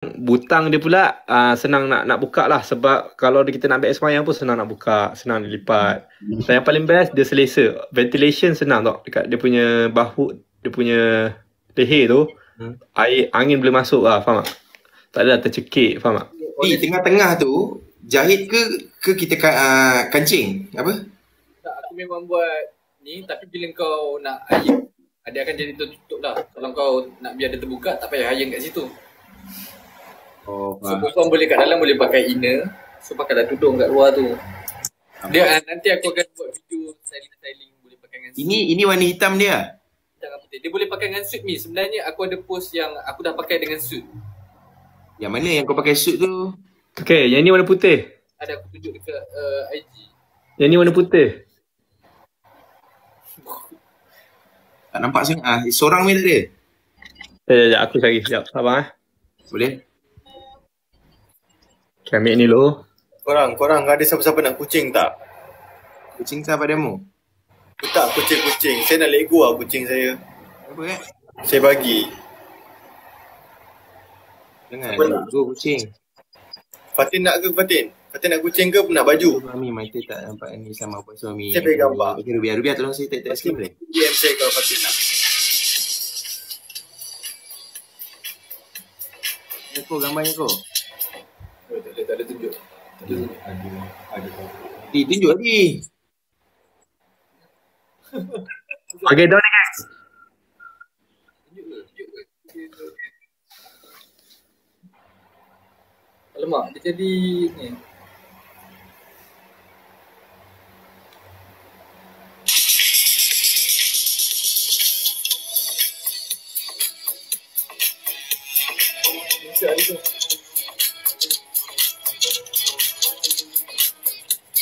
butang dia pula senang nak buka lah. Sebab kalau kita nak ambil sembahyang pun senang nak buka, senang dilipat. Dan yang paling best, dia selesa. Ventilation senang tau. Dekat dia punya bahu, dia punya leher tu, angin boleh masuk lah, faham tak? Tak adalah tercekik, faham tak? Di tengah-tengah tu, jahit ke kita kancing? Apa? Tak, aku memang buat ni, tapi bila kau nak iron, dia akan jadi tertutup lah. Kalau kau nak biar dia terbuka, tak payah iron kat situ. Oh, So perempuan boleh kat dalam boleh pakai inner. So pakai tudung kat luar tu. Dia nanti aku akan buat video styling boleh pakai dengan suit. Ini warna hitam dia. Jangan putih. Dia boleh pakai dengan suit ni. Sebenarnya aku ada post yang aku dah pakai dengan suit. Yang mana yang kau pakai suit tu? Okay, yang ni warna putih. Ada aku tunjuk dekat IG. Yang ni warna putih. Tak nampak sangat. Seorang ni dia. Sekejap, aku cari. Sekejap, sabar Boleh? Okay, ambil ni dulu. Korang ada siapa-siapa nak kucing tak? Kucing siapa demo? Tak, kucing. Saya nak let go lah kucing saya. Apa Saya bagi. Jangan go kucing. Fatin nak ke Fatin? Fatin nak kucing ke nak baju? Suami Maiti tak nampak ni sama apa suami. Saya bagi gambar. Okay, Rubiah tolong saya tak sikit boleh? DM saya kalau Fatin nak. Kau gambarnya kau. Tak ada tunjuk. Tunjuk lagi. Okay, dah ni guys. Alamak, dia jadi ni.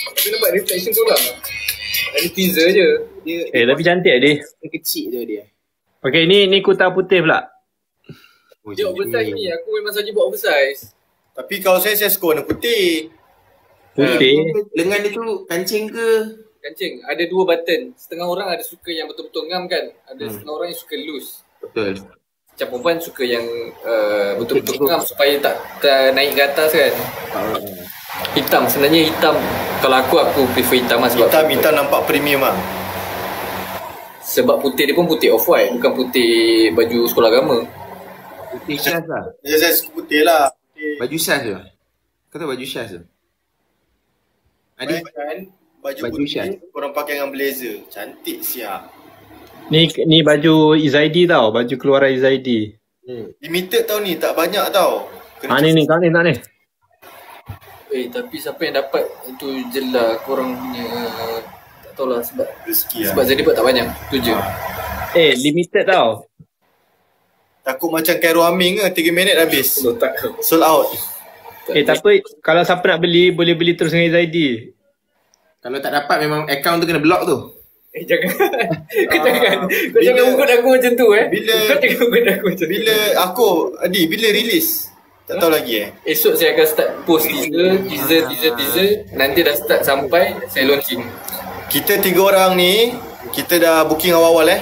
Tapi nampak reflection korang lah. Dari teaser je. Tapi cantik dia. Dia kecil dia. Okay, ni kuta putih pula. Dia oversize ni. Aku memang saja buat oversize. Tapi kalau saya suka warna putih. Putih. Lengan dia tu kancing ke? Kancing. Ada dua button. Setengah orang ada suka yang betul-betul ngam kan. Ada setengah orang yang suka loose. Betul. Macam perempuan suka yang betul-betul ngam supaya tak naik ke atas kan. Hitam. Sebenarnya hitam. Kalau aku prefer hitam lah sebab Hitam nampak premium lah. Sebab putih dia pun putih off-white. Bukan putih baju sekolah agama. Putih syaz lah. Saya suka putih lah. Baju syaz tu. Kau tahu baju syaz tu? Ada baju baju putih syaz. korang pakai dengan blazer. Cantik siap. Ni baju Izaidi tau. Baju keluaran Izaidi. Limited tau ni. Tak banyak tau. Ni tak ni. Tapi siapa yang dapat itu je lah korang punya. Tak tahulah sebab rezeki lah. sebab Zedibat tak banyak. Tu je. Limited tau. Takut macam Cairo Aming ke 3 minit habis. Sold out. Tak apa. Kalau siapa nak beli, boleh beli terus dengan Izaidi. Kalau tak dapat memang account tu kena block tu. Jangan. Kau jangan ugut aku macam tu Bila Kau jangan ugut aku macam tu. Bila bila release? Tak tahu lagi Esok saya akan start post teaser. Nanti dah start sampai saya launching. Kita 3 orang ni, kita dah booking awal-awal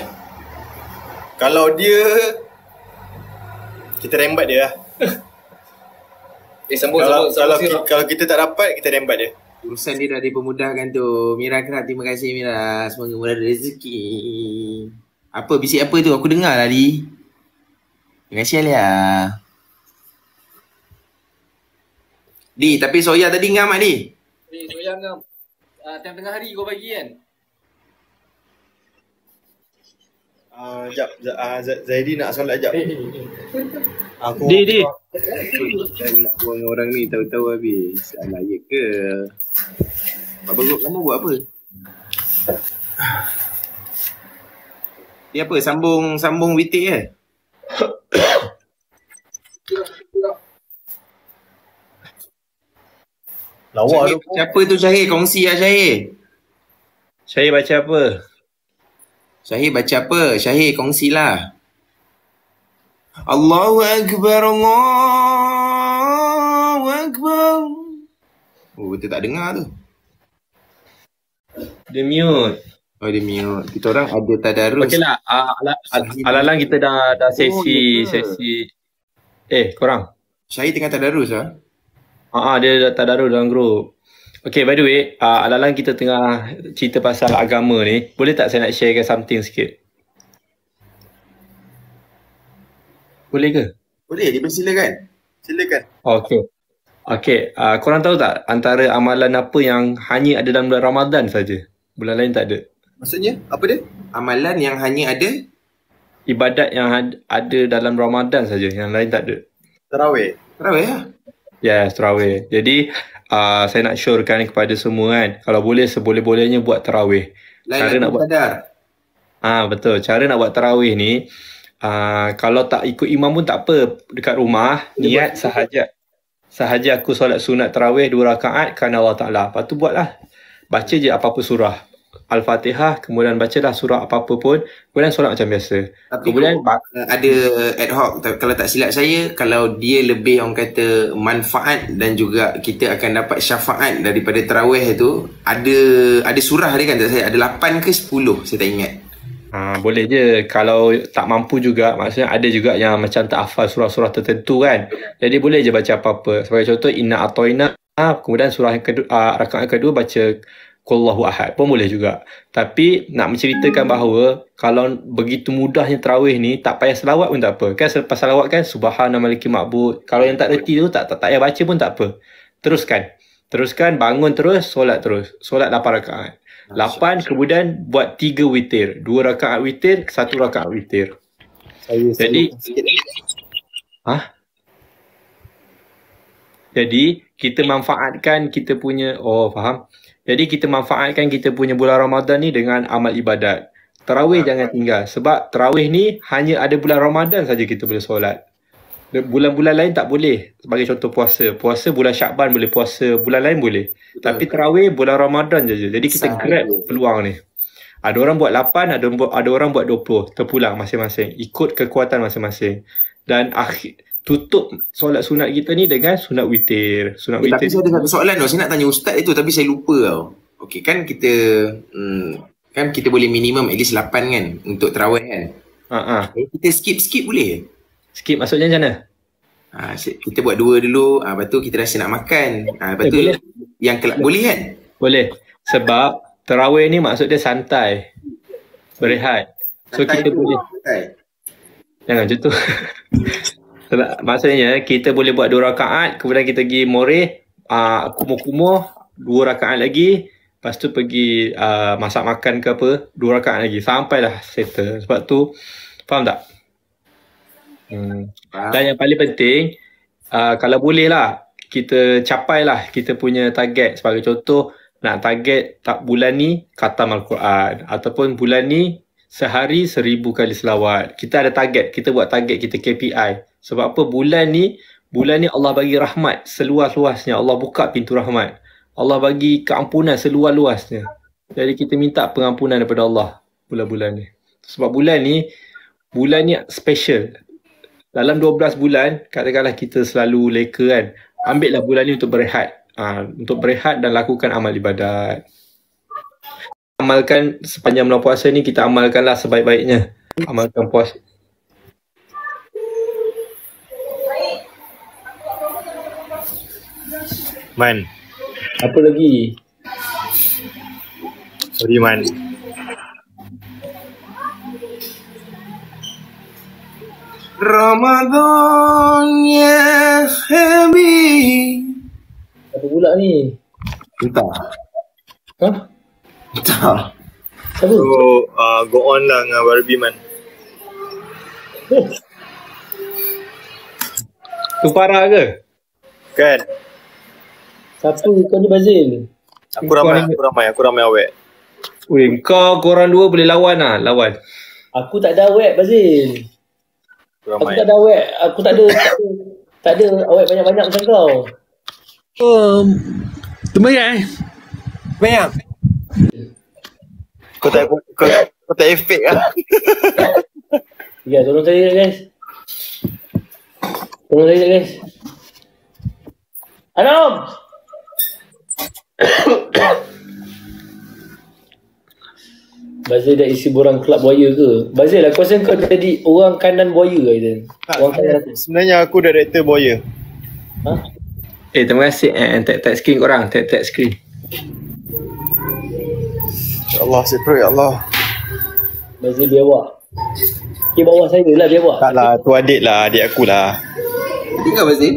Kalau dia, kita rembat dia lah. Sambung. Kalau kita tak dapat, kita rembat dia. Urusan dia dah dipermudahkan tu. Mira kerap terima kasih Mira. Semoga murah rezeki. Apa bisik apa tu? Aku dengar tadi. Terima kasih Alia. Di, tapi Soya tadi ngam tak Di? Soya ngam. Tengah hari kau bagi kan? Zaidi nak solat jap. Aku Di. Nak buang orang ni tahu-tahu habis. Alah ya ke? Apa Beruk, kamu buat apa? Dia apa? Sambung witik lawa tu. Siapa tu Syahir? Kongsi lah Syahir. Syahir baca apa? Syahir baca apa? Syahir kongsi lah. Allahu Akbar, Allahu Akbar. Oh, betul tak dengar tu. Dia mute. Oh, dia mute. Kita orang ada tadarus. Okey lah. Alalang kita dah sesi. Korang. Syahir tengah tadarus lah. Dia tadarus dalam grup. Okay, by the way, Alang kita tengah cerita pasal agama ni. Boleh tak saya nak sharekan something sikit? Boleh ke? Boleh, dipersilakan. Silakan. Okay, korang tahu tak antara amalan apa yang hanya ada dalam bulan Ramadan saja? Bulan lain tak ada. Maksudnya, apa dia? Amalan yang hanya ada? Ibadat yang ada dalam Ramadan saja, yang lain tak ada. Tarawih. Tarawih lah. Yes, tarawih. Jadi, saya nak syorkan kepada semua kan, kalau boleh seboleh-bolehnya buat tarawih. Cara nak buat qadar. Betul. Cara nak buat tarawih ni, kalau tak ikut imam pun tak apa. Dekat rumah, niat sahaja aku solat sunat tarawih 2 rakaat kerana Allah Ta'ala. Lepas tu buatlah. Baca je apa-apa surah. Al-Fatihah, kemudian bacalah surah apa-apa pun, kemudian solat macam biasa. Tapi kemudian ada ad hoc, kalau tak silap saya, kalau dia lebih orang kata manfaat dan juga kita akan dapat syafaat daripada tarawih tu, ada surah dia kan, tak saya ada 8 ke 10, saya tak ingat. Boleh je. Kalau tak mampu juga, maksudnya ada juga yang macam tak hafal surah-surah tertentu kan, jadi boleh je baca apa-apa. Sebagai contoh, Inna Atoina, kemudian surah yang kedua, rakaat kedua baca Qullahu Ahad pun boleh juga. Tapi nak menceritakan bahawa kalau begitu mudahnya tarawih ni, tak payah selawat pun tak apa. Kan selepas selawat kan Subhana Maliki Ma'bud. Kalau yang tak reti tu tak payah baca pun tak apa. Teruskan, bangun terus, solat terus. Solat 8 rakaat. 8 kemudian buat 3 witir. 2 rakaat witir, 1 rakaat witir. Jadi Jadi kita manfaatkan kita punya faham? Jadi kita manfaatkan kita punya bulan Ramadan ni dengan amal ibadat. Tarawih jangan tinggal. Sebab tarawih ni hanya ada bulan Ramadan saja kita boleh solat. Bulan-bulan lain tak boleh. Sebagai contoh puasa. Puasa bulan Syakban boleh puasa. Bulan lain boleh. Tapi tarawih bulan Ramadan saja. Jadi kita grab peluang ni. Ada orang buat 8, ada orang buat 20. Terpulang masing-masing. Ikut kekuatan masing-masing. Dan tutup solat sunat kita ni dengan sunat witir. Tapi saya ada satu soalan tau. Saya nak tanya ustaz itu tapi saya lupa tau. Okey, kan kita boleh minimum at least 8 kan untuk tarawih kan. Kita skip boleh? Skip maksudnya macam mana? Kita buat 2 dulu, lepas tu kita rasa nak makan. Lepas tu boleh. Yang boleh kan? Boleh. Sebab tarawih ni maksud dia santai. Berehat. So kita boleh. Jangan macam tu. Maksudnya kita boleh buat 2 rakaat, kemudian kita pergi moreh, kumuh-kumuh 2 rakaat lagi, lepas tu pergi masak makan ke apa, 2 rakaat lagi, sampailah settle. Sebab tu, faham tak? Dan yang paling penting, kalau boleh lah, kita capai lah kita punya target. Sebagai contoh, nak target bulan ni khatam Al-Quran, ataupun bulan ni sehari 1000 kali selawat. Kita ada target, kita buat target, kita KPI. Sebab apa? Bulan ni Allah bagi rahmat seluas-luasnya. Allah buka pintu rahmat. Allah bagi keampunan seluas-luasnya. Jadi kita minta pengampunan daripada Allah bulan-bulan ni. Sebab bulan ni special. Dalam 12 bulan, katakanlah kita selalu leka kan. Ambil lah bulan ni untuk berehat. Untuk berehat dan lakukan amal ibadat. Amalkan sepanjang bulan puasa ni, kita amalkanlah sebaik-baiknya. Amalkan puasa. Man. Apa lagi? Sorry Man. Ramadan ya Habib. Apa pula ni? Entah. Siapa? So go on lah dengan Barbie Man. Tu parah ke? Kan? Siapa kau ni Bazil? Aku ramai awet. Weh, korang dua boleh lawan lah. Lawan. Aku tak ada awet Bazil. Aku tak ada awet. Aku tak ada awet banyak-banyak macam kau. Lumayan Banyak. Kau tak efek lah. Ya, tolong saya guys. Anom! Bazil dah isi borang kelab buaya ke? Bazil, aku rasa kau jadi orang kanan buaya ke? Orang kanan. Sebenarnya aku director buaya. Terima kasih. Tag screen korang. Tag screen. Ya Allah, sepro ya Allah. Bazir biar buat. Dia bawah saya lah dia buat. Tak lah, tu adik lah, adik aku lah. Adik kau Bazir?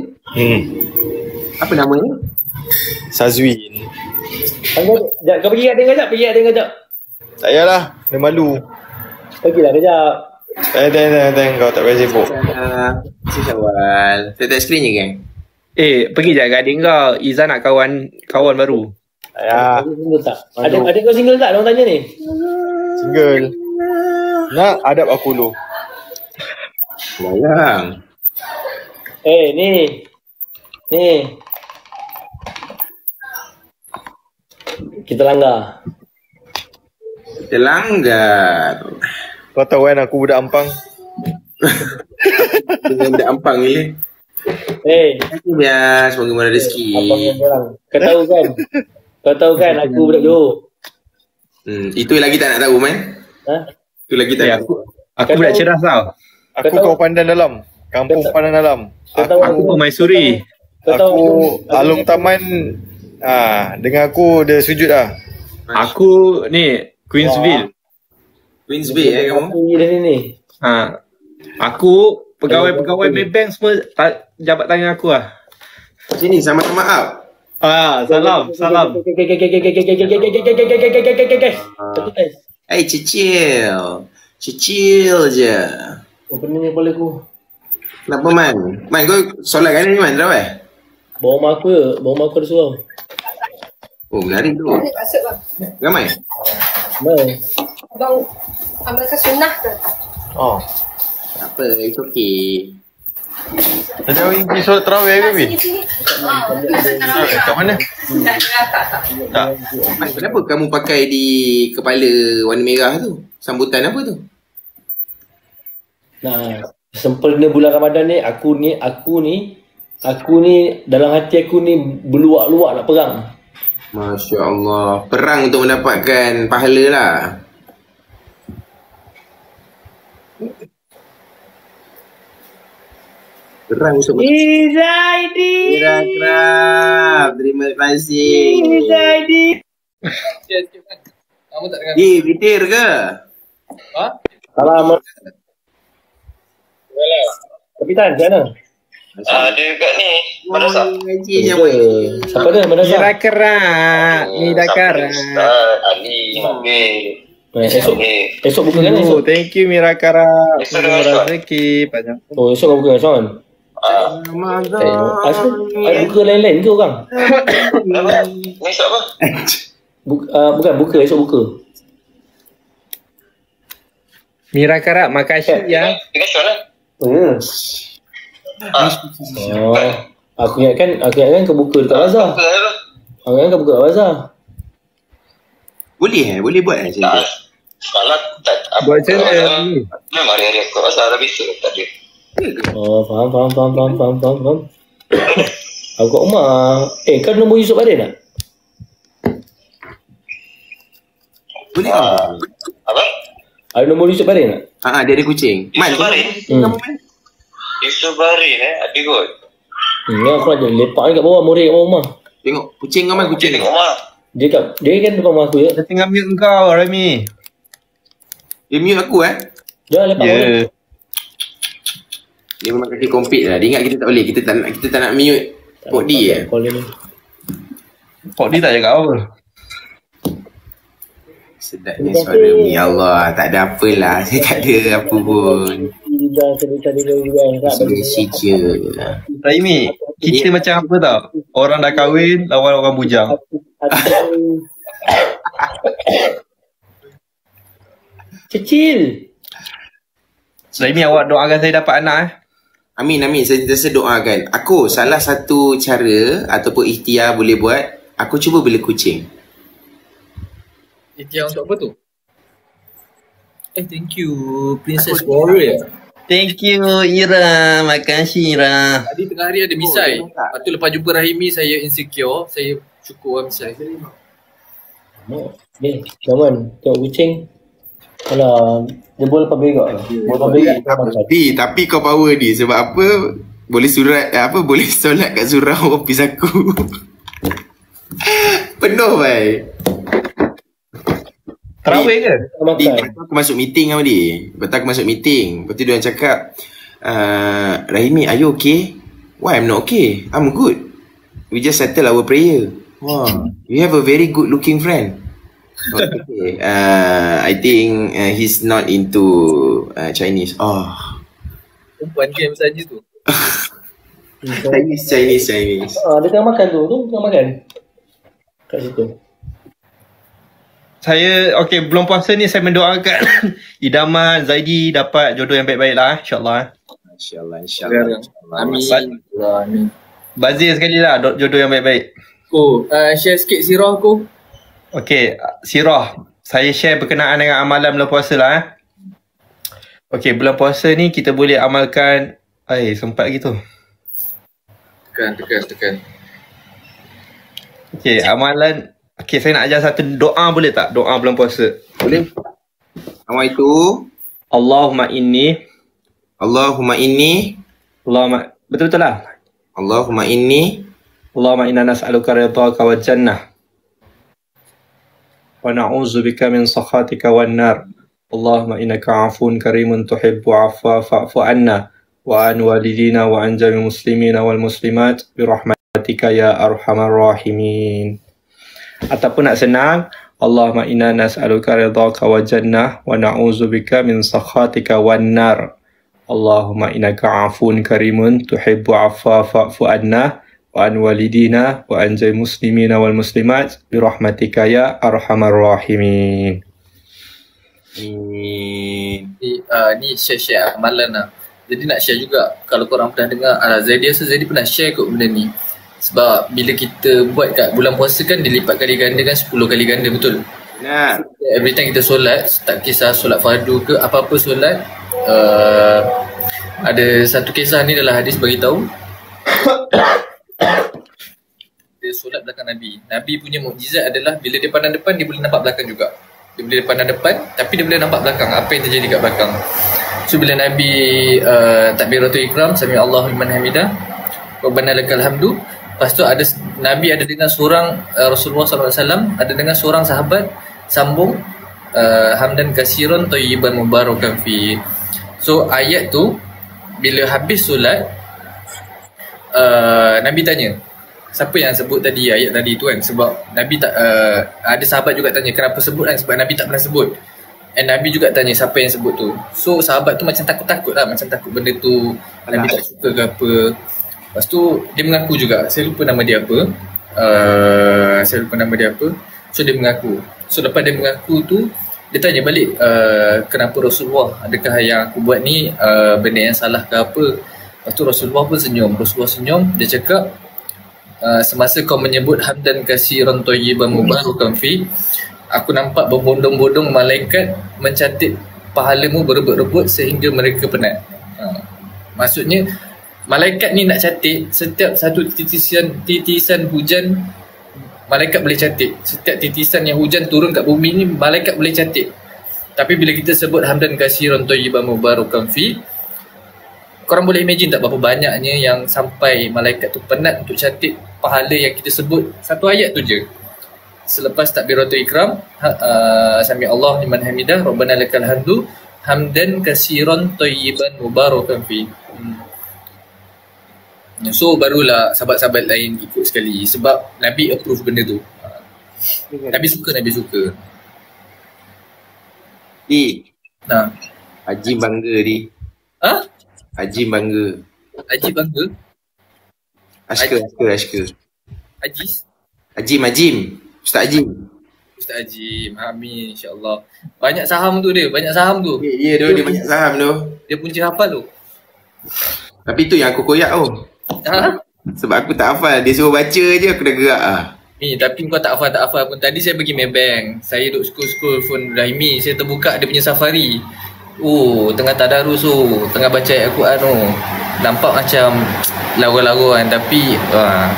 Apa namanya? Sazwin. Kau pergi kat dia kejap, Tak payahlah, dia malu. Pergilah kejap. Kau tak payah sibuk. Syawal. Tag screen je kan? Pergi je kat adik kau. Izzah nak kawan baru. Tak payah. Single tak? Adik kau single tak? Orang tanya ni. Single. Nak adab aku dulu. Sayang. Ni. Kita langgar. Kau tahu kan aku budak Ampang. Dengan budak Ampang ni. Biar semoga murah rezeki. Kau tahu kan aku budak Johor. Itu lagi tak nak tahu man. Itu lagi tak tahu. Aku budak cerdas tau. Aku kau pandang dalam. Kampung pandang dalam. Aku Pemaisuri. Aku Alung Taman. Dengan aku dia sujud lah. Aku ni Queensville. Queensville kamu? Ni. Aku pegawai Maybank semua jabat tangan aku lah. Sini sama-sama up. Salam. Hey, cicil je. Pening kepala aku. Kenapa Man? Man kau solat kan ni Man? Terawih? Bawa mak aku ada surau. Oh menarik tu. Maksud bang. Ramai? Bang amalkan sunnah ke? Tak apa, it's okay. Tadi awak pergi solat terawih ke baby? Kat mana? Tak. Man, kenapa kamu pakai di kepala warna merah tu? Sambutan apa tu? Sempurna bulan Ramadan ni aku ni dalam hati aku ni berluak-luak nak perang. Masya Allah. Perang untuk mendapatkan pahala lah. Perang untuk Izaidi. Kerap. Terima kasih. Izaidi. Kamu tak dengar? Vitir ke? Salam. Kapitan, macam mana? Dia kat ni madrasah. Siapa dia madrasah? Mira Kara. Ali, Mabel. Esok buka kan esok? Thank you Mira Kara. Esok dengan Murah rezeki panjang. Esok kau buka Sean? Ada buka lain-lain ke orang? Kenapa? Ni esok apa? Bukan buka, esok buka. Mira Kara, makasih ya. Dengan Sean lah. Aku ingatkan kau buka dekat bazar. Aku ingatkan kau buka kat bazar. Boleh buat macam tu. Kalau tak Buat macam mana ni? memang hari-hari aku kat bazar dah biasa tak ada. Faham. Aku kat rumah. Kau nombor Yusof ada tak? Boleh tak? Apa? Ada nombor Yusof ada tak? Dia ada kucing. Man, Yusuf Barin? Yusuf Barin ada kot. Aku ada lepak ni kat bawah, morek kat bawah rumah. Tengok kucing kau Man, Dia kucing. tengok rumah. Dia kan depan rumah aku je. Dia tengah mute kau, Remy. Dia mute aku Dah lepak bawah. Dia memang kaki compete lah. Dia ingat kita tak boleh. Kita tak nak mute Pok D Call dia ni. Pok dia tak jaga apa. Sedapnya suara Mi Allah. Tak ada apalah. Saya tak ada apa pun. Solusi je. Remy, kita macam apa tau? Orang dah kahwin, lawan orang bujang. Kecil. Remy, awak doakan saya dapat anak Amin. Saya sentiasa doakan. Aku salah satu cara ataupun ikhtiar boleh buat. Aku cuba bela kucing. Ikhtiar untuk apa tu? Thank you Princess Warrior. Thank you Ira, makasih Ira. Tadi tengah hari ada misai. Lepas tu lepas jumpa Rahimi saya insecure. Saya cukup orang misai. Ni, Jaman, tengok kucing. Alah, dia boleh lepas berak. Boleh lepas berak. Tapi kau power dia. Sebab apa? boleh solat kat surau office aku. Penuh bai. Tarawih ke? Aku masuk meeting tau dia. Lepas aku masuk meeting. Lepas tu dia cakap, Rahimi, are you okay? Why I'm not okay? I'm good. We just settle our prayer. Wow, you have a very good looking friend. Okay. I think he's not into Chinese. Oh. Perempuan game saja tu. Chinese. Dia tengah makan tu tengah makan. Kat situ. Saya, belum puasa ni saya mendoakan idaman, Zaidi dapat jodoh yang baik-baik lah, insyaAllah. InsyaAllah. Amin. Bazir sekali lah jodoh yang baik-baik. Share sikit sirah aku. Okey, sirah. Saya share berkenaan dengan amalan bulan puasa lah. Okey, bulan puasa ni kita boleh amalkan. Sempat lagi tu. Tekan. Okey, amalan. Okey, saya nak ajar satu doa boleh tak? Doa bulan puasa. Boleh. Apa itu? Allahumma inni. Betul-betul lah. Allahumma inna nas'aluka ridhaka wal jannah. Wa na'udzu bika min sakhatika wan nar. Allahumma innaka 'afuwun karimun tuhibbu 'afwa fa'fu 'anna wa an walidina wa an jami'il muslimina wal muslimat bi rahmatika ya arhamar rahimin. Ataupun nak senang, Allahumma inna nas'aluka ridhaka wal jannah wa na'udzu bika min sakhatika wan nar. Allahumma innaka 'afuwun karimun tuhibbu 'afwa fa'fu 'anna wa an walidina wa an jami'il muslimina wal muslimat bi rahmatika ya arhamar rahimin. Ni share amalan lah. Jadi nak share juga, kalau korang pernah dengar Zaidi pernah share kot benda ni. Sebab bila kita buat kat bulan puasa kan dilipat kali ganda kan 10 kali ganda, betul? Benar. Every time kita solat, tak kisah solat fardu ke apa-apa solat, ada satu kisah ni dalam hadis bagi tahu. Dia solat belakang Nabi. Nabi punya mukjizat adalah bila dia pandang depan, dia boleh nampak belakang juga. Dia boleh pandang depan, tapi dia boleh nampak belakang, apa yang terjadi kat belakang. So bila Nabi takbiratul ikram, sami Allahu liman hamidah, Rabbana lakal hamdu. Lepas tu Nabi ada dengar seorang Rasulullah SAW ada dengar seorang sahabat sambung hamdan kasiran thayyiban mubarakan fi. So ayat tu bila habis solat, Nabi tanya, siapa yang sebut tadi ayat tadi tu kan? Sebab Nabi tak ada sahabat juga tanya kenapa sebut kan, sebab Nabi tak pernah sebut. And Nabi juga tanya siapa yang sebut tu. So sahabat tu macam takut-takut lah, macam takut benda tu Nabi tak suka ke apa. Lepas tu dia mengaku juga, saya lupa nama dia apa. So dia mengaku. So lepas dia mengaku tu, dia tanya balik, kenapa Rasulullah, adakah yang aku buat ni benda yang salah ke apa. Lepas tu Rasulullah pun senyum. Dia cakap, semasa kau menyebut hamdan kasiran thayyiban mubarakan fi, aku nampak berbondong-bondong malaikat mencatat pahalamu berebut-rebut sehingga mereka penat. Maksudnya malaikat ni nak catat setiap satu titisan hujan, malaikat boleh catat. Setiap titisan yang hujan turun kat bumi ni malaikat boleh catat. Tapi bila kita sebut hamdan kasiran thayyiban mubarakan fi, korang boleh imagine tak berapa banyaknya yang sampai malaikat tu penat untuk catat pahala yang kita sebut satu ayat tu je. Selepas takbiratul ikram, sami Allah liman hamidah, Rabbana lakal hamdu, hamdan kasiran thayyiban mubarakan fi. So barulah sahabat-sahabat lain ikut sekali, sebab Nabi approve benda tu. Nabi suka. Haji bangga di. Haji bangga. Ashka. Ajim. Ustaz Ajim. Amin, insyaAllah. Banyak saham tu. Dia banyak saham tu. Dia punca hafal tu. Tapi tu yang aku koyak tu. Sebab aku tak hafal. Dia suruh baca je aku dah gerak lah. Tapi kau tak hafal pun. Tadi saya pergi Maybank. Saya duduk scroll phone Rahimi. Saya terbuka dia punya Safari. Tengah tadarus tu. Tengah baca ayat Al-Quran tu. Nampak macam lawa-lawa kan. Tapi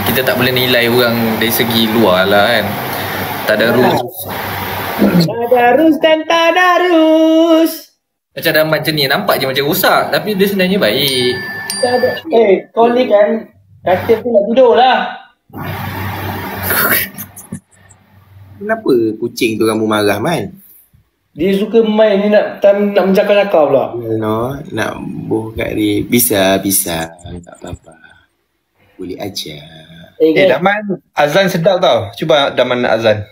kita tak boleh nilai orang dari segi luar lah kan. Tadarus dan tadarus. Macam dah macam ni. Nampak je macam rosak. Tapi dia sebenarnya baik. Tak ada. Kau ni kan kata tu nak tidur lah. Kenapa kucing tu kamu marah, Man? Dia suka main ni nak mencakar-cakar pula. No, nak boh kat dia. Bisa. Tak apa-apa. Boleh aja. Daman azan sedap tau. Cuba Daman nak azan.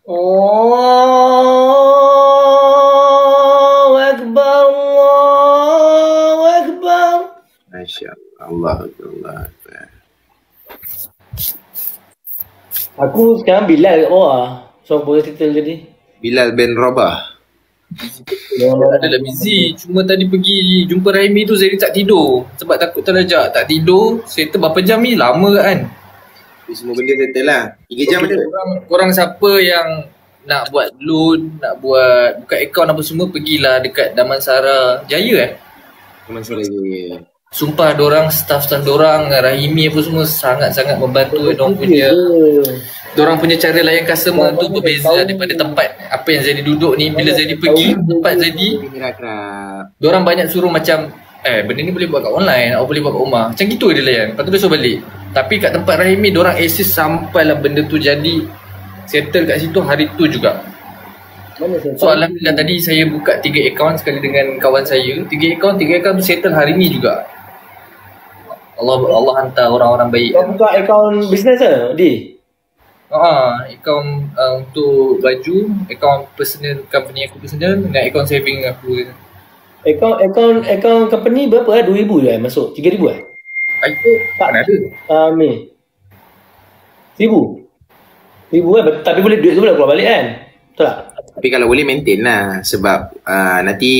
Allahu Akbar, Allahu Akbar. Masya Allah. Allah. Aku sekarang Bilal kat bawah. So boleh title jadi. Bilal bin Rabah. Adalah busy. Cuma tadi pergi jumpa Raimi tu Zairi tak tidur. Sebab takut terlajak. Tak tidur. Settle berapa jam ni? Lama kan? Semua benda settle lah. 3 jam ada. Korang siapa yang nak buat loan, nak buat buka akaun apa semua, pergilah dekat Damansara Jaya Teman suara Jaya. Sumpah dorang, staff-staff dorang, Rahimi apa semua sangat-sangat membantu. Dorang punya cara layan customer tu berbeza daripada tempat apa yang Zaidi duduk ni. Bila Zaidi pergi tempat Zaidi, dorang banyak suruh macam benda ni boleh buat kat online atau boleh buat kat rumah. Macam gitu dia layan. Lepas tu besok balik. Tapi kat tempat Rahimi dorang assist sampailah benda tu jadi settle kat situ hari tu juga. So alhamdulillah tadi saya buka 3 akaun sekali dengan kawan saya. 3 akaun tu settle hari ni juga. Allah hantar orang-orang baik. Kau buka akaun bisnes ke, Di? Akaun untuk baju, akaun personal company aku personal dengan akaun saving aku. Akaun company berapa lah? 2,000 je masuk? 3,000 lah? Itu mana ada? Ni 1,000 kan? Tapi boleh duit tu boleh keluar balik kan? Betul tak? Tapi kalau boleh maintain lah. Sebab nanti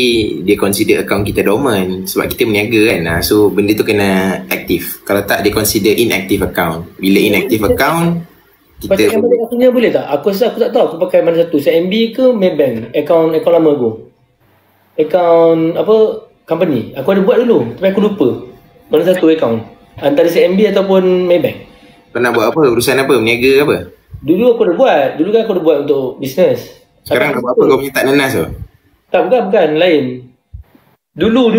dia consider account kita dormant. Sebab kita meniaga kan. So benda tu kena aktif. Kalau tak dia consider inactive account. Bila inactive account kita pakai yang mana satunya boleh tak? Aku rasa aku tak tahu aku pakai mana satu. CIMB ke Maybank? Akaun lama aku. Akaun apa? Company. Aku ada buat dulu. Tapi aku lupa. Mana satu akaun? Antara CIMB ataupun Maybank. Kau nak buat apa? Urusan apa? Meniaga ke apa? Dulu aku dah buat. Dulu kan aku dah buat untuk bisnes. Sekarang kau buat apa? Kau punya tak nenas tu? Tak, bukan. Lain. Dulu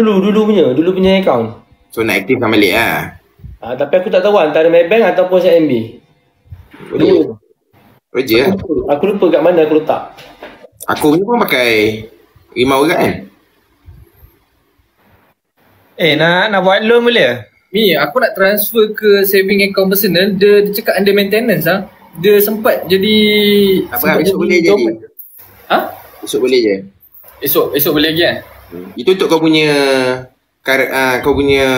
punya akaun. So nak aktifkan balik lah. Tapi aku tak tahu antara Maybank ataupun CIMB. Boleh. Kerja lah. Aku lupa kat mana aku letak. Aku ni pun pakai Rimau kan? Nak buat loan boleh? Mi, aku nak transfer ke saving account personal. Dia cakap under maintenance lah. Dia sempat jadi Esok boleh jadi. Esok boleh je. Esok boleh lagi kan? Itu untuk kau punya kau punya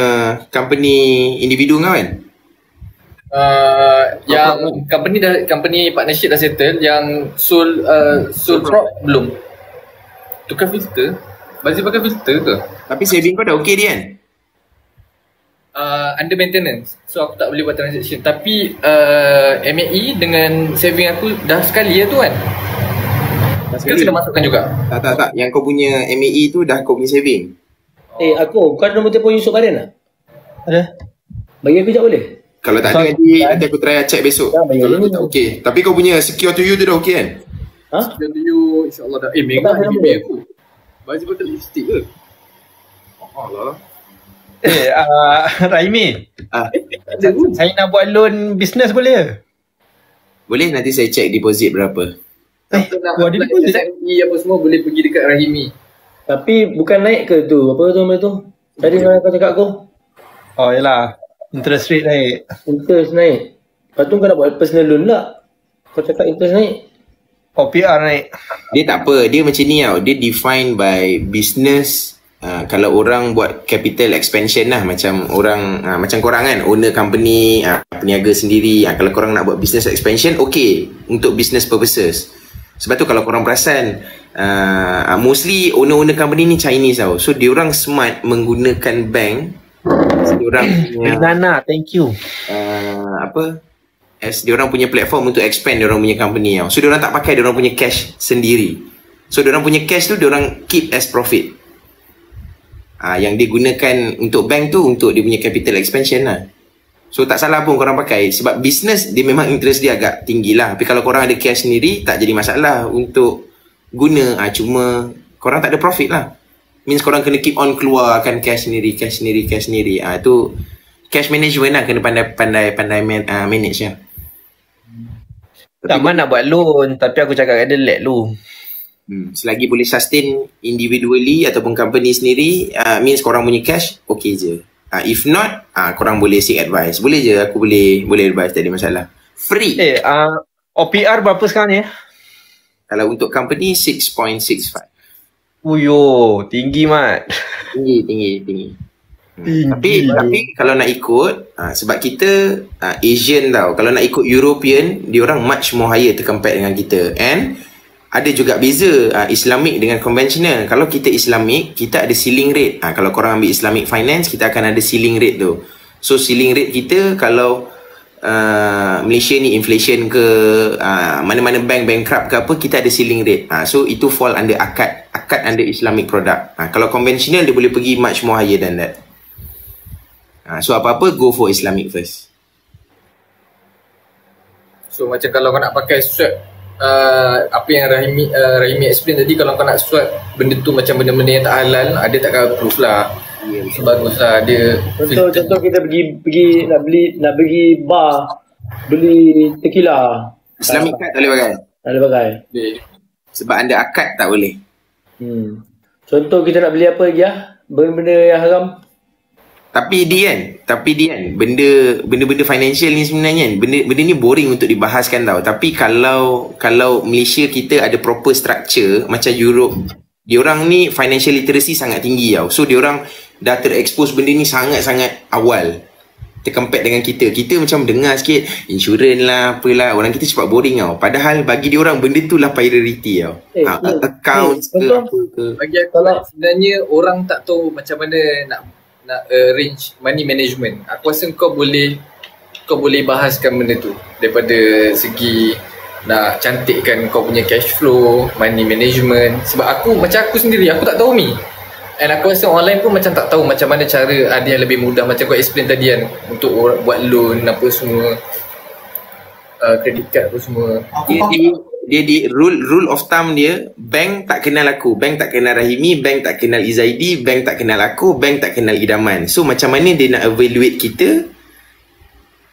company individu kan? Yang company partnership dah settle. Yang sole prop belum. Tukar filter. Bazir pakai filter ke? Tapi saving kau dah okey dia kan? Under maintenance. So aku tak boleh buat transaction. Tapi MAE dengan saving aku dah sekali tu kan? Kita sudah masukkan juga. Tak. Yang kau punya MAE tu dah kau punya saving. Aku kau ada nombor telefon Yusof Baden tak? Ada. Bagi aku sekejap boleh? Kalau tak ada nanti aku try check besok. Kalau tu tak okey. Tapi kau punya secure to you tu dah okey kan? Secure to you insya-Allah dah. Mega ni aku. Bazir pakai lipstick ke? Allah. Raimi. Saya nak buat loan bisnes boleh ke? Boleh, nanti saya check deposit berapa. Buat deposit apa semua boleh pergi dekat Rahimi. Tapi bukan naik ke tu? Apa tu? Tadi kau cakap aku. Oh yalah. Interest rate naik. Interest naik. Lepas tu kau nak buat personal loan tak? Kau cakap interest naik. OPR naik. Dia tak apa, dia macam ni tau. Dia define by business. Kalau orang buat capital expansion lah, macam orang macam korang kan, owner company, peniaga sendiri, kalau korang nak buat business expansion, okay untuk business purposes. Sebab tu kalau korang perasan, mostly owner company ni Chinese tau. So diorang smart menggunakan bank. Diorang punya Nana, thank you. as diorang punya platform untuk expand diorang punya company tau. So diorang tak pakai diorang punya cash sendiri. So diorang punya cash tu diorang keep as profit. Yang digunakan untuk bank tu untuk dia punya capital expansion lah. So tak salah pun korang pakai. Sebab business dia memang interest dia agak tinggi lah. Tapi kalau korang ada cash sendiri tak jadi masalah untuk guna. Cuma korang tak ada profit lah. Means korang kena keep on keluarkan cash sendiri. Tu cash management lah, kena pandai manage lah. Taman nak buat loan, tapi aku cakap kat dia let lu. Selagi boleh sustain individually ataupun company sendiri, means korang punya cash okay je. If not, korang boleh seek advice. Boleh je, aku boleh advice, tak ada masalah. Free. OPR berapa sekarang ni? Kalau untuk company 6.65. Uyo, tinggi mat. Tinggi. Tapi kalau nak ikut, sebab kita Asian tau, kalau nak ikut European, diorang much more higher compare dengan kita. And ada juga beza Islamic dengan conventional. Kalau kita Islamic, kita ada ceiling rate. Kalau korang ambil Islamic finance, kita akan ada ceiling rate tu. So ceiling rate kita, kalau Malaysia ni inflation ke, mana-mana bank bankrupt ke apa, kita ada ceiling rate. So itu fall under akad under Islamic product. Kalau conventional, dia boleh pergi much more higher than that. So apa-apa, go for Islamic first. So macam kalau kau nak pakai swap, apa yang Rahimi explain tadi, kalau kau nak swap benda tu macam benda-benda yang tak halal, dia takkan approve lah. So bagus lah dia. Contoh kita pergi nak pergi bar, beli tequila, Islamic card tak boleh pakai. Tak boleh pakai. Sebab anda akad tak boleh. Contoh kita nak beli apa lagi benda-benda yang haram. Tapi Dian, benda-benda financial ni sebenarnya benda ni boring untuk dibahaskan tau. Tapi kalau Malaysia kita ada proper structure macam Europe, diorang ni financial literacy sangat tinggi tau. So diorang dah terekspos benda ni sangat-sangat awal tercompare dengan kita. Kita macam dengar sikit insurans lah, apalah, orang kita cepat boring tau. Padahal bagi diorang benda tu lah priority tau. Accounts ke apa ke. Bagi aku sebenarnya orang tak tahu macam mana nak arrange money management. Aku rasa kau boleh bahaskan benda tu daripada segi nak cantikkan kau punya cash flow, money management. Sebab macam aku sendiri, aku tak tahu ni. And aku rasa online pun macam tak tahu macam mana cara ada yang lebih mudah. Macam kau explain tadi kan, untuk buat loan apa semua, credit card apa semua. Dia rule of thumb dia, bank tak kenal aku, bank tak kenal Rahimi, bank tak kenal Izaidi, bank tak kenal aku, bank tak kenal Idaman. So macam mana dia nak evaluate kita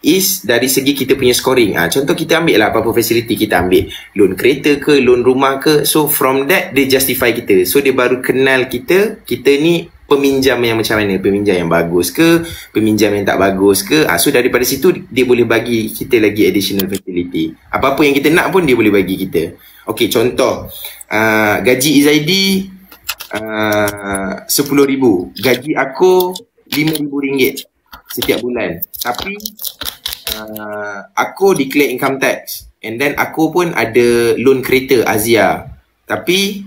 is dari segi kita punya scoring. Contoh kita ambil lah apa-apa facility, kita ambil loan kereta ke, loan rumah ke. So from that dia justify kita. So dia baru kenal kita ni peminjam yang macam mana, peminjam yang bagus ke, peminjam yang tak bagus ke. So daripada situ dia boleh bagi kita lagi additional facility. Apa-apa yang kita nak pun dia boleh bagi kita. Okay, contoh gaji Izaidi RM10,000, gaji aku RM5,000 setiap bulan. Tapi aku declare income tax, and then aku pun ada loan kereta Azia. Tapi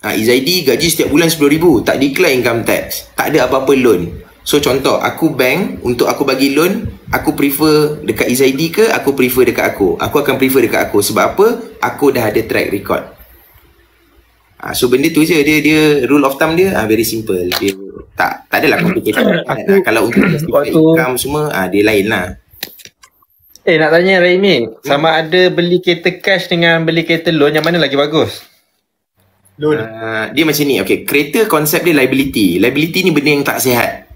Izaidi gaji setiap bulan RM10,000, tak declare income tax, tak ada apa-apa loan. So contoh, aku bank, untuk aku bagi loan, aku prefer dekat Izaidi ke aku prefer dekat aku? Aku akan prefer dekat aku. Sebab apa? Aku dah ada track record. So benda tu je, dia rule of thumb dia very simple. Dia tak adalah complicated. Kalau untuk justify income semua, dia lain lah. Nak tanya Rahimi, sama ada beli kereta cash dengan beli kereta loan, yang mana lagi bagus? Dia macam ni. Okay, kereta konsep dia liability. Liability ni benda yang tak sihat.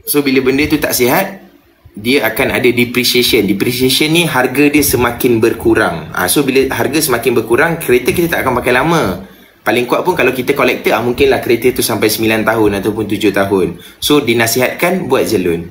So bila benda tu tak sihat, dia akan ada depreciation. Depreciation ni harga dia semakin berkurang. So bila harga semakin berkurang, kereta kita tak akan pakai lama. Paling kuat pun kalau kita collector, mungkinlah kereta tu sampai 9 tahun ataupun 7 tahun. So dinasihatkan buat je loan.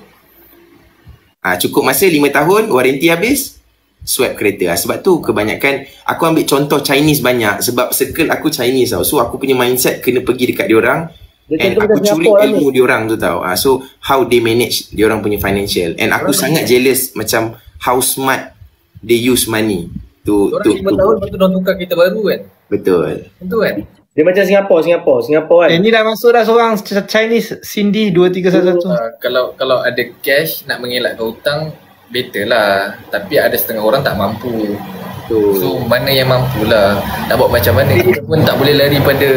Cukup masa 5 tahun, waranti habis, swap kereta. Sebab tu kebanyakan aku ambil contoh Chinese banyak, sebab circle aku Chinese tau. So aku punya mindset kena pergi dekat diorang, and aku curi ilmu diorang tu tau. So how they manage diorang punya financial, and aku sangat jealous macam how smart they use money tu. 5 tahun lepas tu diorang tukar kereta baru kan. Betul kan. Dia macam Singapore kan. Ni dah masuk dah seorang Chinese, Cindy 2311. Kalau ada cash nak mengelakkan hutang, better lah. Tapi ada setengah orang tak mampu. So mana yang mampu lah, nak buat macam mana. Kita pun tak boleh lari pada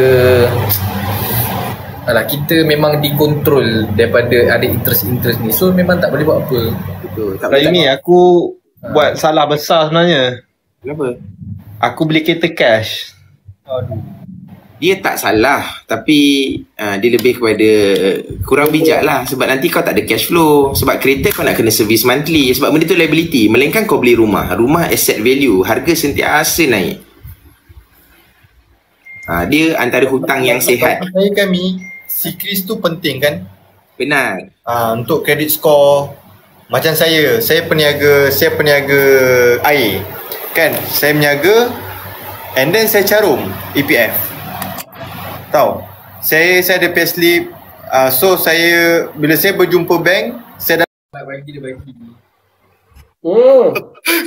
kita memang dikontrol daripada ada interest ni. So memang tak boleh buat apa. Betul. Rahimi, aku buat salah besar sebenarnya. Kenapa? Aku beli kereta cash. Aduh. dia tak salah, tapi dia lebih kepada kurang bijak lah. Sebab nanti kau tak ada cash flow. Sebab kereta kau nak kena service monthly. Sebab benda tu liability. Melainkan kau beli rumah asset value, harga sentiasa naik. Dia antara hutang yang sihat. Saya kami, si Chris tu penting kan. Benar. Untuk credit score. Macam saya peniaga air kan. Saya meniaga and then saya carum EPF. Tahu, saya ada payslip. So saya, bila saya berjumpa bank, saya dah Bagi dia bagi.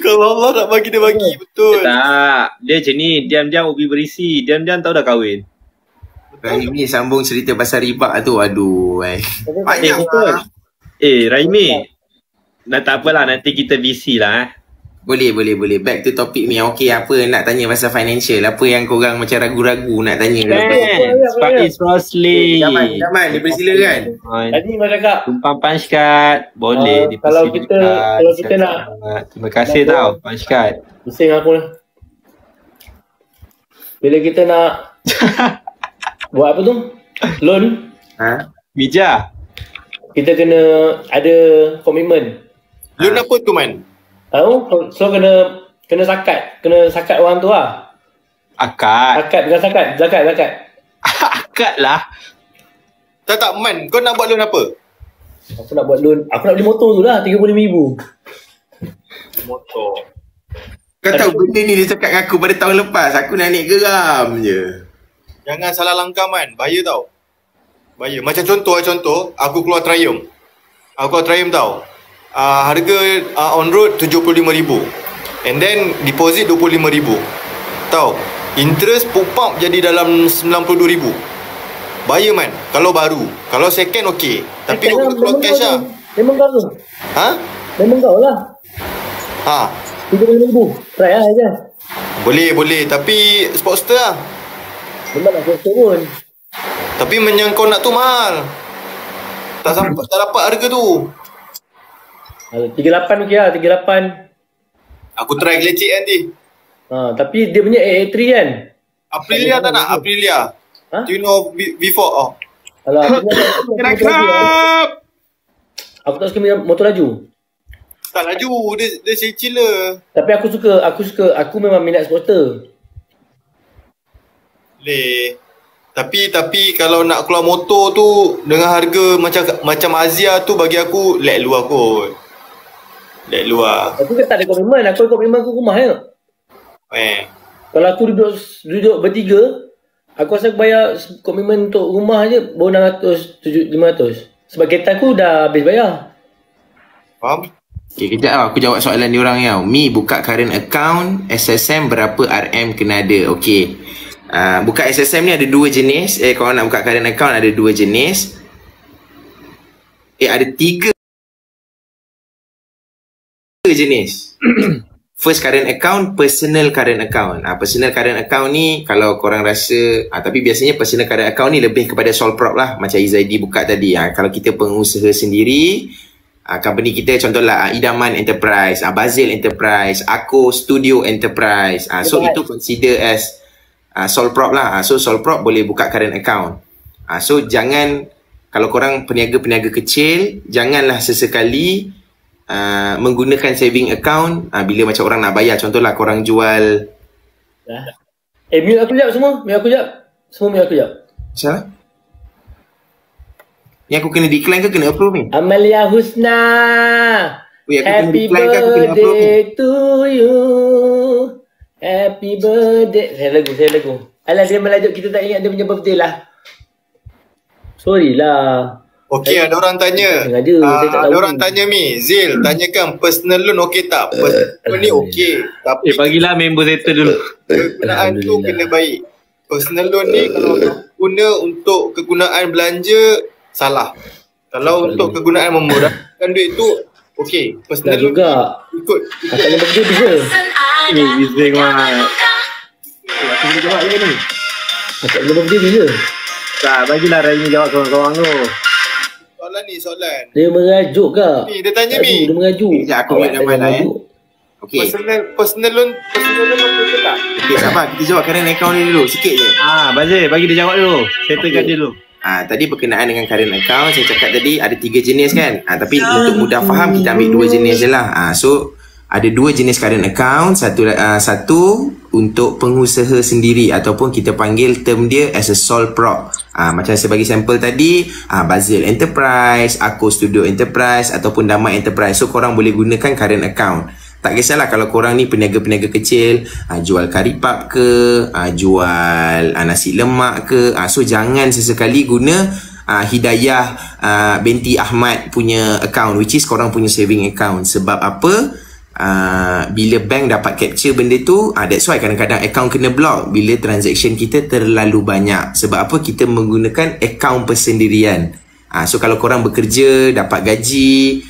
kalau Allah nak bagi dia bagi, betul. Tak, dia macam ni, diam-diam ubi berisi, diam-diam tahu dah kahwin. Raimi sambung cerita pasal riba tu. Aduh, banyak betul. lah. Raimi, tak apalah, nanti kita busy lah. Boleh. Back to topic ni. Okay, apa nak tanya pasal financial? Apa yang korang macam ragu-ragu nak tanya? Sebab it's Rosli. Zaman, dipersilakan. Tadi Mas cakap Tumpang punch card. Boleh kalau kita nak, terima kasih tau punch card. pusing aku lah. Bila kita nak buat apa tu? Loan, Mija. kita kena ada komitmen. Loan apa tu Man? Tahu? So kena sakat orang tu lah. Akad. Bukan zakat. Akad lah. Tak Man, kau nak buat loan apa? Aku nak buat loan, aku nak beli motor tu lah, RM35,000. Motor. Kau tahu benda ni dia cakap dengan aku pada tahun lepas. Aku nak naik geram je. Jangan salah langkah Man, bahaya tau. Bahaya. Macam contoh, aku keluar Triumph. Tau. Harga on road RM75,000. And then deposit RM25,000. Tahu? Interest pump jadi dalam RM92,000. Bahaya Man. Kalau baru. Kalau second okey. Tapi kau kena keluar cash lah. Memang kau tu. Memang kau lah. RM35,000. Try lah je. Boleh. Tapi Sportster lah. Memang nak Sportster pun. Tapi yang kau nak tu mahal. Tak dapat harga tu. 38 okey lah, 38. Aku try gelecek nanti. Tapi dia punya A3 kan? Aprilia tak nak? Aprilia. Do you know V4? Alah, aku tak suka motor laju. Tak laju, dia secil lah. Tapi aku memang minat Sportster. Tapi kalau nak keluar motor tu dengan harga macam Azia tu, bagi aku let luar kot. Aku kan tak ada komitmen. Aku rumah je. Kalau aku duduk bertiga, aku rasa aku bayar komitmen untuk rumah je baru 500. Sebab kereta aku dah habis bayar. Faham? Okay, kejap lah. Aku jawab soalan diorang tau. Mi, buka current account, SSM berapa RM kena ada? Okay. Buka SSM ni ada dua jenis. Kalau nak buka current account ada dua jenis. Ada tiga jenis. First current account, personal current account. Personal current account ni kalau korang rasa, tapi biasanya personal current account ni lebih kepada sole prop lah, macam Izaidi buka tadi. Kalau kita pengusaha sendiri, company kita contohlah Idaman Enterprise, Bazil Enterprise, Ako Studio Enterprise. So itu consider as sole prop lah. So sole prop boleh buka current account. So jangan, kalau korang peniaga-peniaga kecil, janganlah sesekali menggunakan saving account bila macam orang nak bayar. Contohlah korang jual mute aku jap semua. Mute aku jap. Salah? Ni aku kena decline ke kena approve ni? Amalia Husna, happy birthday to you. Happy birthday. Saya lagu. Alah, dia melajuk, kita tak ingat dia punya birthday lah. Sorry lah. Okey, ada orang tanya. Ada orang tanya Mi, Zil, tanyakan personal loan okey tak? Personal loan ni okey. Tapi bagilah member settle dulu. Kegunaan tu kena baik. Personal loan ni kalau guna untuk kegunaan belanja, salah. Kalau untuk kegunaan memurahkan duit tu, okey. Personal loan juga ikut. Akak yang betul bisa. Ni bising mat. Aku boleh jawab je ni. Akak yang betul bisa. Tak, bagilah Raimi jawab kawan-kawan tu. Soalan. Dia merajuk ke? Ni dia tanya Mi. Dia merajuk. Sekejap aku nak mana Okey. Personal loan betul tak? Okey, sabar. Kita jawab current account ni dulu. Sikit je. Bazir, bagi dia jawab dulu. Settlekan dia dulu. Tadi berkenaan dengan current account, saya cakap tadi ada 3 jenis kan. Tapi untuk mudah faham, kita ambil 2 jenis je lah. So, ada 2 jenis current account. Satu untuk pengusaha sendiri ataupun kita panggil term dia as a sole prop. Macam saya bagi sampel tadi, Bazil Enterprise, Aku Studio Enterprise ataupun Damai Enterprise. So, korang boleh gunakan current account. Tak kisahlah kalau korang ni peniaga-peniaga kecil, jual karipap ke, jual nasi lemak ke. So jangan sesekali guna Hidayah binti Ahmad punya account, which is korang punya saving account. Sebab apa? Bila bank dapat capture benda tu, that's why kadang-kadang account kena block bila transaction kita terlalu banyak. Sebab apa? Kita menggunakan account persendirian. So kalau korang bekerja, dapat gaji,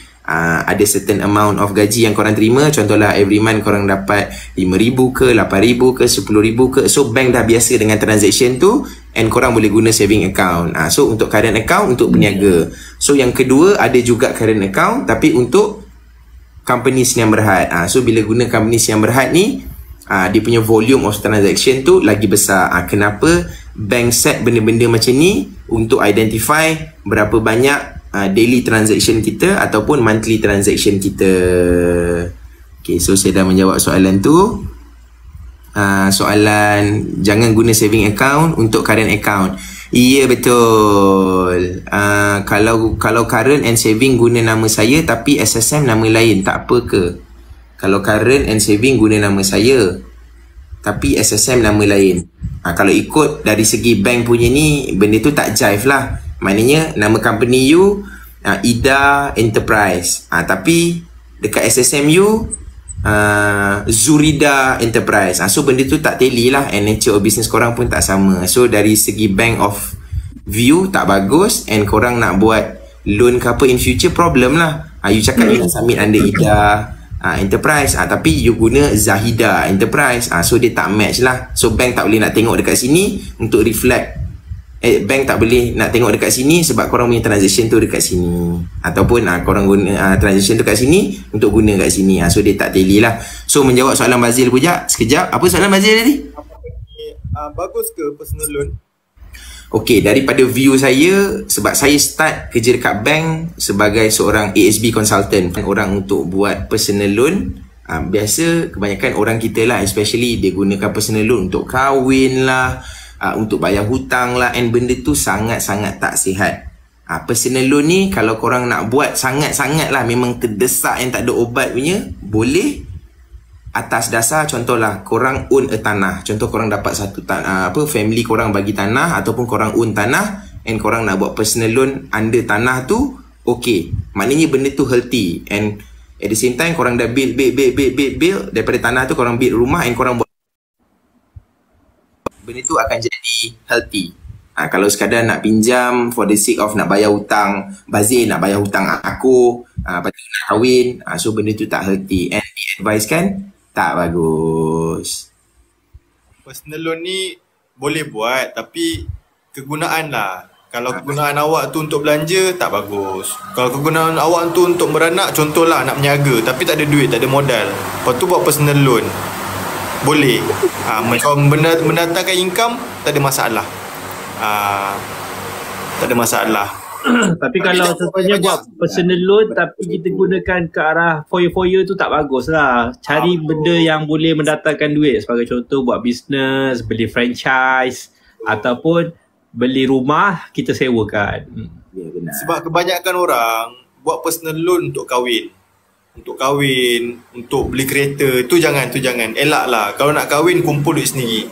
ada certain amount of gaji yang korang terima. Contohlah every month korang dapat 5,000 ke, 8,000 ke, 10,000 ke. So bank dah biasa dengan transaction tu, and korang boleh guna saving account. So untuk current account untuk peniaga. So yang kedua ada juga current account tapi untuk companies yang berhad. So bila guna companies yang berhad ni, dia punya volume of transaction tu lagi besar. Kenapa bank set benda-benda macam ni? Untuk identify berapa banyak daily transaction kita ataupun monthly transaction kita. Okay, so saya dah menjawab soalan tu. Soalan jangan guna saving account untuk current account. Ya, betul. Kalau current and saving guna nama saya tapi SSM nama lain, tak apa ke? Kalau current and saving guna nama saya tapi SSM nama lain, kalau ikut dari segi bank punya ni, benda tu tak jive lah. Maknanya nama company you Ida Enterprise, tapi dekat SSM you Zurida Enterprise. So benda tu tak tally lah, and nature of business korang pun tak sama. So dari segi bank of view tak bagus, and korang nak buat loan ke apa in future, problem lah. You cakap you nak submit under Ida Enterprise, tapi you guna Zahida Enterprise, so dia tak match lah. So bank tak boleh nak tengok dekat sini untuk reflect. Bank tak boleh nak tengok dekat sini sebab korang punya transaction tu dekat sini, ataupun korang guna transaction tu kat sini untuk guna kat sini. So dia tak tally lah. So menjawab soalan Bazil pula sekejap. Apa soalan Bazil tadi? Bagus ke personal loan? Okey, daripada view saya, sebab saya start kerja dekat bank sebagai seorang ASB consultant, orang untuk buat personal loan. Biasa kebanyakan orang kita lah, especially dia gunakan personal loan untuk kahwin lah, untuk bayar hutang lah, and benda tu sangat-sangat tak sihat. Personal loan ni kalau korang nak buat sangat-sangat lah, memang terdesak yang tak ada obat punya, boleh atas dasar contohlah korang own a tanah. Contoh korang dapat satu tanah, family korang bagi tanah, ataupun korang own tanah and korang nak buat personal loan under tanah tu, okay, maknanya benda tu healthy, and at the same time korang dah build daripada tanah tu, korang build rumah and korang buat, benda tu akan jadi healthy. Kalau sekadar nak pinjam for the sake of nak bayar hutang Bazir, nak bayar hutang aku, lepas tu nak kahwin, so benda tu tak healthy, and di-advisekan tak bagus. Personal loan ni boleh buat, tapi kegunaan lah. Kalau kegunaan awak tu untuk belanja, tak bagus. Kalau kegunaan awak tu untuk beranak, contohlah nak berniaga tapi tak ada duit, tak ada modal, lepas tu buat personal loan, boleh. Kalau mendatangkan income, tak ada masalah. Tak ada masalah. Tapi kalau contohnya buat personal loan tapi kita gunakan ke arah foya-foya tu tak bagus lah. Cari benda yang boleh mendatangkan duit. Sebagai contoh buat bisnes, beli franchise, ataupun beli rumah kita sewakan. Ya, benar. Sebab kebanyakan orang buat personal loan untuk kahwin. Untuk beli kereta, tu jangan. Elak lah. Kalau nak kahwin, kumpul duit sendiri.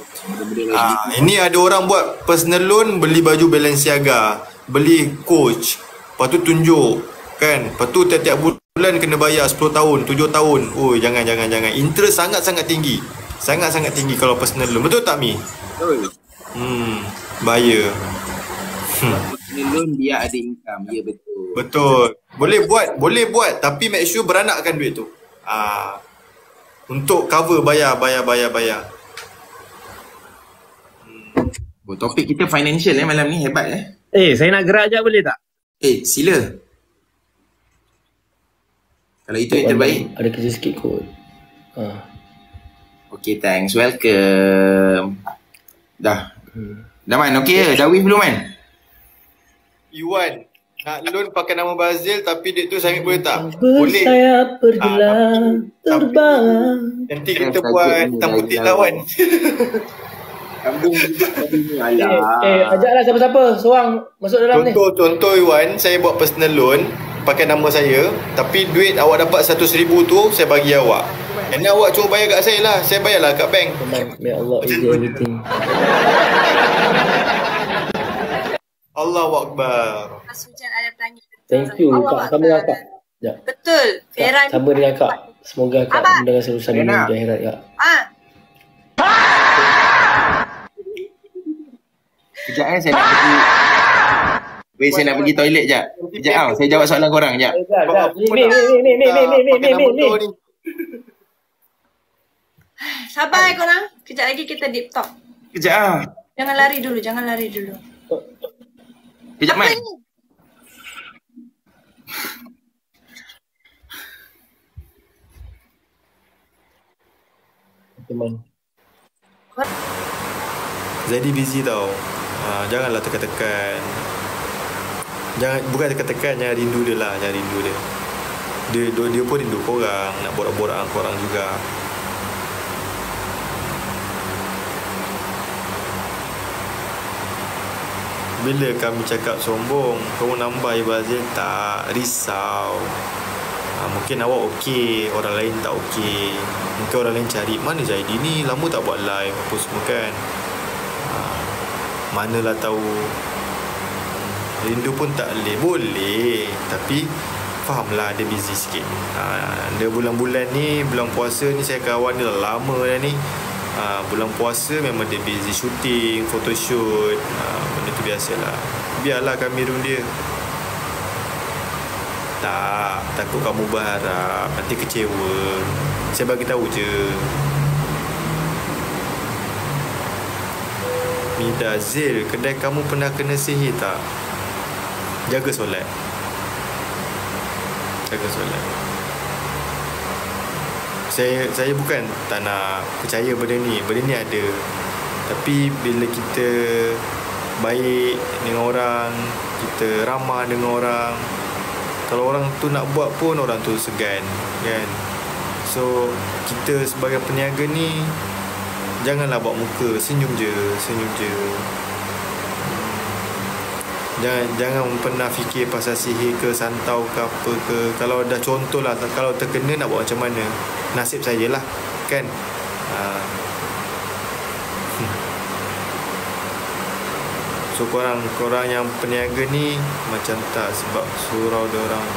Ini ada orang buat personal loan, beli baju Balenciaga, beli Coach, lepas tu tunjuk kan, lepas tu tiap-tiap bulan kena bayar 10 tahun, 7 tahun. Oh, jangan. Interest sangat-sangat tinggi. Sangat-sangat tinggi kalau personal loan. Betul tak, Mi? Betul. Bahaya. Personal loan dia ada income. Ya, betul. Betul. Boleh buat tapi make sure beranakkan duit tu. Untuk cover bayar. Topik kita financial malam ni, hebat Saya nak gerak je boleh tak? Sila. Kalau itu yang terbaik. Ada kerja sikit kot. Okay, thanks. Welcome. Dah. Dah Man, okay ke? Dah wave belum Man? Iwan, nak loan pakai nama Bazil tapi duit tu saya boleh tak? Boleh. Bersayap pergilah terbang. Nanti kita buat hitam putih lawan. Ajaklah siapa-siapa seorang masuk dalam ni. Contoh Iwan, saya buat personal loan pakai nama saya, tapi duit awak dapat 100,000 tu saya bagi awak. And awak cuba bayar kat saya lah. Saya bayarlah kat bank. May Allah is everything. Allahu Akbar. Mas Hujan ada tanya. Thank you Kak. Sama dengan Kak. Sekejap. Betul. Fairan. Sama dengan Kak. Semoga Kak mendengar urusan ini di akhirat Kak. Sekejap saya nak pergi. Weh, saya nak pergi toilet sekejap. Sekejap saya jawab soalan korang sekejap. Ni. Sabar korang. Kejap lagi kita deep talk. Sekejap Jangan lari dulu. Sekejap Man. Zaidi busy tau. Janganlah tekan-tekan. Bukan tekan-tekan, jangan rindu dia lah. Jangan rindu dia. Dia pun rindu korang. Nak borak-borak dengan korang juga. Bila kami cakap sombong, kamu nambah Bazil, tak risau. Mungkin awak okey, orang lain tak okey. Mungkin orang lain cari, mana Zaidi ni, lama tak buat live apa semua kan. Manalah tahu. Rindu pun tak boleh. Tapi fahamlah dia busy sikit. Dia bulan-bulan ni, bulan puasa ni saya kawan dia lama dah ni. Bulan puasa memang dia busy shooting, photoshoot. Benda tu biasalah. Biarlah kami room dia. Tak, takut kamu berharap nanti kecewa. Saya bagi tahu je. Mida Zil, kedai kamu pernah kena sihir tak? Jaga solat. Saya bukan tak nak percaya benda ni ada. Tapi bila kita baik dengan orang, kita ramah dengan orang, kalau orang tu nak buat pun orang tu segan kan. So kita sebagai peniaga ni janganlah buat muka, senyum je. Jangan pernah fikir pasal sihir ke, santau ke apa ke. Kalau dah contohlah, kalau terkena nak buat macam mana, nasib saya lah kan. So korang yang peniaga ni macam tak sebab surau dia orang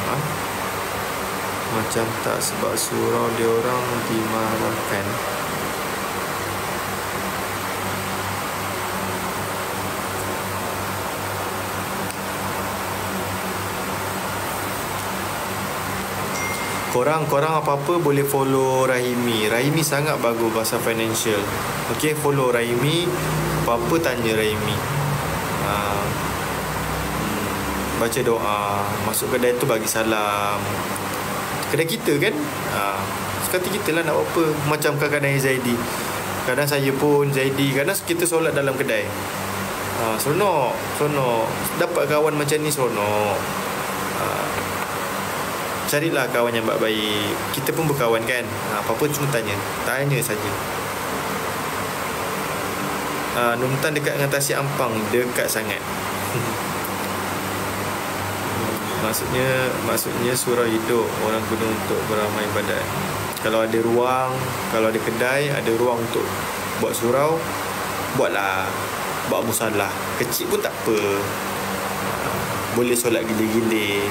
macam tak sebab surau dia orang dimarahkan. Korang apa-apa boleh follow Rahimi. Rahimi sangat bagus pasal financial. Okay, follow Rahimi. Apa-apa tanya Rahimi. Baca doa. Masuk kedai tu bagi salam. Kedai kita kan. Sekali kita lah nak buat apa. Macam kadang-kadang Zaidi. Kadang saya pun Zaidi. Kadang kita solat dalam kedai. Seronok. Dapat kawan macam ni seronok. Carilah kawan yang baik-baik. Kita pun berkawan kan. Apa-apa cuma tanya saja. Numtan dekat dengan Tasik Ampang. Dekat sangat. Maksudnya surau hidup orang guna untuk beramal ibadat. Kalau ada ruang, kalau ada kedai, ada ruang untuk buat surau, buatlah. Buat musalah. Kecil pun tak apa. Boleh solat gila-gila.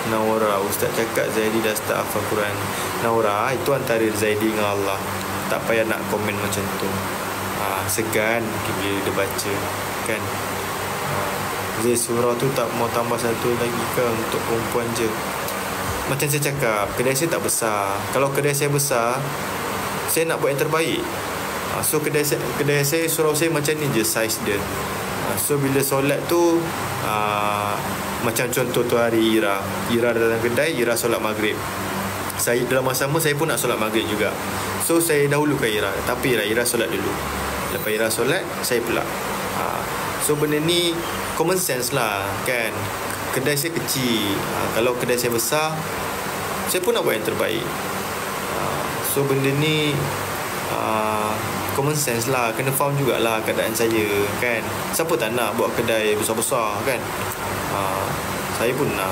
Naura, Ustaz cakap Zaidi dah start hafal Quran. Naura, itu antara Zaidi dengan Allah. Tak payah nak komen macam tu. Segan bila dia baca kan. Zaid surau tu tak mau tambah satu lagi ke untuk perempuan je. Macam saya cakap, kedai saya tak besar. Kalau kedai saya besar, saya nak buat yang terbaik. So kedai saya, surau saya macam ni je size dia. So bila solat tu Macam contoh tu hari Ira datang kedai, Ira solat maghrib. Saya dalam masa sama saya pun nak solat maghrib juga. So saya dahulukan Ira. Tapi Ira solat dulu. Lepas Ira solat, saya pula. So benda ni common sense lah kan. Kedai saya kecil. Kalau kedai saya besar, saya pun nak buat yang terbaik. So benda ni common sense lah. Kena faham jugalah keadaan saya kan. Siapa tak nak buat kedai besar-besar kan. Saya pun nak.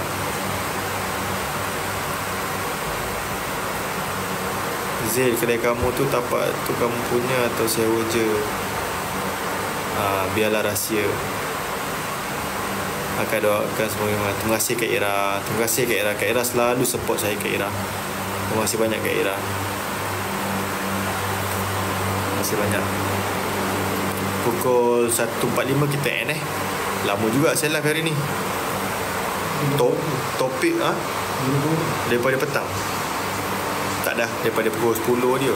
Zil, kedai kamu tu tapak tu kamu punya atau sewa je? Biarlah rahsia. Akan doakan semoga. Terima kasih Kak Ira. Terima kasih Kak Ira. Kak Ira selalu support saya Kak Ira. Terima kasih banyak Kak Ira. Terima kasih banyak. Pukul 1.45 kita end Lama juga saya live hari ni. Topik daripada petang. Tak dah, daripada pukul 10 dia.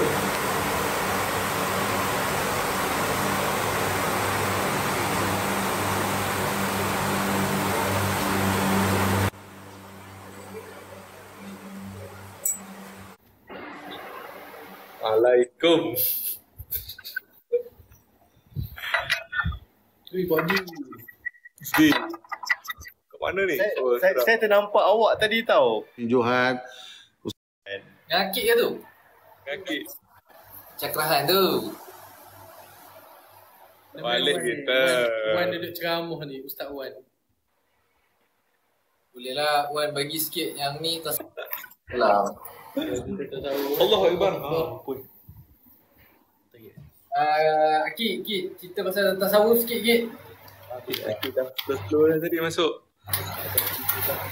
Assalamualaikum. Zee, kat mana ni? Saya ternampak awak tadi tau. Johan. Ngakik ke tu? Kaki. Cakrahan tu. Balik kita. Wan duduk ceramah ni, Ustaz Wan. Bolehlah Wan bagi sikit yang ni lah. Allah Akbar. Pun. Akik, cerita pasal tasawuf sikit, Kik. Aku dah slow dah tadi masuk.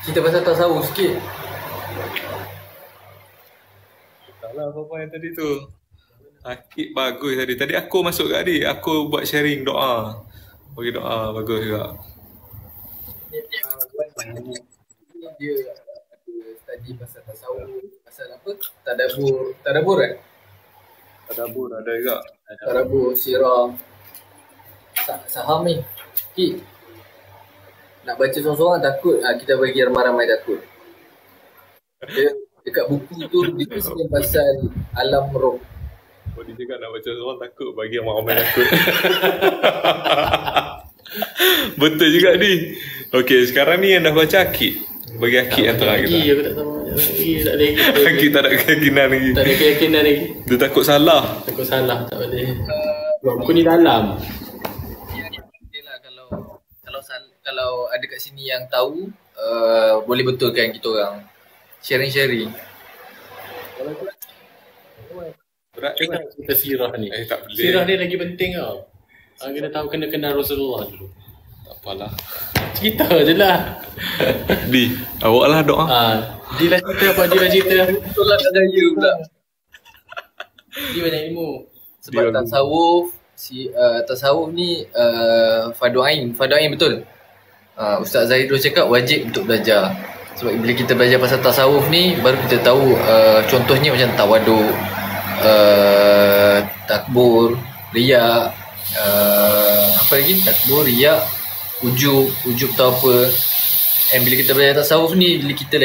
Cerita pasal tasawuf sikit. Taklah apa-apa yang tadi tu. Akik bagus tadi. Tadi aku masuk kat adik. Aku buat sharing doa. Bagi doa bagus juga. Dia study pasal tasawuf, pasal apa? Tadabbur kan? Tadabbur ada juga. Tadabbur, sirah. Saham ni. Kik. Nak baca seorang-seorang takut, kita bagi ramai-ramai takut. Dia dekat buku tu dia tuliskan pasal alam roh. Dia cakap nak baca seorang takut, bagi ramai-ramai takut. Betul juga ni. Okey, sekarang ni yang dah baca Akik. Bagi Akik yang terang kita. Aku tak tahu. Tak ada lagi. Akik tak ada keyakinan lagi. Tak ada keyakinan lagi. Dia takut salah. Takut salah, tak boleh. Buku ni dalam. Yalah, kalau ada kat sini yang tahu, boleh betulkan kita orang. Sharing. Berat ke tak? Kita sirah ni. Tak boleh. Sirah ni lagi penting tau. Kena tahu, kena kenal Rasulullah dulu. Tak apalah. Cerita je lah. Di, awak lah doa. Dia lah cerita apa, dia lah cerita. Tolak kat saya pula. Dia banyak ilmu. Sebab tasawuf ni fardu ain betul. Ustaz Zahidul cakap wajib untuk belajar. Sebab bila kita belajar pasal tasawuf ni, baru kita tahu contohnya macam tawaduk, takbur, riak, apa lagi? Takbur, riak, ujub tu apa. And bila kita belajar tasawuf ni, kita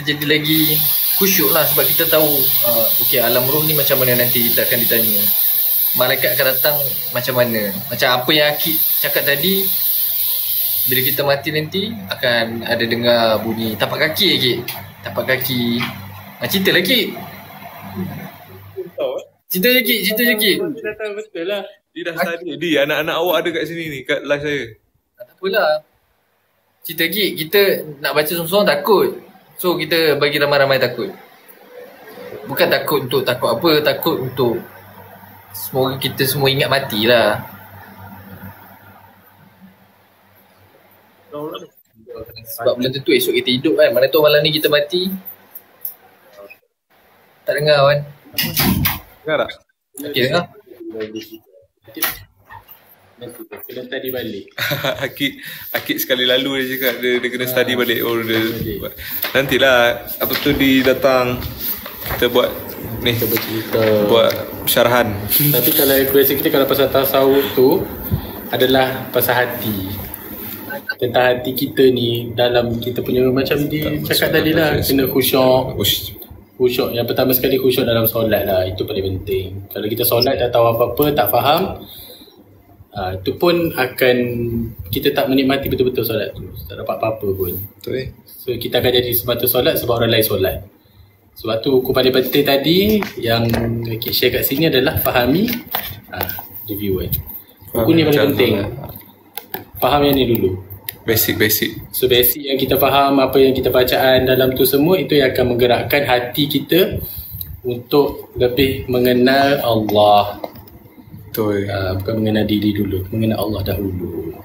jadi lagi khusyuk lah. Sebab kita tahu okey, alam roh ni macam mana nanti kita akan ditanya. Malaikat akan datang macam mana. Macam apa yang Akik cakap tadi, bila kita mati nanti akan ada dengar bunyi tapak kaki Akik. Tapak kaki. Cerita lah Kik. Cerita je Kik. Dia tahu betul lah. Dia dah study. Di, anak-anak awak ada kat sini ni, kat live saya. Tak apalah. Cerita Kik, kita nak baca seorang-seorang takut. So kita bagi ramai-ramai takut. Bukan takut untuk takut apa, takut untuk semoga kita semua ingat mati lah. Sebab belum tentu esok kita hidup kan. Mana tahu malam ni kita mati. Tak dengar kan? Dengar tak? Okey, dengar. Kena study balik. Akik sekali lalu dia cakap dia kena study balik. Nantilah apa tu datang kita buat ni, buat syarahan. Tapi kalau aku rasa kita kalau pasal tasawuf tu adalah pasal hati. tentang hati kita ni dalam kita punya macam dia cakap tadi lah, kena khusyuk. Yang pertama sekali khusyuk dalam solat lah, itu paling penting. Kalau kita solat tak tahu apa-apa, tak faham, itu pun akan kita tak menikmati betul-betul solat tu, tak dapat apa-apa pun. Betul. So kita akan jadi semata solat sebab orang lain solat. Sebab tu buku paling penting tadi yang kita share kat sini adalah fahami review kan. Buku ni paling penting. Faham yang ni dulu. Basic. So basic yang kita faham, apa yang kita bacaan dalam tu semua, itu yang akan menggerakkan hati kita untuk lebih mengenal Allah. Betul. Bukan mengenal diri dulu, mengenal Allah dahulu.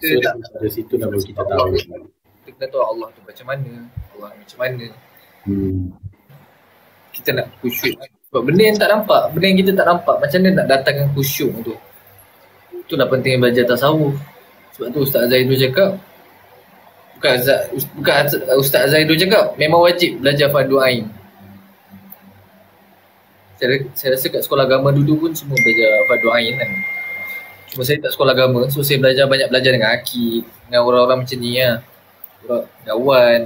So dari situ dah baru kita tahu. Kita tahu Allah tu macam mana, Allah macam mana. Kita nak khusyuk. Sebab benda yang tak nampak, benda yang kita tak nampak, macam mana nak datangkan khusyuk tu. Itulah pentingnya belajar tasawuf. Sebab tu Ustaz Zaidul cakap, bukan Ustaz Zaidul cakap, memang wajib belajar fardu ain. Saya rasa kat sekolah agama dulu pun semua belajar fardu ain kan. Cuma saya tak sekolah agama, so saya belajar dengan akid, dengan orang-orang macam ni lah. Orang kawan,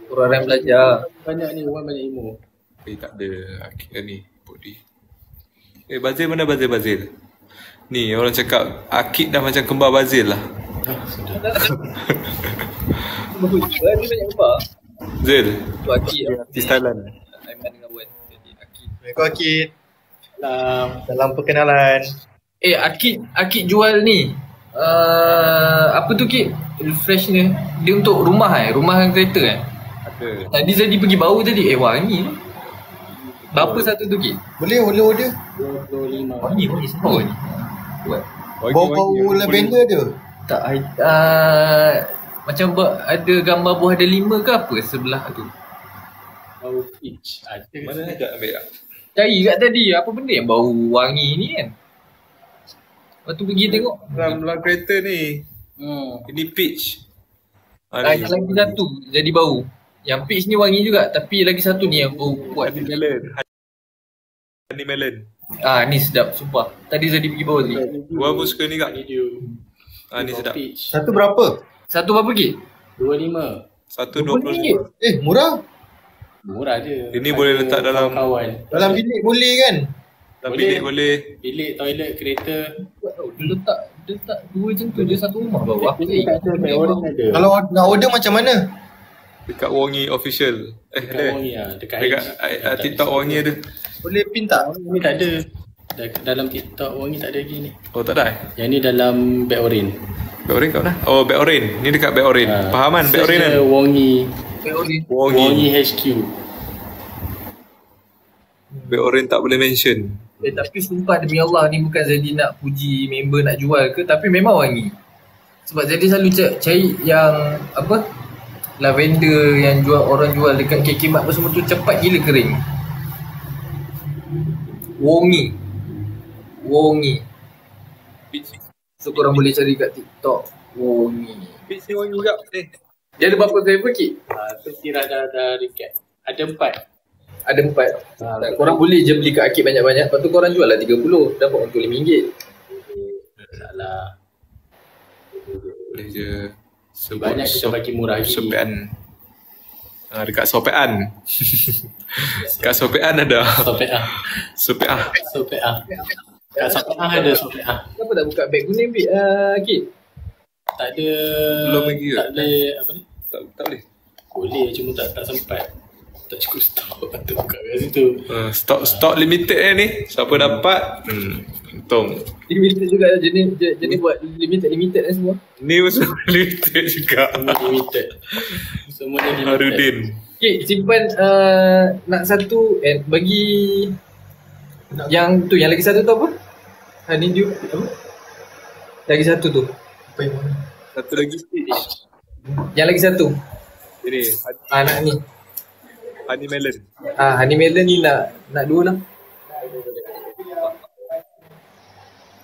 orang yang belajar. Banyak ni, orang banyak ilmu. Tak ada akid ni, body. Bazil mana Bazil? Ni orang cakap akid dah macam kembar Bazil lah. Dia banyak kembar. Zil. Tu akid. Artis Thailand. Aiman dengan Wan. Jadi akid. Assalamualaikum Akid. Dalam perkenalan. Akid jual ni. Apa tu Kid? Refresh ni. Dia untuk rumah rumah kereta Ada. Tadi Zadi pergi bau tadi. Wangi. Berapa satu tu Kid? Boleh order. 25. Wangi semua ni. Bau-bau lavender dia. Tak macam ada gambar buah ada 5 ke apa sebelah tu. Bau peach. Ada. Mana nak ambil tak? Cari kat tadi apa benda yang bau wangi ni kan. Lepas tu pergi tengok. Dalam kereta ni. Ini peach. Lagi satu jadi bau. Yang peach ni wangi juga, tapi lagi satu ni yang bau kuat. Honey melon. Ni sedap sumpah. Tadi Zadi pergi bau tadi. Gua pun suka ni kak. Ni sedap. Satu berapa? Satu berapa Kid? 25. Satu 25. Murah. Murah je. Ini boleh letak dalam kawan. Dalam bilik boleh kan? Dalam bilik boleh. Bilik, toilet, kereta. Dia letak dua macam tu je satu rumah bawah. Kalau nak order macam mana? Dekat Wongi official. Dekat Wongi dekat TikTok Wongi ada. Boleh pin tak? Wongi tak ada. Dalam TikTok Wongi tak ada lagi ni. Oh tak ada Yang ni dalam Beg Orin. Beg Orin kat mana? Oh Beg Orin. Ni dekat Beg Orin. Fahaman Beg Orin kan? Wongi HQ. Beg Orin tak boleh mention. Tapi sumpah demi Allah ni bukan Zadi nak puji member nak jual ke, tapi memang wangi. Sebab Zadi selalu cari yang apa, lavender yang orang jual dekat KK Mart semua tu cepat gila kering. Wangi. So korang boleh cari kat TikTok. Wangi. Peach ni wangi juga. Dia ada berapa flavor Kid? Tu kira ada recap. Ada 4. Ada 4. Korang boleh je beli kat Akid banyak-banyak. Lepas tu korang jual lah 30. Dapat untuk RM5. Salah. Boleh je. Banyak kita bagi murah lagi. Sopean. Dekat Sopean. Kat Sopean ada. Sopean. Kat Sopean ada Sopean. Kenapa tak buka beg kuning Akid? Tak ada. Belum lagi ke? Tak boleh apa ni? Tak boleh. Boleh, cuma tak sempat. Tak cukup stok untuk buka kat situ. Stok limited ni. Siapa dapat? Untung. Limited juga jenis buat limited semua. Ni pun semua limited juga. Limited. Semuanya limited. Harudin. Okay, simpan nak satu bagi yang tu, yang lagi satu tu apa? Honeydew apa? Lagi satu tu. Apa yang mana? Satu lagi. Yang lagi satu. Ini. Nak ni. Honey melon. Honey melon ni nak dua lah.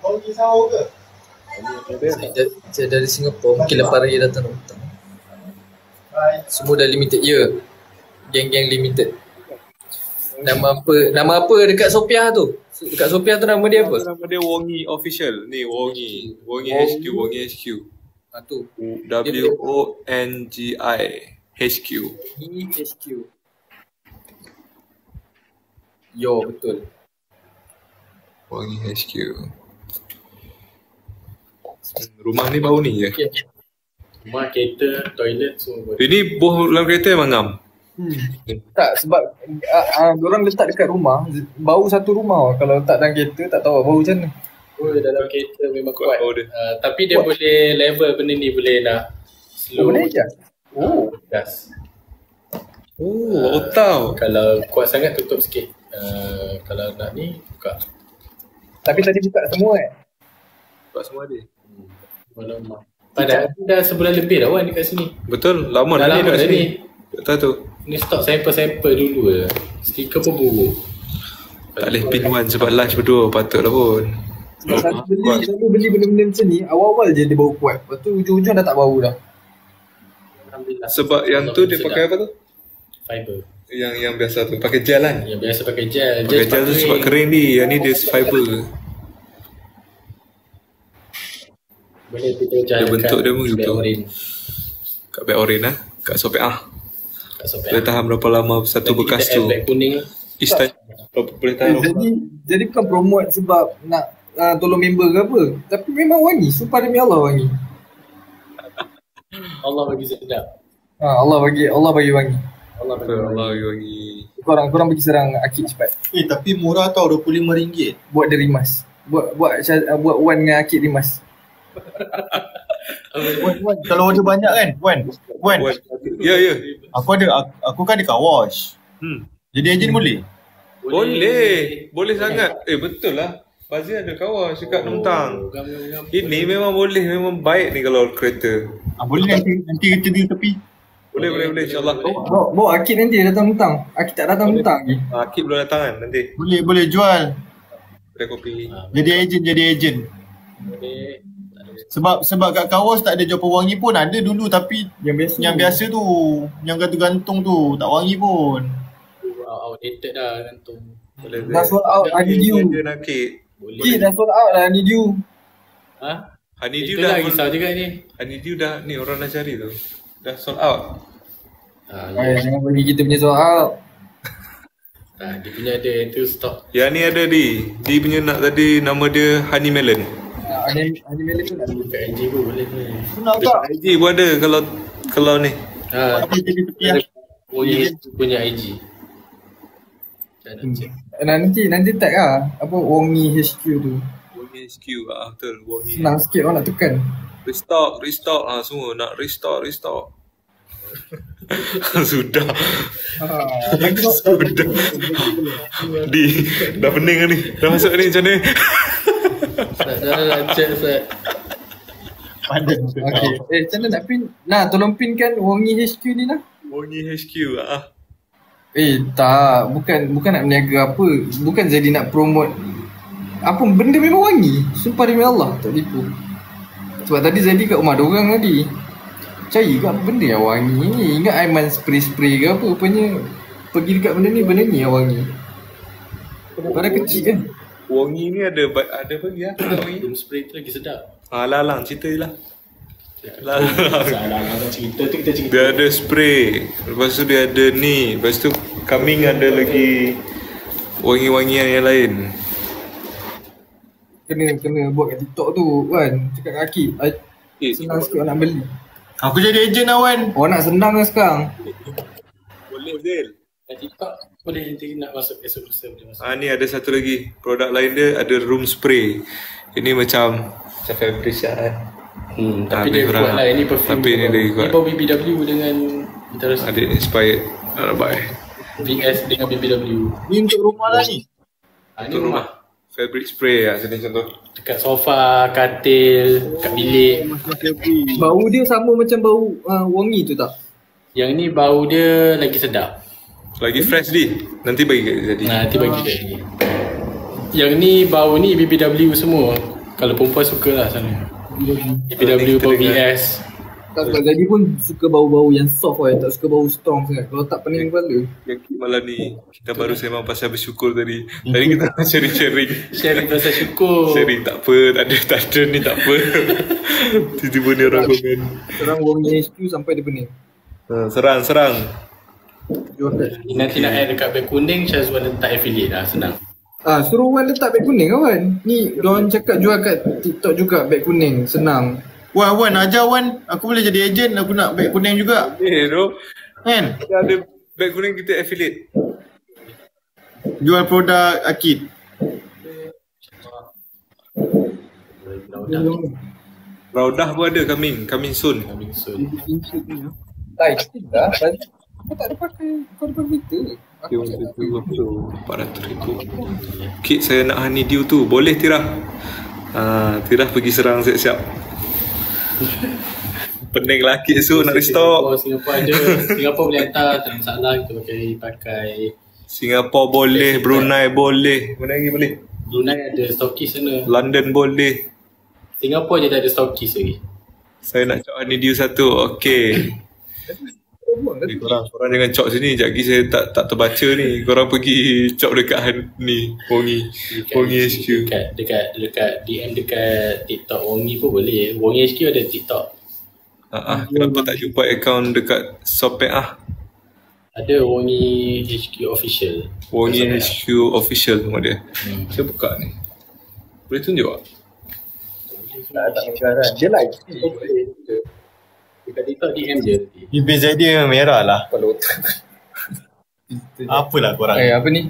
Kau pergi sahur ke? Saya dari Singapura, mungkin lepas raya datang. Semua dah limited, geng-geng limited. Nama apa dekat Sophia tu? Dekat Sophia tu nama dia apa? Nama dia Wongi official. Ni Wongi HQ. Tu WONGI HQ. EHQ. Yo, betul. Wangi HQ. Rumah ni bau ni je. Rumah, kereta, toilet semua. Ini buah dalam kereta memang ngam. Tak, sebab diorang letak dekat rumah, bau satu rumah. Kalau letak dalam kereta tak tahu bau macam mana. Oh, dalam kereta memang kuat. Bau dia. Tapi dia boleh level benda ni, boleh nak slow. Boleh je. Oh, Gas. Oh, baru tahu. Kalau kuat sangat tutup sikit. Kalau nak ni buka. tapi tadi buka semua Buat semua ada. Malam. Padahal dah sebulan lebih dah Wan dekat sini. Betul, lama Dah dah ni lama dekat dah sini. ni. Tak tahu tu. Ni stok sampel-sampel dulu je. Stiker pun buruk. Tak boleh pin one sebab lunch berdua patutlah pun. Selalu beli benda-benda macam ni, awal-awal je dia bau kuat. Lepas tu ujung-ujung dah tak bau dah. Alhamdulillah. Sebab yang tu dia pakai apa tu? Fiber. Yang biasa tu, pakai gel kan? Yang biasa pakai gel. Pakai gel tu sebab kering ni, yang ni dia fiber. Boleh kita jalan Dia bentuk dia pun gitu. oren. Kat beg oren lah. Kat sopek Kat sopek. Boleh tahan berapa lama satu bekas tu. Beg kuning. Istan boleh tahan. Jadi bukan promote sebab nak tolong member ke apa. Tapi memang wangi, sumpah demi Allah wangi. Allah bagi sedap. Allah bagi wangi. Allah bagi Allah wangi. Korang pergi serang Akid cepat. Tapi murah tau, RM25. Buat dia rimas. Buat Wan dengan Akid rimas. Wan, kalau order banyak kan, Wan. Ya. Aku kan ada car wash. Jadi ejen boleh? Boleh sangat. Betul lah. Bazir ada kawan cakap tentang. Ini memang boleh, memang baik ni kalau kereta. Boleh nanti kita di tepi. Boleh insyaAllah. Bawa Akid nanti datang mentang. Akid tak datang mentang lagi. Akid belum datang kan nanti. Boleh jual. Kedai kopi. Jadi ejen. Boleh. Sebab kat kawas tak ada jual pewangi pun. Ada dulu tapi yang biasa tu, yang gantung-gantung tu tak wangi pun. Outdated dah gantung. Boleh. Dah sold out Honeydew. Boleh. Dah sold out dah Honeydew. Honeydew Itulah dah risau juga ni. Honeydew dah ni orang nak cari tu. Dah sold out. Jangan bagi kita punya sold out. Dia punya ada yang tu stok. Yang ni ada Dia punya nak tadi nama dia Honey Melon. Honey Melon tu nak Buka IG pun boleh ni. Senang tak? IG pun ada kalau ni. Punya IG. Nanti tag lah apa Wangi HQ tu. Wangi HQ betul. Wangi. Senang sikit orang nak tekan. Restock semua nak restock. Sudah. Dah pening kan ni. Dah masuk ni macam ni. Dah lancar Ustaz. Padan. Okay. Macam mana nak pin? Tolong pinkan Wangi HQ ni lah. Wangi HQ Tak, bukan nak berniaga apa. Bukan jadi nak promote apa benda memang wangi. Sumpah demi Allah tak tipu. Sebab tadi Zadi kat rumah diorang tadi. Cari ke apa benda yang wangi ni. Ingat Aiman spray ke apa. Rupanya pergi dekat benda ni yang wangi. Padahal kecil kan. Wangi ni ada apa lagi wangi? Room spray tu lagi sedap. Lalang cerita je lah. Lalang cerita tu kita cerita. Dia ada spray. Lepas tu dia ada ni. Lepas tu coming ada lagi wangi-wangian yang lain. Kena buat kat TikTok tu kan. Cakap kat Akid senang sikit orang nak beli. Aku jadi ejen lah Wan. Orang nak senang kan sekarang. Boleh Zil. Kat TikTok boleh nanti nak masuk esok lusa boleh masuk. Ni ada satu lagi. Produk lain dia ada room spray. Ini macam fabric kan. Tapi dia kuat lah. Ini perfume. Tapi ni dia kuat. Ni bawa BBW dengan terus ada inspired. Nak buy. VS dengan BBW. Ni untuk rumah lah ni. Ni rumah. Fabric spray lah sini contoh. Dekat sofa, katil, kat bilik. Bau dia sama macam bau wangi tu tak? Yang ni bau dia lagi sedap. Lagi fresh nanti bagi kat tadi. Nanti bagi kat ni. Yang ni bau ni BBW semua. Kalau perempuan suka lah sana. BBW bau VS. Tak sebab Zadi pun suka bau-bau yang soft tak suka bau strong sangat. Kalau tak pening kepala. Yang malam ni kita baru sembang pasal bersyukur tadi. Tadi kita sharing. Sharing pasal syukur. Sharing tak apa, tak ada ni tak apa. Tiba-tiba ni orang komen. Serang wangi HQ sampai dia pening. Serang. Nanti nak add dekat beg kuning, Syazwan letak affiliate lah, senang. Suruh Wan letak beg kuning kawan. Ni diorang cakap jual kat TikTok juga beg kuning, senang. Wan, ajar Wan. Aku boleh jadi ejen, aku nak beg kuning juga. Bro. Kan? Kita ada beg kuning, kita affiliate. Jual produk Akid. Raudah pun ada coming soon. Dah. Aku tak ada pakai. Kau ada pakai filter. Dia RM400,000. Kit saya nak honeydew tu. Boleh Tirah? Tirah pergi serang siap-siap. Pening lah kit esok nak restock. Singapura ada. Singapura boleh hantar, tak ada masalah. Kita pakai. Singapura boleh, Brunei boleh. Mana lagi boleh? Brunei ada stokis sana. London boleh. Singapura je tak ada stokis lagi. Saya nak cok honeydew satu. Okey. Korang jangan cok sini. Sekejap lagi saya tak terbaca ni. Korang pergi cok dekat ni Wongi HQ. Dekat DM dekat TikTok Wongi pun boleh. Wongi HQ ada TikTok. Kenapa tak jumpa akaun dekat Shopee Ada Wongi HQ official. Wongi HQ official nama dia. Saya buka ni. Boleh tunjuk tak? Tak menggaran. Dia live. Dekat TikTok DM je. Bibir dia merah lah. Kalau Apalah korang. apa ni?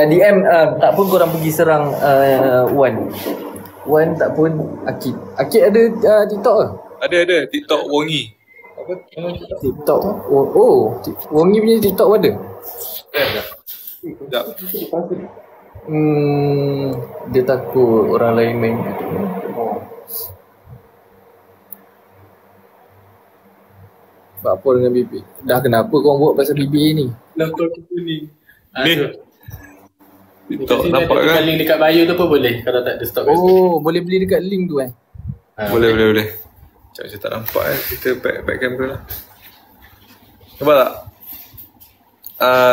DM tak pun korang pergi serang Wan tak pun Akid. Akid ada TikTok ke? Ada TikTok Wongi. TikTok Wongi punya TikTok pun ada? Sekejap. Dia takut orang lain main. Sebab apa dengan bibir? Dah kenapa korang buat pasal bibir ni? Kenapa aku kuning? Ni TikTok nampak kan? Link dekat bio tu pun boleh kalau tak ada stok. Boleh beli dekat link tu Boleh. Sekejap saya tak nampak kita back camera lah. Nampak tak?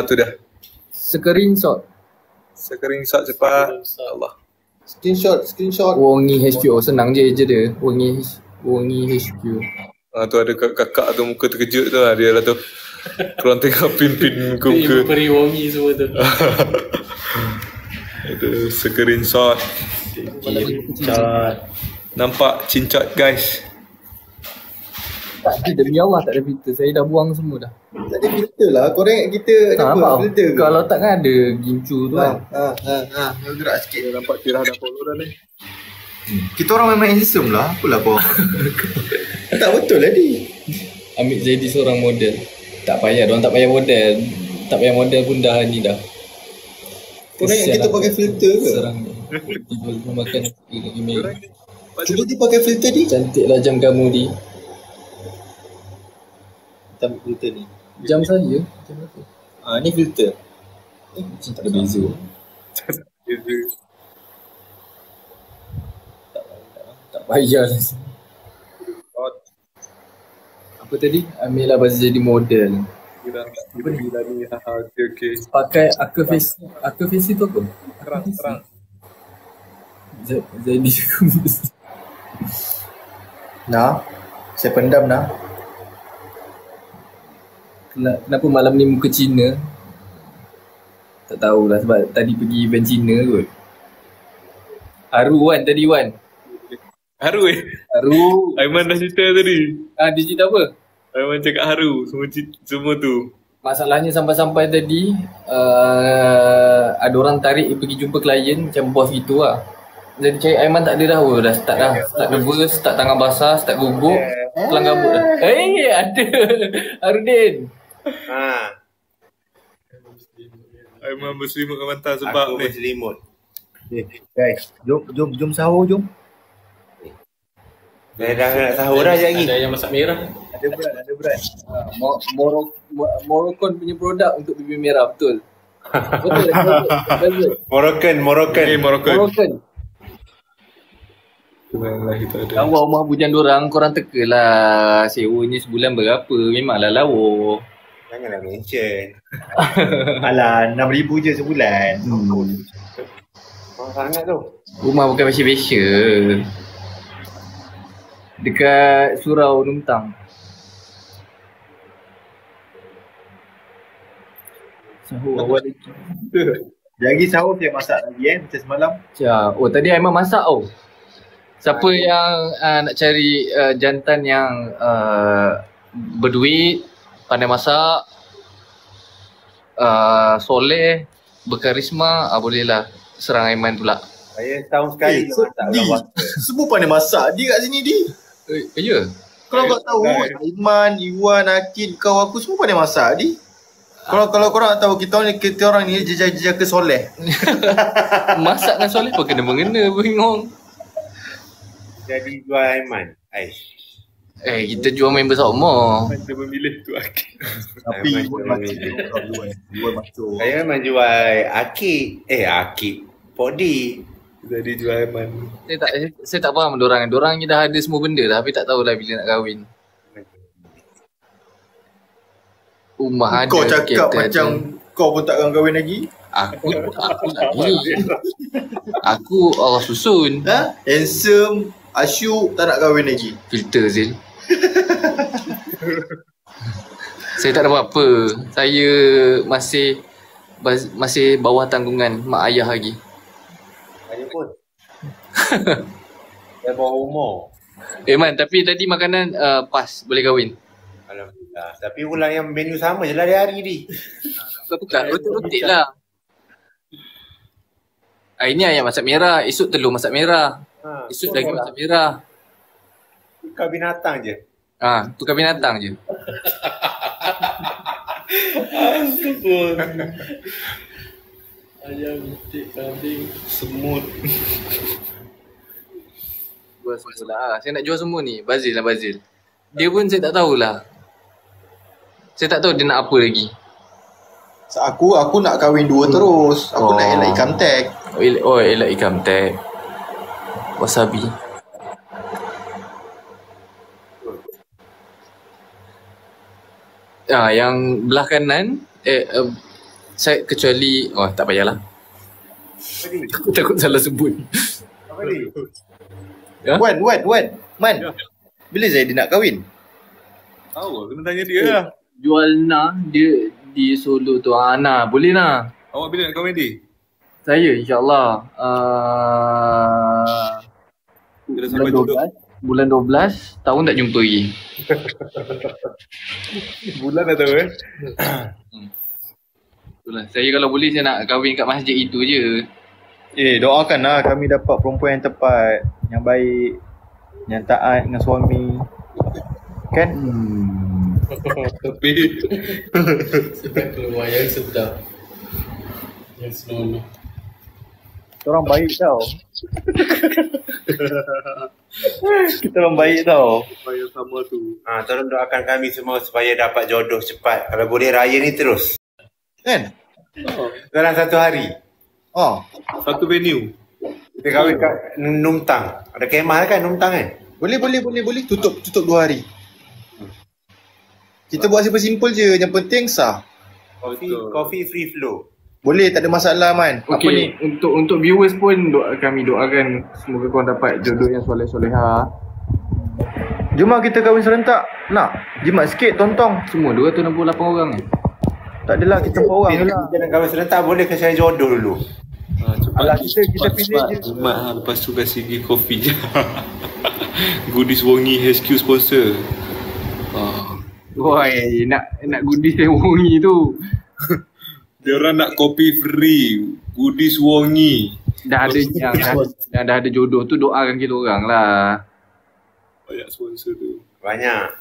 Tu dah. Screenshot cepat. Allah. Screenshot Wongi HQ. Senang je dia. Wongi HQ. Tu ada kakak tu muka terkejut tu lah dia lah tu. Korang tengok pin muka. Peri Wongi semua tu. Ada screenshot. Nampak cincot guys. Tak ada, demi Allah tak ada filter. Saya dah buang semua dah. Tak ada filter lah. Korang ingat kita nampak filter ke? Kalau tak kan ada gincu tu kan. Gerak sikit. Nampak Tirah dah follow dah ni. Kita orang memang handsome lah. Apalah kau. Tak betul lah ni. Ambil jadi seorang model. Tak payah, diorang tak payah model. Tak payah model pun dah ni dah. Korang ingat kita pakai filter ke? Serang tiba-tiba makan email. Cuba dia pakai filter ni. Cantiklah jam kamu di. Kita ambil filter ni. Jam saya? Jam apa? Ni filter. Tak ada beza. Tak payah lah. Apa tadi? Ambil lah bahasa jadi model. Apa ni? Okay. Pakai Aquaface tu apa? Terang. Zaidi Nah, saya pendam nah. Kenapa malam ni muka Cina? Tak tahulah sebab tadi pergi event Cina kot. Haru Wan tadi Wan. Haru Aiman dah cerita tadi. Dia cerita apa? Aiman cakap haru semua tu. Masalahnya sampai-sampai tadi ada orang tarik pergi jumpa klien macam bos gitu lah. Jadi cari Aiman tak ada dah. Dah start dah. Start nervous, start tangan basah, start gugup, kelang kabut dah. Ada Harudin. Aiman berselimut kat bantal sebab aku berselimut. Guys, jom sahur jom. Dah nak sahur dah lagi. Ada yang masak merah. Ada berat. Moroccan punya produk untuk bibir merah, betul? Betul. Moroccan. Moroccan. Subhanallah, itu ada. Lawa rumah bujang dorang, korang teka lah sewanya sebulan berapa. Memanglah lawa. Janganlah mention. Alah, 6,000 je sebulan. Mahal sangat tu. Rumah bukan biasa-biasa. Dekat Surau Nuntang. Sahur awal lagi. Lagi sahur saya masak lagi macam semalam. Oh tadi Aiman masak tau. Siapa yang nak cari jantan yang berduit, pandai masak, soleh, berkarisma, bolehlah serang Aiman pula. Saya tahun sekali masak lawan. Semua pandai masak di kat sini di. Ya? Kalau kau tahu Aiman, Iwan, Akid, kau aku semua pandai masak di. Kalau korang tahu kita orang ni jejak soleh. Masak dengan soleh pun kena mengena, bingung. Jadi jual Aiman. Kita jual member sama. Dia memilih tu Akid. Tapi jual macam. Saya memang jual Akid. Akid. Podi. Jadi jual Aiman. Saya tak faham dorang. Dorang ni dah ada semua benda dah, tapi tak tahulah bila nak kahwin. Rumah ada. Kau cakap macam kau pun takkan kahwin lagi. Aku lagi. Aku Allah susun. Handsome, asyuk, tak nak kahwin lagi. Filter Zil. Saya tak ada apa-apa. Saya masih bawah tanggungan mak ayah lagi. Saya pun. Saya bawah umur. Man, tapi tadi makanan pas boleh kahwin. Alhamdulillah. Tapi ulang yang menu sama je lah hari-hari ni. Tukar rotik lah. Hari ni ayam masak merah, esok telur masak merah. Esok lagi masak merah. Tukar binatang je. Tukar binatang je. Astaghfir. Ayam, betik, kambing, semut. Jual semua lah. Saya nak jual semua ni. Bazil. Dia pun saya tak tahulah. Saya tak tahu dia nak apa lagi. Aku nak kahwin dua terus. Aku nak elak income tax. Elak income tax. Wasabi. Yang belah kanan saya kecuali tak payahlah. Aku takut salah sebut. Apa ni? Wan. Man. Bila Zaidi nak kahwin? Tahu, kena tanya dia lah. Jual dia di Solo tu. Boleh lah. Awak bila nak kahwin dia? Saya insyaAllah bulan 12 tahun tak jumpa lagi. Bulan dah tahu Itulah. Saya kalau boleh saya nak kahwin kat masjid itu je. Doakanlah kami dapat perempuan yang tepat, yang baik, yang taat dengan suami. Kan? Tapi sedang keluar yang sedap, yang senonoh. Kita orang baik tau. Kita orang baik tau. Supaya sama tu. Tolong doakan kami semua supaya dapat jodoh cepat. Kalau boleh raya ni terus. Kan? Dalam satu hari. Satu venue. Kita kahwin kat Numtang. Ada kemah kan Numtang kan? Boleh. Tutup 2 hari. Kita buat simple je. Yang penting sah. Coffee free flow. Boleh, tak ada masalah Man. Apa ni, untuk viewers pun kami doakan semoga korang dapat jodoh yang soleh-soleha. Jom kita kahwin serentak. Nak? Jimat sikit tontong. Semua 268 orang ni. Tak adalah, kita 4 orang je lah. Kita nak kahwin serentak, boleh ke saya jodoh dulu? Cepat kita pilih je. Jimat lepas tu kasi pergi kopi je. Goodies Wongi HQ sponsor. Woi, nak goodies yang wangi tu. Dia orang nak kopi free, Goodies Wongi. Dah ada yang dah ada jodoh tu, doakan kita orang lah. Banyak sponsor tu. Banyak.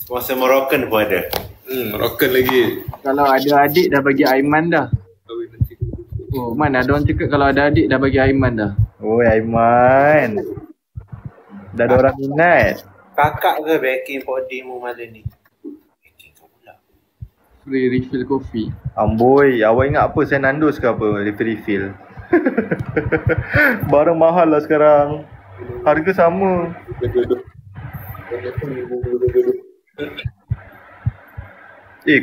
Sponsor Moroccan pun ada. Moroccan lagi. Kalau ada adik dah bagi Aiman dah. Man, ada orang cakap kalau ada adik dah bagi Aiman dah. Aiman. Dah ada orang minat. Kakak ke baking podium malam ni? Free refill kopi. Amboi, awak ingat apa? Saya Nandos ke apa? Refill. Barang mahal lah sekarang. Harga sama.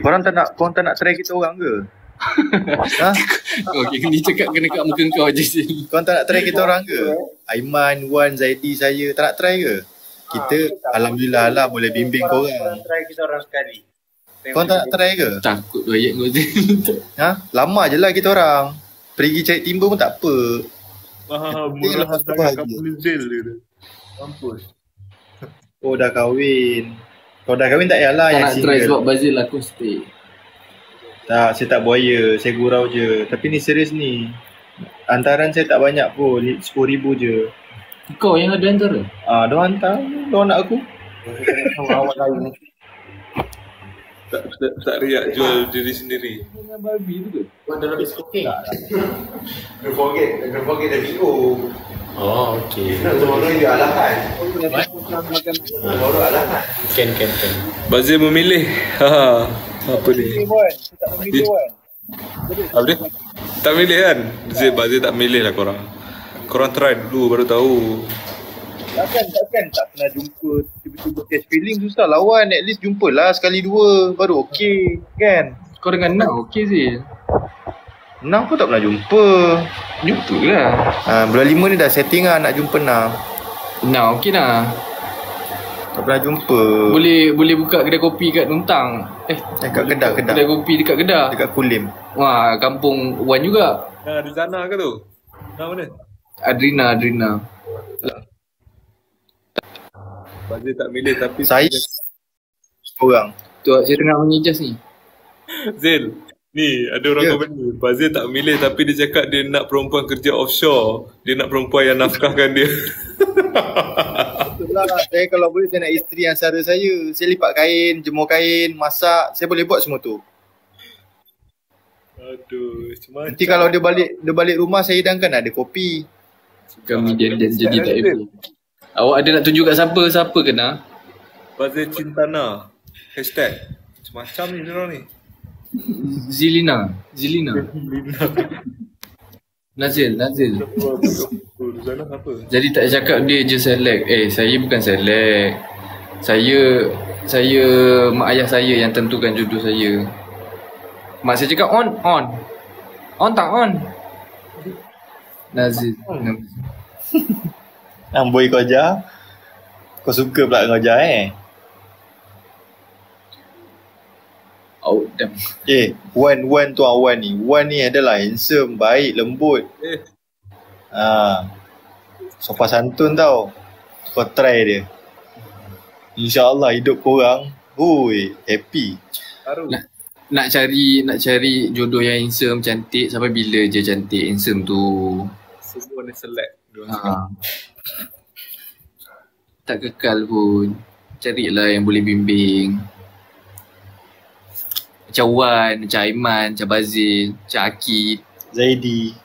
Korang tak nak try kita orang ke? Ha? Okay, ni cakap kena kat muka kau je sini. Korang tak nak try kita orang ke? Aiman, Wan, Zaidi, saya tak nak try ke? Kita alhamdulillah lah boleh bimbing korang. Try kita orang sekali. Korang tak nak try ke? Takut tu ayat kau je. Lama je lah kita orang. Pergi cari timba pun tak apa. Murah sangat company Zil dia. Mampus. Oh dah kahwin. Kalau dah kahwin tak payahlah Tak yang nak single. try sebab Bazil aku stay. Tak, saya tak buaya. Saya gurau je. Tapi ni serius ni. Hantaran saya tak banyak pun. 10,000 je. Kau yang ada antara? Diorang hantar. Diorang nak aku. Tak riak jual diri sendiri. Dengan babi tu ke? Dalam biskuting. Don't forget the VO. Oh, okay. Tomorrow you alahan. Tomorrow alahan. Can. Bazir memilih. Apa ni? Apa dia? Tak milih kan? Bazir tak milih lah korang. Korang try dulu baru tahu. Takkan tak pernah jumpa. Tiba-tiba catch feeling susah. Lawan at least jumpalah sekali dua. Baru okey kan? Kau dengan Nak okey Zil. Nang pun tak pernah jumpa. Jumpa lah. Bulan 5 ni dah setting lah nak jumpa Nang. Nak okey lah. Tak pernah jumpa. Boleh buka kedai kopi kat Nuntang. Kat Kedah. Kedai kopi dekat Kedah. Dekat Kulim. Wah, kampung Wan juga. Di sana ke tu? Mana? Adrina. Bazir tak milih tapi Saya orang. Tu saya tengah mengijas ni. Zil, ni ada orang komen ni. Bazir tak milih tapi dia cakap dia nak perempuan kerja offshore. Dia nak perempuan yang nafkahkan dia. Itulah, saya kalau boleh saya nak isteri yang saudara saya. Saya lipat kain, jemur kain, masak. Saya boleh buat semua tu. Aduh, macam Nanti kalau dia balik rumah saya hidangkan ada kopi. Kami dia jadi tak ego. Awak ada nak tunjuk kat siapa kena? Bazir Cintana. Hashtag. Macam-macam ni diorang ni. Zilina. Nazil. Zana apa? Jadi tak cakap dia je select. Saya bukan select. Saya mak ayah saya yang tentukan jodoh saya. Mak saya cakap on. On tak on? Nazil. Amboi kau ajar. Kau suka pula kau ajar Oh damn. Wan tu Wan ni. Wan ni adalah handsome, baik, lembut. Sopan santun tau. Kau try dia. InsyaAllah hidup korang happy. Nak cari jodoh yang handsome, cantik. Sampai bila je cantik, handsome tu? Semua ni select. Tak kekal pun. Carilah yang boleh bimbing. Macam Wan, macam Aiman, macam Bazil, macam Akid, Zaidi.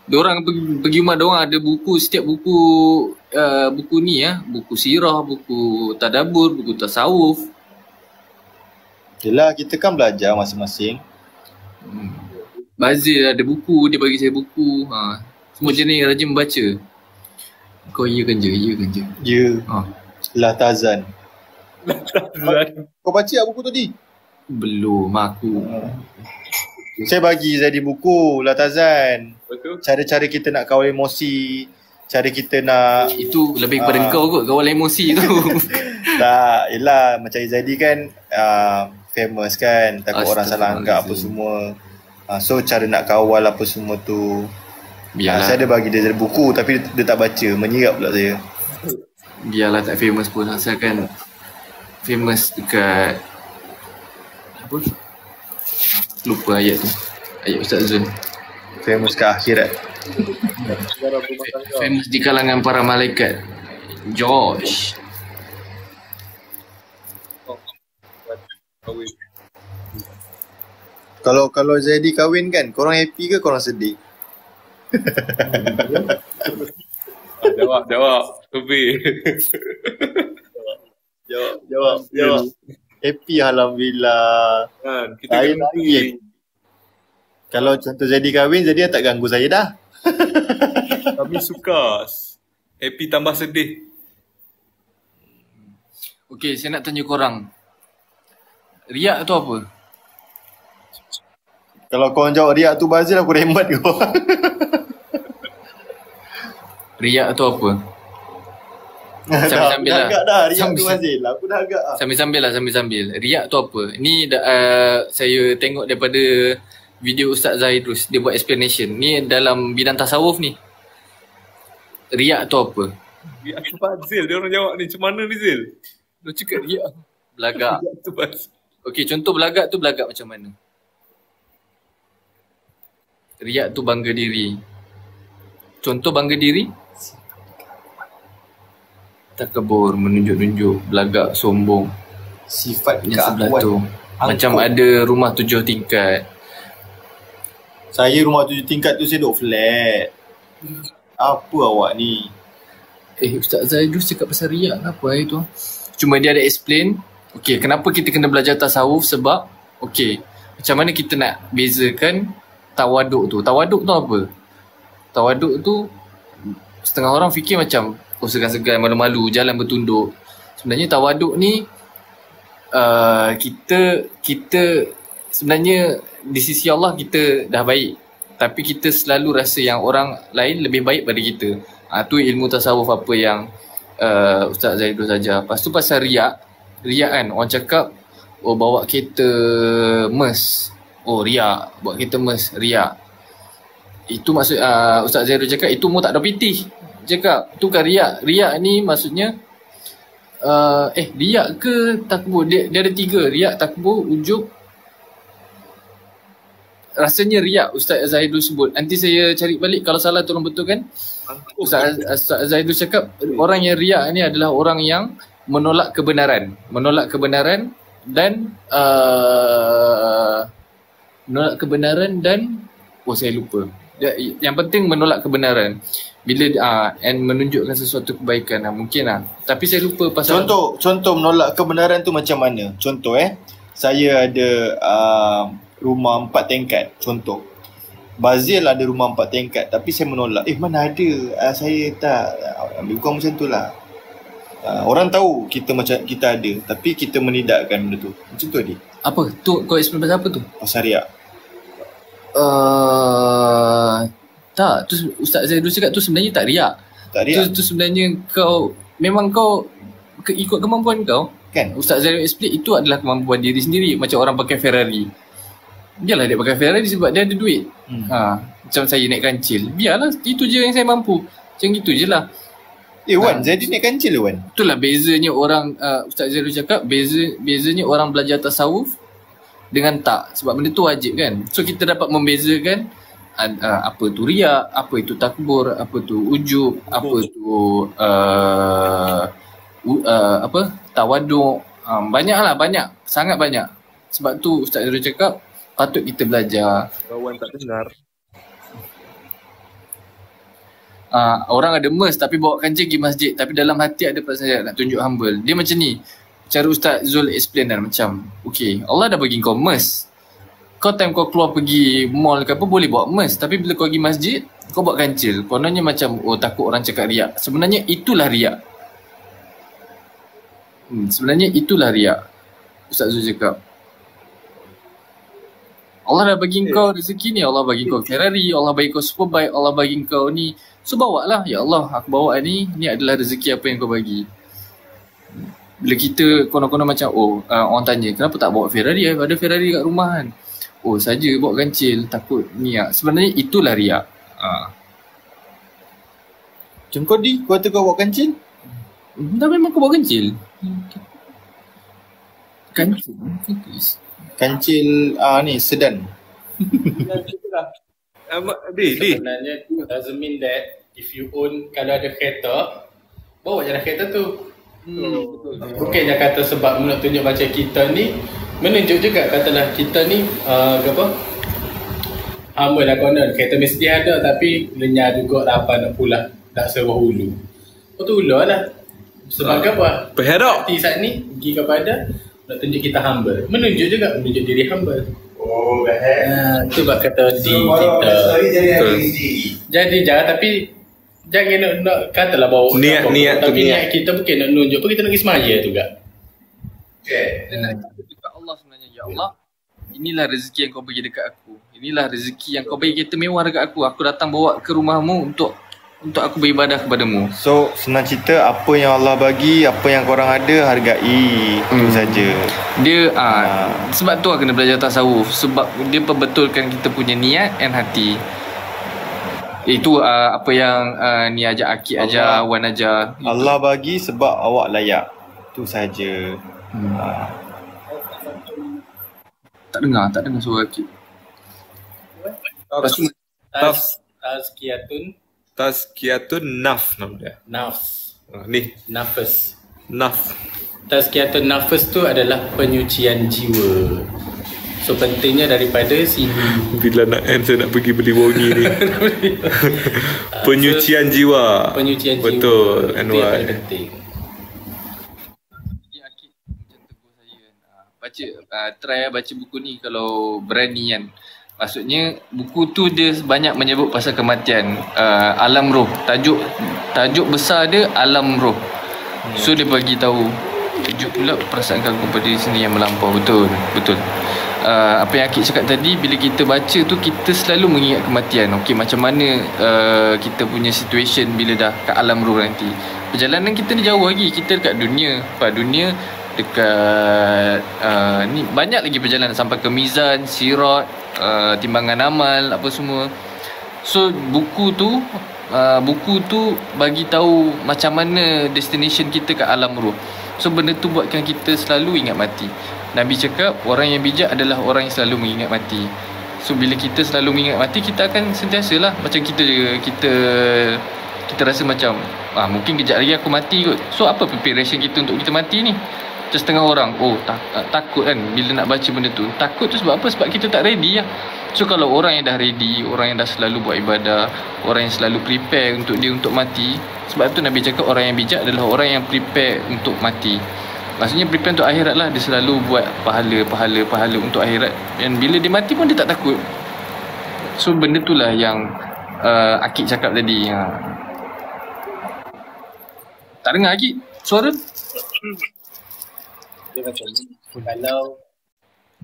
Diorang pergi rumah diorang ada buku. Setiap buku ni buku sirah, buku tadabbur, buku tasawuf. Yelah, kita kan belajar masing-masing. Bazil ada buku, dia bagi saya buku. Semua jenis rajin membaca. Kau iyakan je. Ya. La Tazan. Kau baca tak buku tadi? Belum aku. Saya bagi Zaidi buku La Tazan. Cara-cara kita nak kawal emosi. Cara kita nak... Itu lebih kepada kau kot, kawal emosi tu. Tak, yelah macam Zaidi kan famous kan. Takut orang salah anggap apa semua. So cara nak kawal apa semua tu. Saya ada bagi dia buku tapi dia tak baca. Menyirap pula saya. Biarlah tak famous pun, asalkan famous dekat apa? Lupa ayat tu. Ayat Ustaz Zul. Famous ke akhirat. Famous di kalangan para malaikat. Josh. Kalau Zaidi kahwin kan, korang happy ke korang sedih? Jawab. Lebih. Jawab. Happy alhamdulillah. Kita happy. Kalau contoh Zaidi kahwin, Zaidi tak ganggu saya dah. Kami suka. Happy tambah sedih. Okay, saya nak tanya korang. Riak tu apa? Kalau korang jawab riak tu Bazil, aku remat kau. Riak tu apa? Sambil-sambil dah lah. agak dah riak tu Bazil. Aku dah agak lah. Sambil-sambil. Riak tu apa? Ni saya tengok daripada video Ustaz Zahidrus. Dia buat explanation. Ni dalam bidang tasawuf ni. Riak tu apa? Riak tu Bazil. Dia orang jawab ni. Macam mana ni Zil? Dia cakap riak. Belagak. Riak tu Bazil. Okey, contoh belagak tu belagak macam mana? Riak tu bangga diri. Contoh bangga diri? Takabur, menunjuk-nunjuk, belagak, sombong. Sifat yang sebelah keakuan. tu. Macam ada rumah 7 tingkat. Saya rumah 7 tingkat tu saya duduk flat. Apa awak ni? Ustaz Zaidus cakap pasal riak apa hari tu? Cuma dia ada explain. Okay, kenapa kita kena belajar tasawuf? Sebab okay, macam mana kita nak bezakan tawaduk tu? Tawaduk tu apa? Tawaduk tu setengah orang fikir macam segan-segan, malu-malu, jalan bertunduk. Sebenarnya tawaduk ni kita sebenarnya di sisi Allah kita dah baik, tapi kita selalu rasa yang orang lain lebih baik pada kita. Tu ilmu tasawuf apa yang Ustaz Zaidul saja. Lepas tu pasal riak kan, orang cakap bawa kereta Merc, riak, bawa kereta Merc, riak. Itu maksud Ustaz Zaidul cakap itu mu tak ada pitih. Cakap tu kan riak. Riak ni maksudnya riak ke takbur? Dia ada 3, riak, takbur, ujub. Rasanya riak Ustaz Zahidul sebut. Nanti saya cari balik, kalau salah tolong betulkan. Ustaz Zahidul cakap orang yang riak ni adalah orang yang menolak kebenaran dan saya lupa. Yang penting menolak kebenaran bila and menunjukkan sesuatu kebaikan mungkin tapi saya lupa pasal contoh menolak kebenaran tu macam mana. Contoh saya ada rumah 4 tingkat. Contoh Bazil ada rumah 4 tingkat tapi saya menolak. Mana ada, saya tak, bukan macam tu lah. Orang tahu kita macam kita ada tapi kita menidakkan benda tu. Macam tu dia. Apa tu? Kau explain pasal apa tu? Pasal riak. Tak, tu Ustaz Zaidul cakap tu sebenarnya tak riak. Tak riak. Tu sebenarnya kau memang kau ikut kemampuan kau. Kan? Ustaz Zaidul explain itu adalah kemampuan diri sendiri. Macam orang pakai Ferrari. Biarlah dia pakai Ferrari sebab dia ada duit. Macam saya naik kancil. Biarlah, itu je yang saya mampu. Macam gitu je lah. Wan, Zaidi naik kancil Wan. Itulah bezanya orang, Ustaz Zaidul cakap, bezanya orang belajar tasawuf dengan tak. Sebab benda tu wajib kan. So kita dapat membezakan apa tu riak, apa itu takbur, apa tu ujub, apa tu tawaduk. Banyak, sangat banyak. Sebab tu Ustaz Zaidul cakap patut kita belajar. Kawan tak dengar. Orang ada Merc tapi bawa kancing pergi masjid, tapi dalam hati ada perasaan nak tunjuk humble. Dia macam ni. Cara Ustaz Zul explain macam, okay, Allah dah bagi kau Merc. Kau time kau keluar pergi mall ke apa boleh bawa Merc, tapi bila kau pergi masjid kau bawa kancil. Kononnya macam takut orang cakap riak. Sebenarnya itulah riak. Sebenarnya itulah riak. Ustaz Zul cakap Allah dah bagi kau rezeki ni, Allah bagi kau Ferrari, Allah bagi kau superbike, Allah bagi kau ni. So bawa lah, ya Allah aku bawa ni adalah rezeki apa yang kau bagi. Bila kita konon-konon macam orang tanya kenapa tak bawa Ferrari, ada Ferrari kat rumah kan. Saja bawa kancil, takut ni sebenarnya itulah riak. Macam kau kata kau bawa kancil? Dah memang kau bawa kancil. Kancil ni sedan. Sebenarnya tu doesn't mean that if you own, kalau ada kereta, bawa je lah kereta tu. Bukannya kata sebab nak tunjuk macam kita ni, menunjuk juga katalah kita ni hamba dah konon kereta mesti ada tapi lenyar juga lah apa nak pulang, tak sewa hulu. Tu ular lah. Sebagai apa? Berhadap. Hati saat ni pergi kepada nak tunjuk kita humble. Menunjuk juga, menunjuk diri humble. Itu bak kata di kita. Jadi jangan, tapi Jangan nak katalah bawa Niat tu tapi niat. niat kita bukan nak nunjuk pun kita nak pergi semaya tu juga. Dia nak cakap dekat Allah sebenarnya, ya Allah, inilah rezeki yang kau bagi dekat aku. Inilah rezeki yang kau bagi kereta mewah dekat aku. Aku datang bawa ke rumahmu untuk aku beribadah kepadamu. So senang cerita, apa yang Allah bagi, apa yang korang ada, hargai. Itu saja. Dia sebab tu lah kena belajar tasawuf, sebab dia perbetulkan kita punya niat and hati. Itu apa yang ni ajar Akid ajar, Wan ajar. Allah bagi sebab awak layak. Itu saja. Tak dengar suara Akid. Lepas tu Tazkiyatun naf nama dia. Nafs. Ni Nafas. naf. Tazkiyatun nafas tu adalah penyucian jiwa. So pentingnya daripada sini. Bila nak end saya nak pergi beli wangi ni. Penyucian jiwa. Penyucian jiwa. Betul, Itu yang Anwar. paling penting. Jadi Akid macam tegur saya kan. Try baca buku ni kalau berani kan. Maksudnya buku tu dia banyak menyebut pasal kematian, alam roh. Tajuk besar dia alam roh. So dia bagi tahu kejut pula perasaan kamu pada diri sendiri yang melampau. Betul. Apa yang Akid cakap tadi, bila kita baca tu kita selalu mengingat kematian. Okey, macam mana kita punya situation bila dah kat alam roh nanti. Perjalanan kita ni jauh lagi. Kita dekat dunia. Dekat ni banyak lagi perjalanan sampai ke mizan, sirat, timbangan amal, apa semua. So buku tu bagi tahu macam mana destination kita kat alam roh. So benda tu buatkan kita selalu ingat mati. Nabi cakap orang yang bijak adalah orang yang selalu mengingat mati. So bila kita selalu mengingat mati, kita akan sentiasalah macam kita rasa macam mungkin kejap lagi aku mati kot. So apa preparation kita untuk kita mati ni? Macam setengah orang takut kan bila nak baca benda tu. Takut tu sebab apa? Sebab kita tak ready lah. So kalau orang yang dah ready, orang yang dah selalu buat ibadah, orang yang selalu prepare untuk dia untuk mati, sebab tu Nabi cakap orang yang bijak adalah orang yang prepare untuk mati. Maksudnya prepare untuk akhirat lah. Dia selalu buat pahala untuk akhirat. Dan bila dia mati pun dia tak takut. So benda tu lah yang Akid cakap tadi. Tak dengar Akid suara? Dia macam ni. Kalau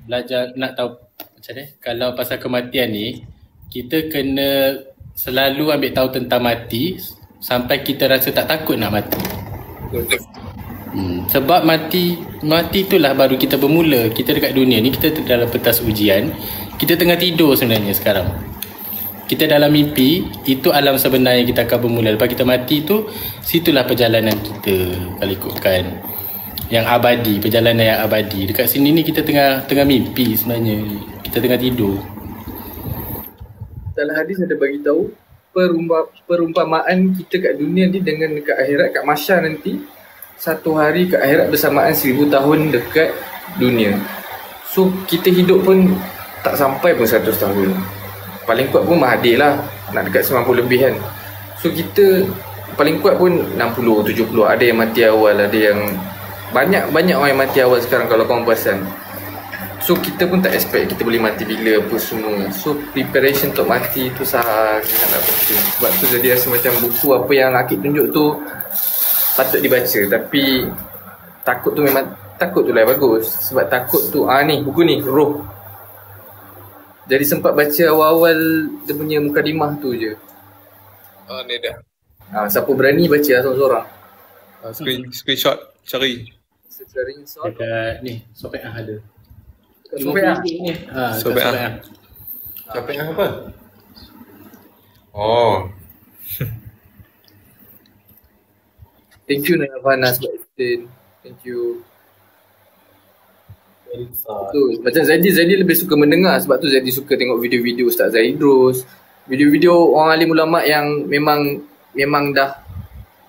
belajar nak tahu macam ni, kalau pasal kematian ni, kita kena selalu ambil tahu tentang mati sampai kita rasa tak takut nak mati. Sebab mati itulah baru kita bermula. Kita dekat dunia ni, kita dalam pentas ujian. Kita tengah tidur sebenarnya sekarang. Kita dalam mimpi, itu alam sebenarnya kita akan bermula. Lepas kita mati tu, situlah perjalanan kita kalau ikutkan yang abadi, perjalanan yang abadi. Dekat sini ni kita tengah mimpi sebenarnya. Kita tengah tidur. Dalam hadis ada bagi tahu perumpamaan kita kat dunia ni dengan dekat akhirat, kat mahsyar nanti. Satu hari kat akhirat bersamaan 1000 tahun dekat dunia. So kita hidup pun tak sampai pun 100 tahun. Paling kuat pun Mahathir lah, nak dekat 90 lebih kan. So kita paling kuat pun 60, 70. Ada yang mati awal, ada yang banyak orang yang mati awal sekarang kalau korang perasan. So kita pun tak expect kita boleh mati bila apa semua. So preparation untuk mati tu sangatlah penting. Sebab tu jadi rasa macam buku apa yang Akid tunjuk tu patut dibaca. Tapi takut tu memang, takut tu lah bagus. Sebab takut tu, ni buku ni, Roh. Jadi sempat baca awal-awal dia punya mukadimah tu je. Ni dah. Siapa berani baca lah seorang-seorang. Screenshot cari. Dekat ni, Sopeah ada. Sopeah? Sopeah. Sopeah apa? Oh. Thank you Navana sebab explain. Thank you. Betul. Macam Zaidi lebih suka mendengar. Sebab tu Zaidi suka tengok video-video Ustaz Zaidrus, video-video orang alim ulama yang memang dah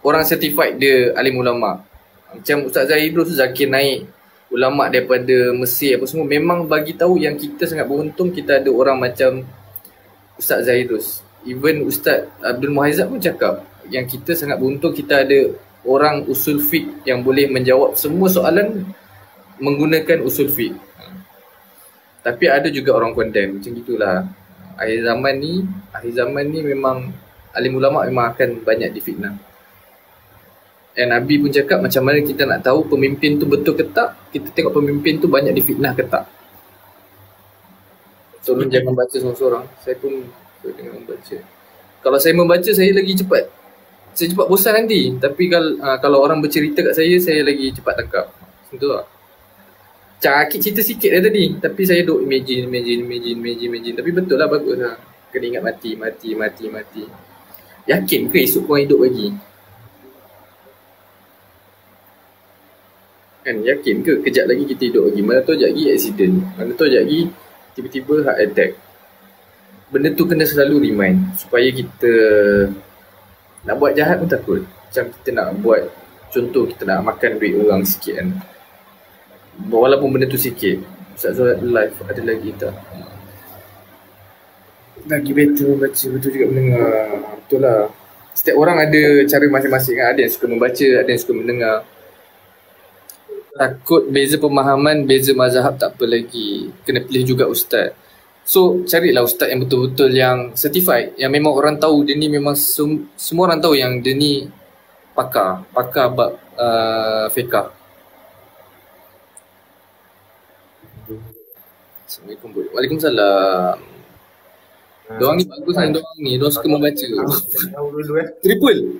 orang certified dia alim ulama. Macam Ustaz Zaidrus tu Zakir Naik, ulama daripada Mesir apa semua, memang bagi tahu yang kita sangat beruntung kita ada orang macam Ustaz Zaidrus. Even Ustaz Abdul Muhaizab pun cakap yang kita sangat beruntung kita ada orang usul fiqh yang boleh menjawab semua soalan menggunakan usul fiqh. Tapi ada juga orang condemn. Macam gitulah. Akhir zaman ni memang alim ulama memang akan banyak difitnah. Dan Nabi pun cakap macam mana kita nak tahu pemimpin tu betul ke tak, kita tengok pemimpin tu banyak difitnah ke tak. Tolong jangan baca seorang-seorang. Saya pun dengan membaca. Kalau saya membaca, saya lagi cepat. Saya cepat bosan nanti. Tapi kalau orang bercerita kat saya lagi cepat tangkap. Macam tu lah. Macam Akid cerita sikit dah tadi. Tapi saya duk imagine. Tapi betul lah, bagus lah. Kena ingat mati. Yakin ke esok korang hidup lagi? Kan, yakin ke kejap lagi kita hidup lagi? Mana tahu kejap lagi accident, mana tahu kejap lagi tiba-tiba heart attack. Benda tu kena selalu remind supaya kita nak buat jahat pun takut. Macam kita nak buat, contoh kita nak makan duit orang sikit kan, walaupun benda tu sikit, Ustaz Zuhad live ada lagi tak? Lagi better membaca, betul juga mendengar. Betul lah, setiap orang ada cara masing-masing. Ada yang suka membaca, ada yang suka mendengar. Takut beza pemahaman, beza mazhab tak apa lagi. Kena pilih juga ustaz. So carilah ustaz yang betul-betul yang certified, yang memang orang tahu dia ni memang semua orang tahu yang dia ni pakar bab fiqh. Assalamualaikum. Waalaikumsalam. Diorang ni bagus kan, diorang suka membaca. Triple.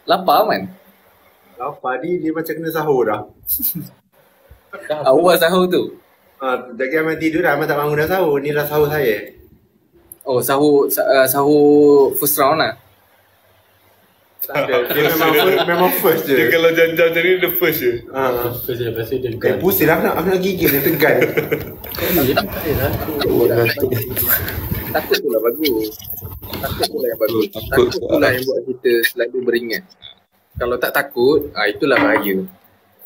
Lapar man. Lapar dia macam kena sahur dah. Awal sahur tu? Lagi Ahmad tidur dah, Ahmad tak bangun dah sahur. Ni dah sahur saya. Oh, sahur first round lah? Tak ada, dia memang first je. Dia kalau jam-jam macam ni, dia first je. First je, lepas tu dia gun. Pusing aku nak gigit dia tegan. Takut tu lah bagus. Takut tu lah yang bagus. Takut tu lah yang buat kita selalu beringat. Kalau tak takut, itulah bahaya.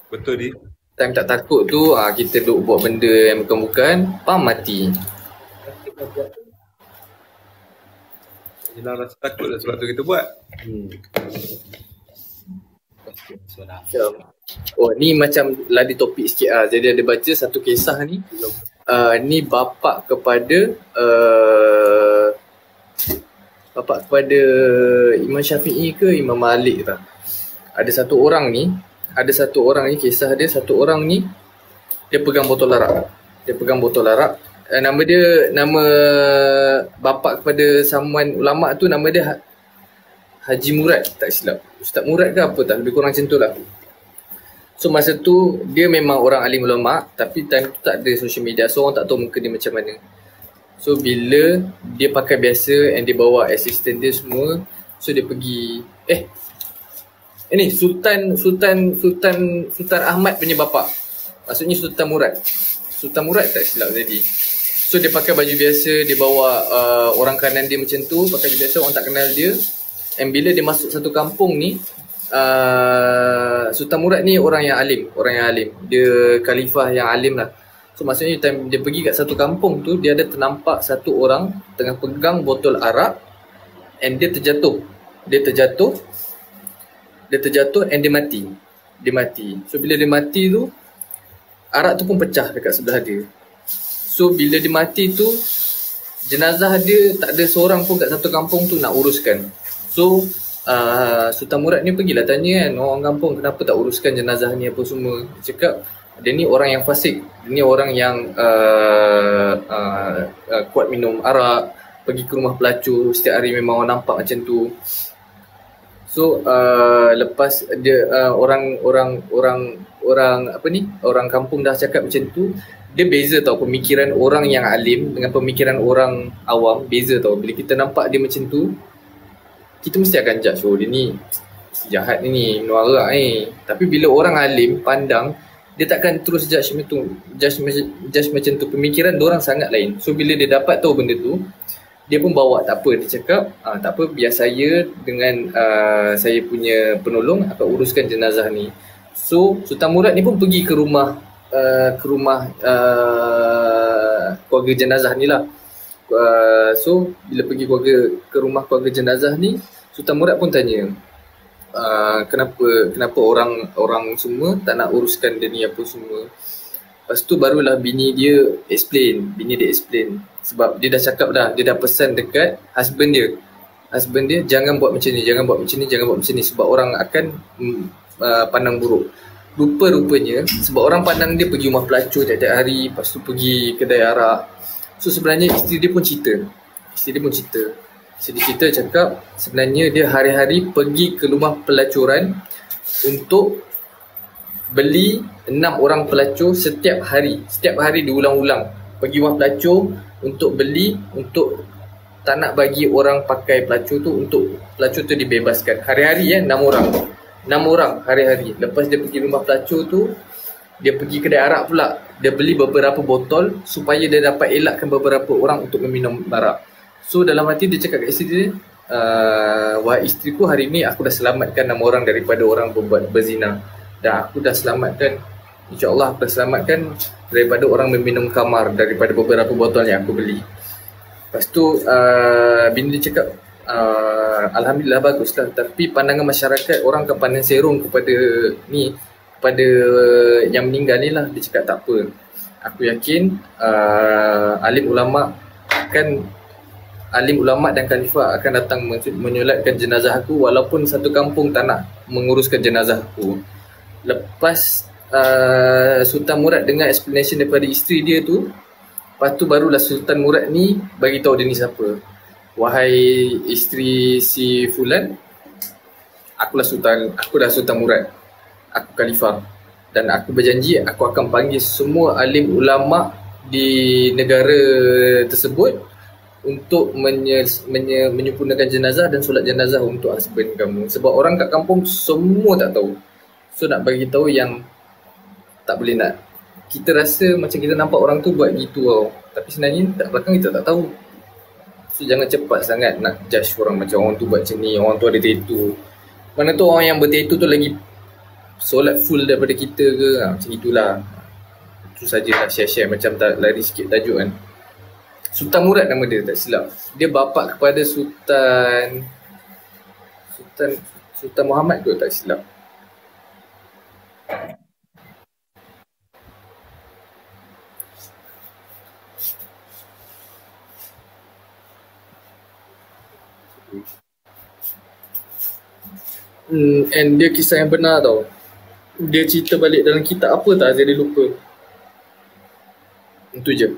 Betul ni. Time tak takut tu, kita duk buat benda yang bukan-bukan, mati. Yelah, rasa takut lah sebab tu kita buat. Oh, ni macam lari topik sikit lah. Jadi ada baca satu kisah ni. Ni bapak kepada Imam Syafi'i ke Imam Malik tak? Ada satu orang ni, kisah dia, satu orang ni dia pegang botol arak. Nama bapa kepada samuan ulama tu, nama dia Haji Murad tak silap. Ustaz Murad ke apa tak, lebih kurang macam tu lah. So masa tu dia memang orang alim ulama, tapi time tu tak ada social media, so orang tak tahu muka dia macam mana. So bila dia pakai biasa and dia bawa assistant dia semua, so dia pergi ini Sultan Ahmad punya bapa. Maksudnya Sultan Murad tak silap tadi. So dia pakai baju biasa, dia bawa orang kanan dia macam tu, pakai baju biasa, orang tak kenal dia. And bila dia masuk satu kampung ni, Sultan Murad ni orang yang alim. Dia khalifah yang alim lah. So maksudnya time dia pergi kat satu kampung tu, dia ada ternampak satu orang tengah pegang botol arak and dia terjatuh and dia mati. So bila dia mati tu, arak tu pun pecah dekat sebelah dia. So bila dia mati tu, jenazah dia tak ada seorang pun kat satu kampung tu nak uruskan. So Sultan Murad ni pergilah tanya kan orang kampung, kenapa tak uruskan jenazah ni apa semua. Dia cakap dia ni orang yang fasik, dia ni orang yang kuat minum arak, pergi ke rumah pelacur setiap hari, memang orang nampak macam tu. So lepas dia orang kampung dah cakap macam tu, dia beza tau pemikiran orang yang alim dengan pemikiran orang awam, beza tau. Bila kita nampak dia macam tu, kita mesti akan judge, oh dia ni jahat ni, minum arak ni. Tapi bila orang alim pandang, dia takkan terus judge macam tu. Pemikiran diorang sangat lain. So bila dia dapat tahu benda tu, dia pun bawa, tak apa, dia cakap tak apa, biar saya dengan saya punya penolong akan uruskan jenazah ni. So Sultan Murad ni pun pergi ke rumah keluarga jenazah ni lah. So bila pergi ke rumah keluarga jenazah ni, Sultan Murad pun tanya, kenapa orang semua tak nak uruskan dia ni apa semua. Lepas tu barulah bini dia explain. Sebab dia dah cakap dah, dia dah pesan dekat husband husband dia, jangan buat macam ni, jangan buat macam ni, jangan buat macam ni, sebab orang akan pandang buruk. Rupa-rupanya sebab orang pandang dia pergi rumah pelacur tiap-tiap hari, lepas tu pergi kedai arak. So sebenarnya isteri dia pun cerita. So dia cerita cakap sebenarnya dia hari-hari pergi ke rumah pelacuran untuk beli 6 orang pelacur setiap hari. Setiap hari diulang-ulang. Pergi rumah pelacur untuk beli, untuk tak nak bagi orang pakai pelacur tu, untuk pelacur tu dibebaskan. Hari-hari 6 orang. 6 orang hari-hari. Lepas dia pergi rumah pelacur tu, dia pergi kedai arak pula. Dia beli beberapa botol supaya dia dapat elakkan beberapa orang untuk meminum arak. So dalam hati dia cakap kat isteri dia, wahai isteriku, hari ni aku dah selamatkan 6 orang daripada orang berbuat berzina. Dan aku dah selamatkan, insyaAllah aku dah selamatkan daripada orang meminum khamar daripada beberapa botol yang aku beli. Lepas tu bini dia cakap, Alhamdulillah baguslah. Tapi pandangan masyarakat, orang akan pandang serong kepada yang meninggal ni lah. Dia cakap tak apa, aku yakin alim ulama dan khalifah akan datang menyolatkan jenazah aku, walaupun satu kampung tak nak menguruskan jenazah aku. Lepas Sultan Murad dengar explanation daripada isteri dia tu, lepas tu barulah Sultan Murad ni bagi tahu dia ni siapa. Wahai isteri si Fulan, aku dah Sultan Murad, aku khalifah, dan aku berjanji aku akan panggil semua alim ulama di negara tersebut untuk menyempurnakan jenazah dan solat jenazah untuk husband kamu. Sebab orang kat kampung semua tak tahu. So nak bagi tahu yang tak boleh nak. Kita rasa macam kita nampak orang tu buat gitu tau, tapi sebenarnya tak belakang kita tak tahu. So jangan cepat sangat nak judge orang macam orang tu buat macam ni, orang tu ada tattoo. Mana tu orang yang bertattoo tu lagi solat full daripada kita ke, macam itulah. Itu sajalah share-share macam tak lari sikit tajuk kan. Sultan Murad nama dia tak silap. Dia bapa kepada Sultan Muhammad tu tak silap. And dia kisah yang benar tau. Dia cerita balik dalam kitab apa tak, saya lupa. Itu je.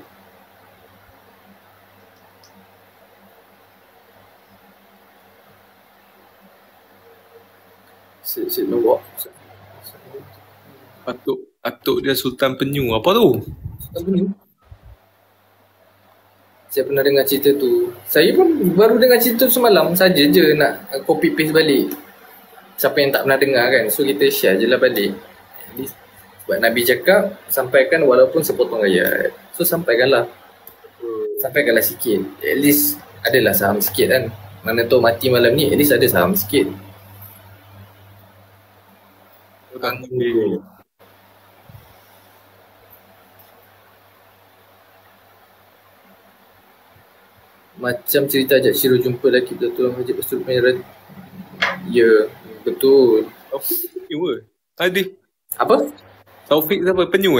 Atuk dia Sultan Penyu. Apa tu? Sultan Penyu? Saya pernah dengar cerita tu. Saya pun baru dengar cerita tu semalam saja je, nak copy paste balik. Siapa yang tak pernah dengar kan, so kita share je lah balik. Sebab Nabi cakap sampaikan walaupun sepotong ayat. So sampaikanlah sikit. At least adalah saham sikit kan. Mana tahu mati malam ni, at least ada saham sikit. Macam cerita ajak Syirul jumpa lelaki betul Haji Pastor Penyerat. Ya, betul. Taufik Penyu ke? Tadi apa? Taufik siapa? Penyu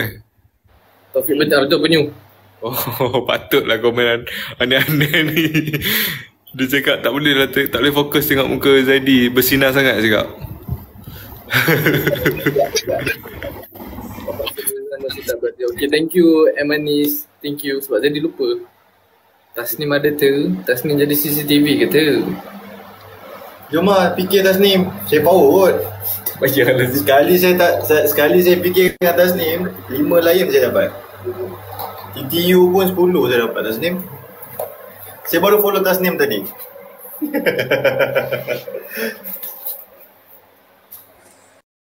Taufik betul Penyu. Oh, patutlah komen aneh-aneh ni. Dia cakap tak boleh lah, tak boleh fokus tengok muka Zaidi bersinar sangat cakap. Okay, thank you Emanis. Thank you sebab Zaidi lupa. Tasnim ada tu, Tasnim jadi CCTV kata. Jom lah fikir Tasnim, saya power kot. Sekali saya fikir dengan Tasnim, 5 layan saya dapat. TTU pun 10 saya dapat Tasnim. Saya baru follow Tasnim tadi.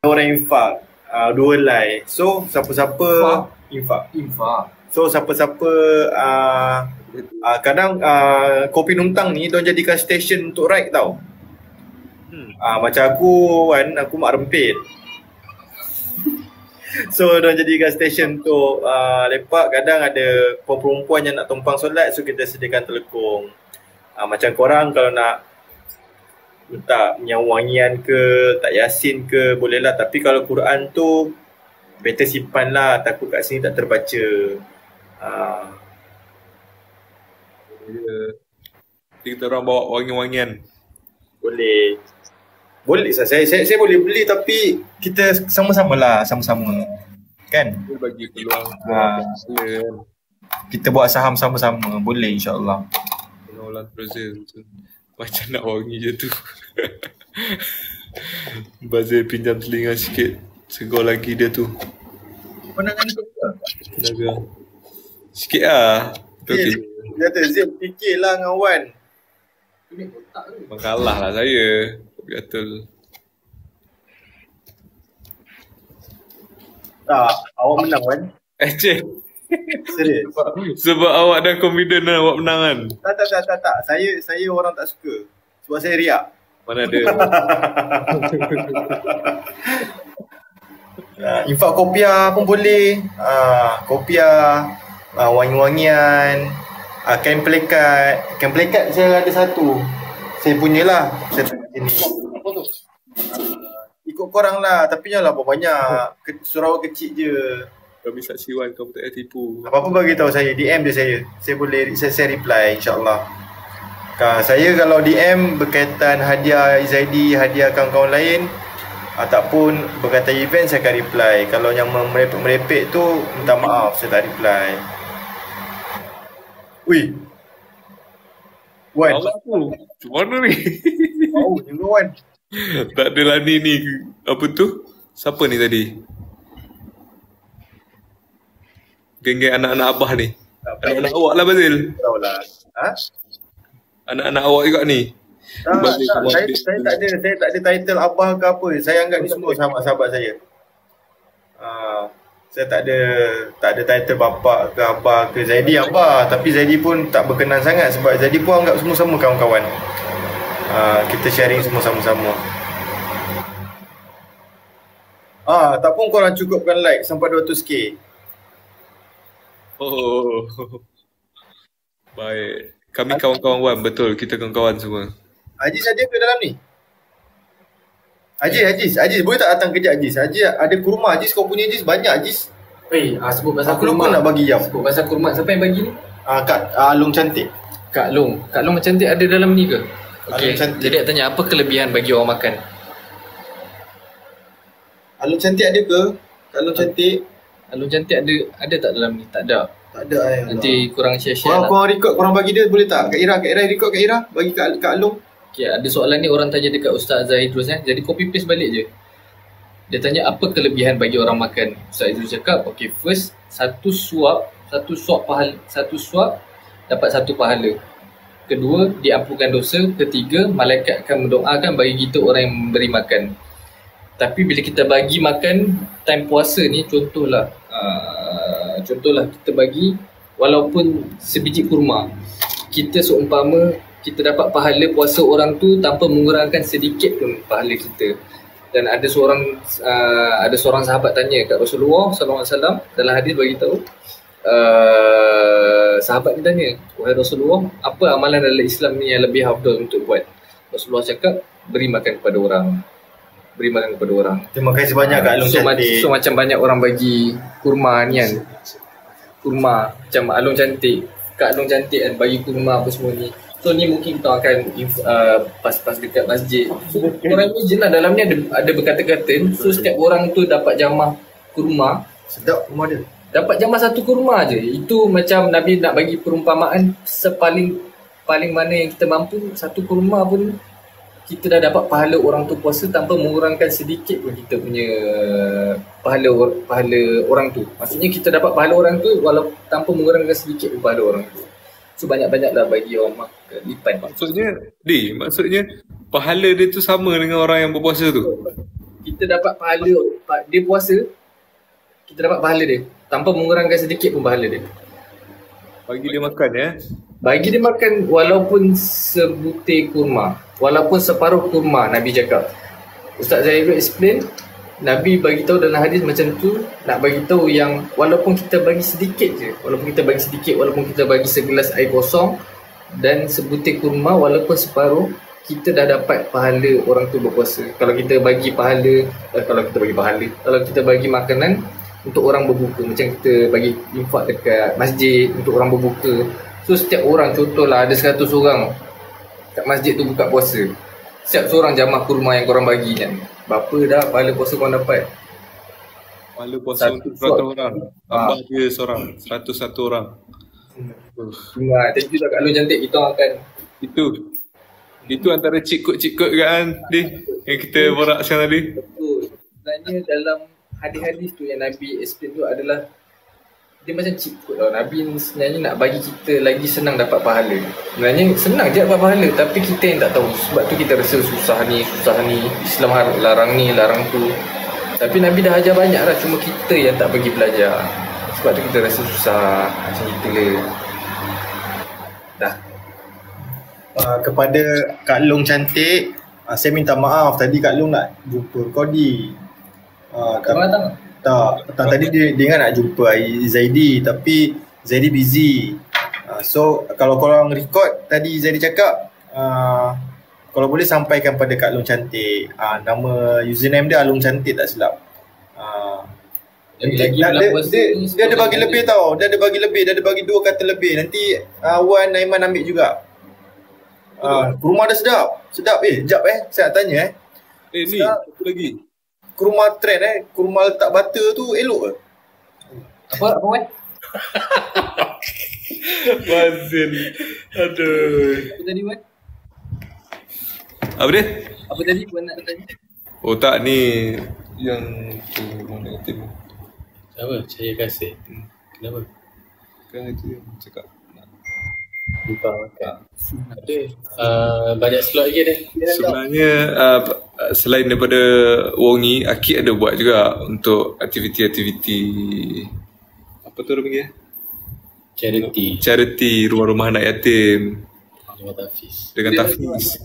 Orang infak, 2 like. So siapa-siapa infak. So siapa-siapa kadang Kopi Nuntang ni diorang jadikan station untuk ride tau. Macam aku kan, aku mak rempit. So diorang jadikan station untuk lepak. Kadang ada perempuan yang nak tumpang solat, so kita sediakan telekung. Macam korang kalau nak letak wangian ke, tak yasin ke, bolehlah. Tapi kalau Quran tu better simpan lah, takut kat sini tak terbaca. Kita orang bawa wangi-wangian. Boleh saya boleh beli, tapi kita sama-sama lah, sama-sama. Kan? Dia bagi peluang Kita buat saham sama-sama, boleh insya-Allah. orang Brazil tu. Macam nak wangi je tu. Bazir pinjam telinga sikit. Segor lagi dia tu. Pandangan kau ke? Tenaga. Sikit lah. Okay. Dia kata Zim fikirlah dengan Wan. Mengalah lah saya. Betul. Tak, awak menang Wan. Cik. Serius. Sebab awak dah confident lah awak menang kan? Tak. Saya orang tak suka. Sebab saya riak. Mana ada. Infak kopiah pun boleh. Kopiah, wangi-wangian, kain plekat. Kain plekat saya ada satu. Saya punyalah. Saya tak sini. Apa tu? Ikut korang lah. Tapi janganlah banyak. Surau kecil je. Kami saksi Wan, kamu tak payah tipu. Apa-apa bagi tahu saya, DM je saya. Saya reply insya-Allah. Saya kalau DM berkaitan hadiah Izaidi, hadiah kawan-kawan lain ataupun berkaitan event, saya akan reply. Kalau yang merepek-merepek tu, minta maaf, saya tak reply. Ui. Wan. Aku. Macam mana ni? Juga Wan. Tak ada lah ni. Apa tu? Siapa ni tadi? Geng-geng anak-anak abah ni. Anak-anak awak lah Bazil. Tahu lah. Anak-anak awak juga ni. Saya tak ada title abah ke apa. Saya anggap ni semua sahabat-sahabat saya. Saya tak ada title bapa ke abah ke. Zaidi abah, tapi Zaidi pun tak berkenan sangat sebab Zaidi pun anggap semua sama kawan-kawan. Kita sharing semua sama-sama. Tak pun korang cukupkan like sampai 200k. Oh. Baik. Kami kawan-kawan Wan, betul. Kita kawan-kawan semua. Aziz ada ke dalam ni? Aziz, boleh tak datang kejap Aziz? Aziz ada kurma. Aziz, kau punya Aziz banyak Aziz. Sebut pasal aku kurma. Aku nak bagi jam. Sebut pasal kurma. Siapa yang bagi ni? Kak Long cantik. Kak Long cantik ada dalam ni ke? Okey. Jadi nak tanya apa kelebihan bagi orang makan? Alung cantik ada ke? Kak Long cantik. Alung cantik ada tak dalam ni? Tak ada. Tak ada. Nanti kurang share-share lah. Korang record, korang bagi dia boleh tak? Kak Ira record Kak Ira. Bagi Kak Alung. Okay, ada soalan ni orang tanya dekat Ustaz Zahid terus Jadi copy paste balik je. Dia tanya apa kelebihan bagi orang makan. Ustaz Idrus cakap, okay, first satu suap dapat satu pahala. Kedua, diampunkan dosa. Ketiga, malaikat akan mendoakan bagi kita orang yang memberi makan. Tapi bila kita bagi makan time puasa ni, contohlah kita bagi walaupun sebiji kurma, kita seumpama kita dapat pahala puasa orang tu tanpa mengurangkan sedikit pun pahala kita. Dan ada seorang sahabat tanya kat Rasulullah SAW dalam hadis bagi tahu, sahabat ni tanya, wahai Rasulullah, apa amalan dalam Islam ni yang lebih afdal untuk buat? Rasulullah cakap, beri makan kepada orang. Terima kasih banyak Kak Alung cantik. So macam banyak orang bagi kurma ni kan. Kurma macam Alung cantik, Kak Alung cantik kan bagi kurma apa semua ni. So ni mungkin kita akan pas-pas dekat masjid. So orang ni je lah dalam ni ada berkata-kata. So setiap orang tu dapat jamah kurma. Sedap kurma dia. Dapat jamah satu kurma je. Itu macam Nabi nak bagi perumpamaan paling mana yang kita mampu. Satu kurma pun kita dah dapat pahala orang tu puasa tanpa mengurangkan sedikit pun kita punya pahala orang tu. Maksudnya kita dapat pahala orang tu walaupun tanpa mengurangkan sedikit pun pahala orang tu. So banyak-banyaklah bagi orang makan lipat. Maksudnya pahala dia tu sama dengan orang yang berpuasa tu. Kita dapat pahala dia puasa, kita dapat pahala dia tanpa mengurangkan sedikit pun pahala dia. Bagi dia makan ya. Bagi dia makan walaupun sebutir kurma, walaupun separuh kurma, Nabi cakap. Ustaz Zahid explain, Nabi bagi tahu dalam hadis macam tu, nak bagi tahu yang walaupun kita bagi sedikit je, walaupun kita bagi segelas air kosong dan sebutir kurma walaupun separuh, kita dah dapat pahala orang tu berpuasa. Kalau kita bagi makanan untuk orang berbuka, macam kita bagi infak dekat masjid untuk orang berbuka. So setiap orang, contohlah ada 100 orang kat masjid tu buka puasa. siap seorang jamah kurma yang korang bagi kan. Berapa dah pahala puasa korang dapat? Pahala puasa untuk 100 orang. Tambah dia seorang, 101 orang. Thank you lah Kak Long cantik. Kita akan Itu antara cheat code kan Din, yang kita borak sekarang tadi. betul. Sebenarnya dalam hadis-hadis tu yang Nabi explain tu adalah dia macam cheat code tau. Nabi ni sebenarnya nak bagi kita lagi senang dapat pahala. Sebenarnya senang je dapat pahala, tapi kita yang tak tahu. Sebab tu kita rasa susah ni. Islam larang ni, larang tu. Tapi Nabi dah ajar banyak lah, cuma kita yang tak pergi belajar. Sebab tu kita rasa susah. Macam itulah. Dah. Kepada Kak Long cantik, saya minta maaf tadi Kak Long nak jumpa Kodi. Petang tadi dia ingat nak jumpa Zaidi, tapi Zaidi busy. So kalau korang record tadi Zaidi cakap, kalau boleh sampaikan pada Kak Long cantik, nama username dia Alung Cantik tak silap. Dia ada bagi lebih tau. Dia ada bagi 2 kata lebih. Nanti Wan Aiman ambil juga. Kurma dah sedap. Sekejap saya nak tanya ni sedap. apa lagi? Kurma trend kurma letak butter tu elok ke? Apa Wan? Bazil. Aduh. Apa tadi Wan? Apa dia? Apa tadi Wan nak tanya? Oh tak, ni yang tu mana tim. Apa? Cahaya Kasih. Kenapa? Kan itu yang cakap Lupa makan. Ada banyak slot lagi ada. sebenarnya selain daripada Wongi, Akid ada buat juga untuk aktiviti-aktiviti apa tu dia panggil? Charity rumah-rumah anak yatim dengan Tafiz.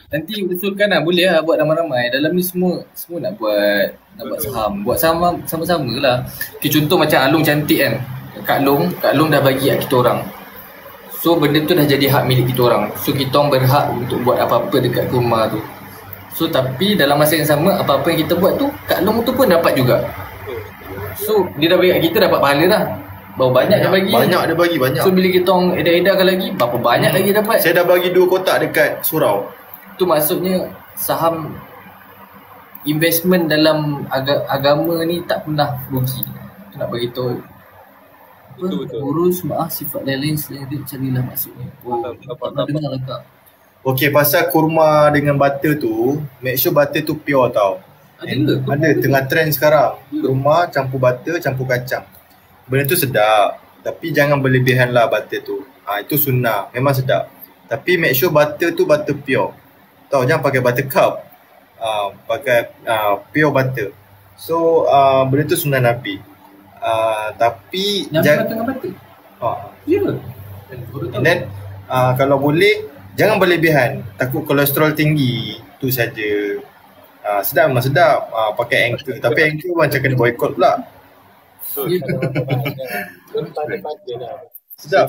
Nanti usulkan lah, boleh lah buat ramai-ramai. Dalam ni semua nak buat saham. Buat saham sama-sama lah. Okay, contoh macam Alung cantik kan. Kak Long dah bagi hak kita orang. So benda tu dah jadi hak milik kita orang. So kita orang berhak untuk buat apa-apa dekat rumah tu. So tapi dalam masa yang sama, apa-apa yang kita buat tu, Kak Long tu pun dapat juga. So dia dah bagi kat kita, dapat pahala dah. Berapa banyak dia bagi? Banyak dia bagi, banyak. So bila kita orang edarkan lagi, berapa banyak lagi dapat? Saya dah bagi 2 kotak dekat surau. Tu maksudnya saham investment dalam agama ni tak pernah rugi. Tu nak bagi tahu. Betul. Urus sifat lain selain dia, carilah maksudnya. Tak dengar lah Kak. Okey, pasal kurma dengan butter tu, make sure butter tu pure tau. Ada tengah trend sekarang. Kurma campur butter, campur kacang. Benda tu sedap, tapi jangan berlebihan lah butter tu. Itu sunnah, memang sedap. Tapi make sure butter tu butter pure. Tahu, jangan pakai butter cup. Pakai pure butter. So benda tu sunnah Nabi. Tapi jangan dengan butter. Ya. And then kalau boleh jangan berlebihan. Takut kolesterol tinggi. Tu saja. Sedap memang sedap. Pakai Anchor. Tapi Anchor macam kena boycott pula. Sedap.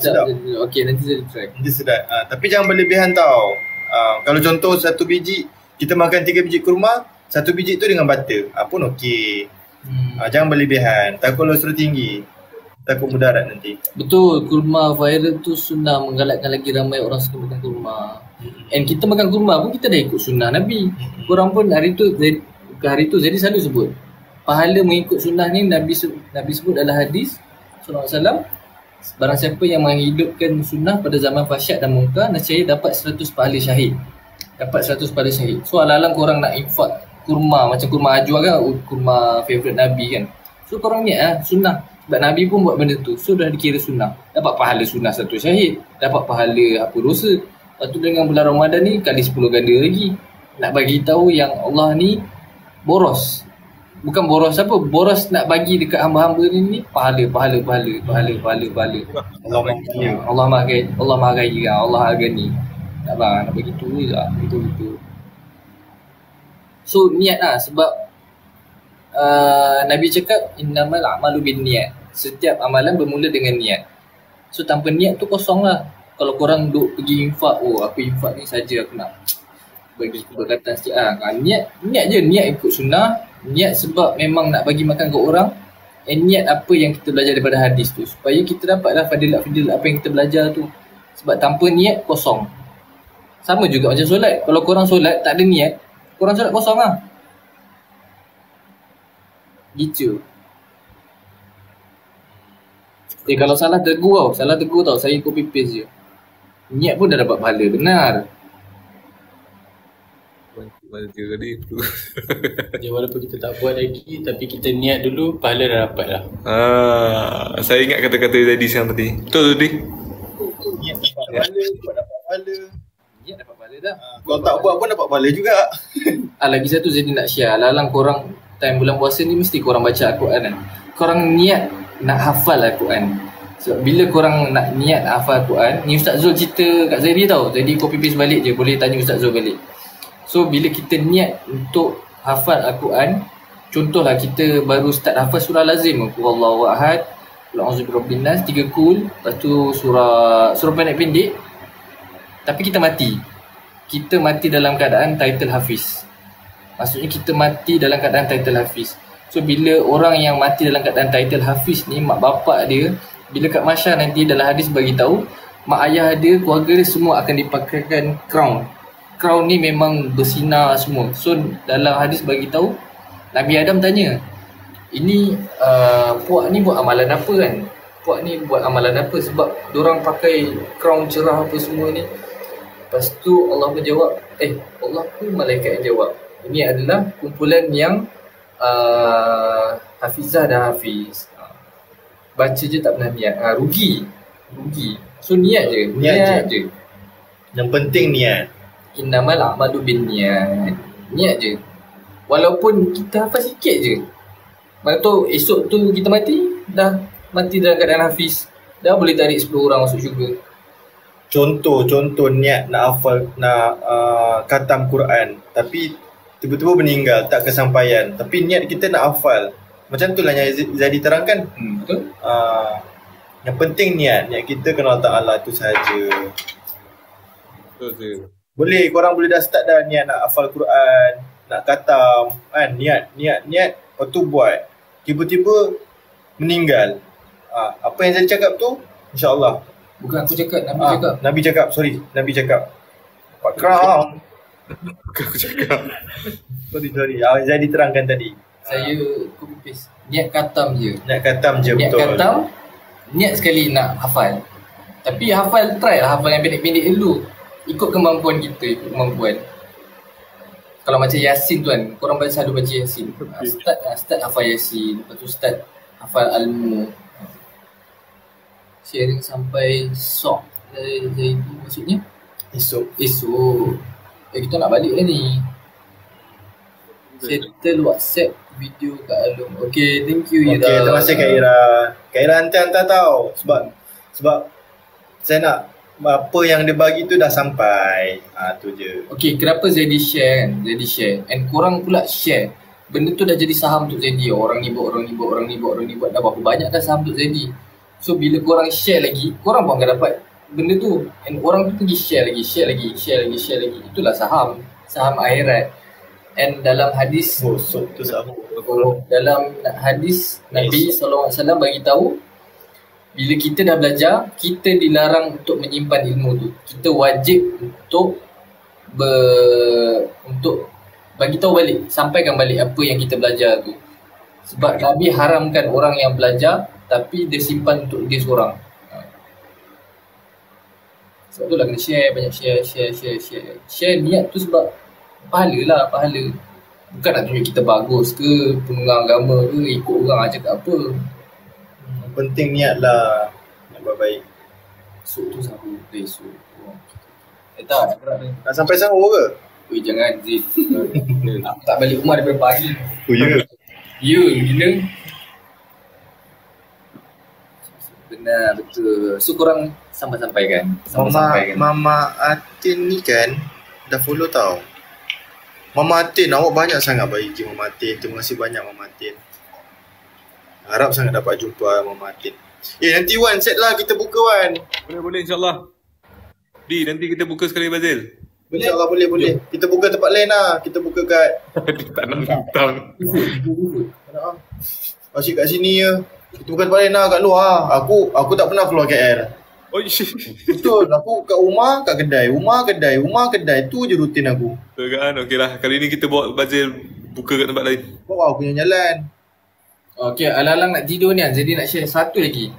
Okey, nanti saya try. Nanti sedap. Tapi jangan berlebihan tau. Kalau contoh 1 biji, kita makan 3 biji kurma, 1 biji tu dengan butter, pun okey. Jangan berlebihan. Takut kolesterol tinggi. Takut mudarat nanti. Betul, kurma viral tu sunnah, menggalakkan lagi ramai orang suka makan kurma. And kita makan kurma pun kita dah ikut sunnah Nabi. Korang pun hari tu Zaidi selalu sebut pahala mengikut sunnah ni Nabi sebut dalam hadis sallallahu alaihi wasallam, barang siapa yang menghidupkan sunnah pada zaman fahsyat dan munkar, nescaya dapat 100 pahala syahid. So alang-alang korang nak infak kurma, macam kurma ajwa kan, kurma favourite Nabi kan. So korang niat lah sunnah. Sebab Nabi pun buat benda tu. So dah dikira sunnah. Dapat pahala sunnah 1 syahid. Dapat pahala apa dosa. Lepas tu dengan bulan Ramadan ni kali 10 ganda lagi. Nak bagi tahu yang Allah ni boros. Bukan boros apa, boros nak bagi dekat hamba-hamba ni pahala. Allah Maha Kaya, Allah Agani. Tak bang, nak bagi tu je lah. Betul-betul. So niat lah, sebab Nabi cakap innamal a'malu binniyat. Setiap amalan bermula dengan niat. So tanpa niat tu kosong lah. Kalau korang duk pergi infak, aku infak ni saja aku nak bagi keberkatan sikit niat je, niat ikut sunnah. Niat sebab memang nak bagi makan ke orang. Niat apa yang kita belajar daripada hadis tu, supaya kita dapatlah fadilat apa yang kita belajar tu. Sebab tanpa niat kosong. Sama juga macam solat. Kalau korang solat tak ada niat, korang solat kosong lah. Gitu. Kalau salah tegur tau, saya copy paste je. Niat pun dah dapat pahala, benar. Baca tadi Ya, walaupun kita tak buat lagi, tapi kita niat dulu, pahala dah dapat lah. Saya ingat kata-kata Zadi siang tadi. Betul tadi. Niat dapat pahala. Niat dapat pahala dah. Kalau tak buat pun dapat pahala juga. Lagi satu Zaidi nak share. Alang korang time bulan puasa ni mesti korang baca Al-Quran kan. Korang niat nak hafal Al-Quran. So, bila korang nak niat hafal Al-Quran, ni Ustaz Zul cerita kat Zaidi tau. Jadi copy paste balik je, boleh tanya Ustaz Zul balik. So bila kita niat untuk hafal Al-Quran, contohlah kita baru start hafal surah lazim, Allahu Ahad, Qul a'udzu birabbin nas, 3 kul, lepas tu surah pendek-pendek, tapi kita mati. Kita mati dalam keadaan title hafiz. Maksudnya kita mati dalam keadaan title hafiz. So bila orang yang mati dalam keadaan title hafiz ni, mak bapak dia, bila kat mahsyar nanti dalam hadis bagi tahu, mak ayah dia, keluarga dia semua akan dipakaikan crown. Crown ni memang bersinar semua. So dalam hadis bagi tahu, Nabi Adam tanya, ini puak ni buat amalan apa kan? Puak ni buat amalan apa sebab diorang pakai crown cerah apa semua ni? Lepas tu Allah menjawab, Allah pun malaikat yang jawab, ini adalah kumpulan yang hafizah dan hafiz. Baca je tak pernah niat. Rugi. So niat je. Yang penting niat. Innamal a'malu binniyat. Niat je. Walaupun kita hafal sikit je. Mana tu esok tu kita mati, dah mati dalam keadaan hafiz, dah boleh tarik 10 orang masuk syurga. Contoh niat nak hafal, nak khatam Quran, tapi tiba-tiba meninggal, tak kesampaian. Tapi niat kita nak hafal. Macam tu lah yang Zadi terangkan. Betul. Yang penting niat kita kenal Ta'ala tu sahaja. Betul. Boleh, korang boleh dah start dah niat nak hafal Quran, nak khatam kan, niat, lepas tu buat, tiba-tiba meninggal. Apa yang saya cakap tu, insyaAllah. Bukan aku cakap, Nabi cakap. Nabi cakap Pak Crown. Bukan aku cakap. Sorry. Saya diterangkan tadi. Saya copy paste. Niat khatam je. Niat khatam, niat betul. Khatam, niat sekali nak hafal. Tapi hafal, try lah hafal yang pendek-pendek dulu. Ikut kemampuan kita, Kalau macam Yasin tu kan, korang selalu baca Yasin. Start hafal Yasin, lepas tu start hafal Al-Mu. Sharing sampai sok. Jadi maksudnya esok. Kita nak balik lah ni. Settle WhatsApp video Kak Alum. Okay, thank you Ira. Okay, terima kasih Kak Ira. Kak Ira hantar tau. Sebab saya nak apa yang dia bagi tu dah sampai. Tu je. Okay, kenapa Zedi share kan? Zedi share. And korang pula share. Benda tu dah jadi saham untuk Zedi. Orang ni buat. Dah berapa banyak dah saham untuk Zedi. So bila korang share lagi, korang pun akan dapat benda tu. And orang tu pergi share lagi. Itulah saham akhirat. And dalam hadis tu saham. Dalam hadis Nabi SAW bagi tahu, bila kita dah belajar, kita dilarang untuk menyimpan ilmu tu. Kita wajib untuk bagi tahu balik, sampaikan balik apa yang kita belajar tu. Sebab Nabi haramkan orang yang belajar tapi dia simpan untuk dia seorang. Sebab tu lah kena share, banyak share. Share niat tu sebab pahala. Bukan nak tunjuk kita bagus ke, penunggang agama ke, ikut orang cakap apa. Penting niat lah, nak buat baik. Esok tu sahur. Tak nak sampai sahur ke? Jangan Zid. Aku tak balik rumah daripada pagi. Ya, gila. Benar, betul. So korang sampaikan. Mama Atin ni kan dah follow tau. Mama Atin, awak banyak sangat bagi Mama Atin. Terima kasih banyak Mama Atin. Harap sangat dapat jumpa Mama Atin. Nanti Wan, set lah kita buka Wan. Boleh insyaAllah. Nanti kita buka sekali Bazil. InsyaAllah boleh. Kita buka tempat lain lah. Kita buka kat tak nak hutang. Asyik kat sini je. Kita buka tempat lain lah, kat luar. Aku tak pernah keluar KL. Oh, Betul, aku kat rumah, kat kedai. Rumah, kedai. Tu je rutin aku. betul kan? Okey lah. Kali ni kita bawa Bazil buka kat tempat lain. Bawa aku punya jalan. Okay, alang-alang nak tidur ni, jadi nak share satu lagi.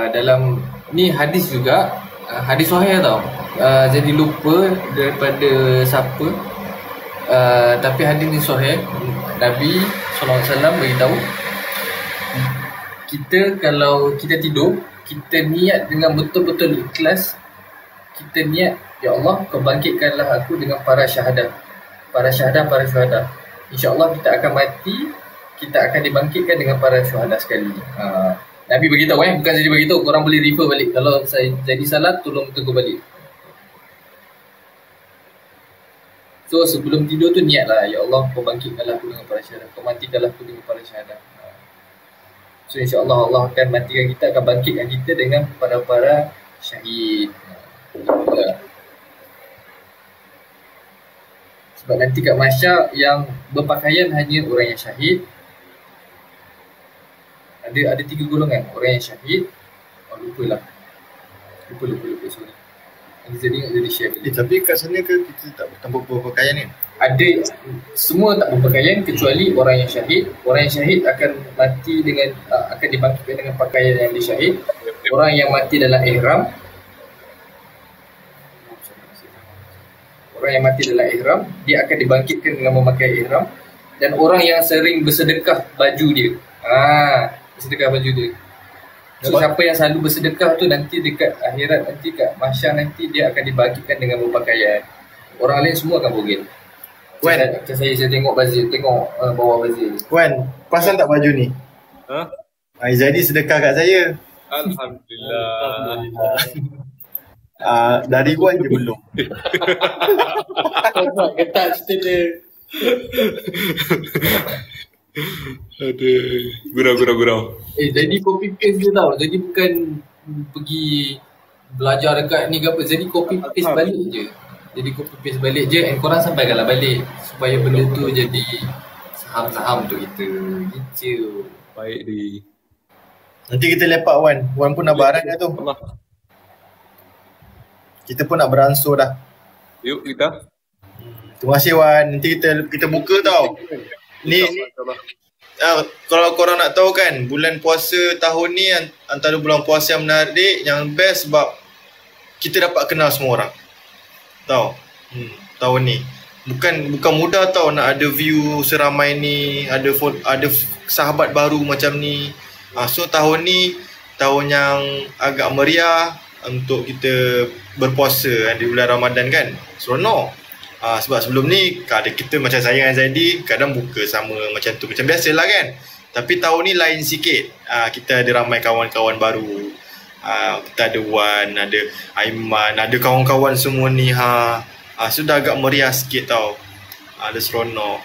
Dalam ni hadis juga, hadis sahih tau. Jadi lupa daripada siapa. Tapi hadis ni sahih. Nabi SAW beritahu, kita kalau kita tidur, kita niat dengan betul-betul ikhlas. Kita niat, ya Allah, kau bangkitkanlah aku dengan para syahadah. Para syuhada. InsyaAllah kita akan mati, kita akan dibangkitkan dengan para syuhada sekali. Nabi beritahu, bukan saya beritahu, korang boleh refer balik. Kalau saya jadi salah, tolong tegur balik. So sebelum tidur tu niatlah, ya Allah, kau bangkitkanlah aku dengan para syahadah, kau matikanlah aku dengan para syahadah. So insyaAllah Allah akan matikan kita, akan bangkitkan kita dengan para syahid. Sebab nanti kat mahsyar yang berpakaian hanya orang yang syahid. Ada 3 golongan. Orang yang syahid, lupa sorry. Jadi share balik. Tapi kat sana ke kita tak tanpa berpakaian ni? Ada, semua tak berpakaian kecuali orang yang syahid. Orang yang syahid akan mati dengan akan dibangkitkan dengan pakaian yang disyahid. Orang yang mati dalam ihram, dia akan dibangkitkan dengan memakai ihram. Dan orang yang sering bersedekah baju dia, bersedekah baju dia. So siapa yang selalu bersedekah tu nanti dekat akhirat, nanti kat mahsyar nanti dia akan dibangkitkan dengan berpakaian. Orang lain semua akan bogel. Saya tengok Bazil, tengok bawah Bazil. Wan, pasang tak baju ni? Jadi sedekah kat saya. Alhamdulillah. Dari Wan je belum. Ketat cerita dia. Gurau. Jadi copy paste je tau. Jadi bukan pergi belajar dekat ni ke apa. Jadi copy paste balik je. And korang sampaikanlah balik supaya benda tu jadi saham-saham untuk kita. Gitu. Baik di. Nanti kita lepak Wan. Wan pun nak barang dah tu. Kita pun nak beransur dah. Yuk kita. Terima kasih Wan. Nanti kita buka tau. Ni kalau korang nak tahu kan, bulan puasa tahun ni antara bulan puasa yang menarik, yang best sebab kita dapat kenal semua orang. Tahu? Tahun ni bukan mudah tau nak ada view seramai ni, ada sahabat baru macam ni. So tahun ni tahun yang agak meriah untuk kita berpuasa di bulan Ramadan kan. Seronok. Sebab sebelum ni kita macam saya dengan Zaidi kadang buka sama macam tu, macam biasalah kan. Tapi tahun ni lain sikit. Kita ada ramai kawan-kawan baru. Kita ada Wan, ada Aiman, ada kawan-kawan semua ni. Sudah agak meriah sikit tau. Ada seronok.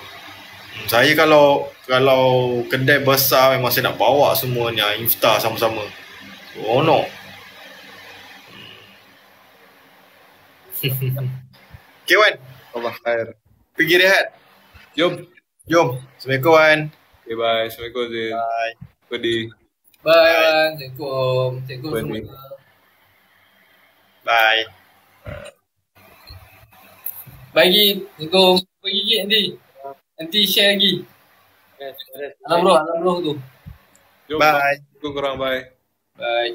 Saya kalau kedai besar memang saya nak bawa semuanya iftar sama-sama. Seronok. Okay Wan. Allah khair. Pergi rehat. Jom. Assalamualaikum Wan. Okay, bye. Assalamualaikum Zin. Bye. Bye. Bye Wan. Assalamualaikum semua. Bye. Bagi. Assalamualaikum. Pergi nanti. Nanti share lagi. Alam roh tu. Jom. Bye. Assalamualaikum korang. Bye. Bye.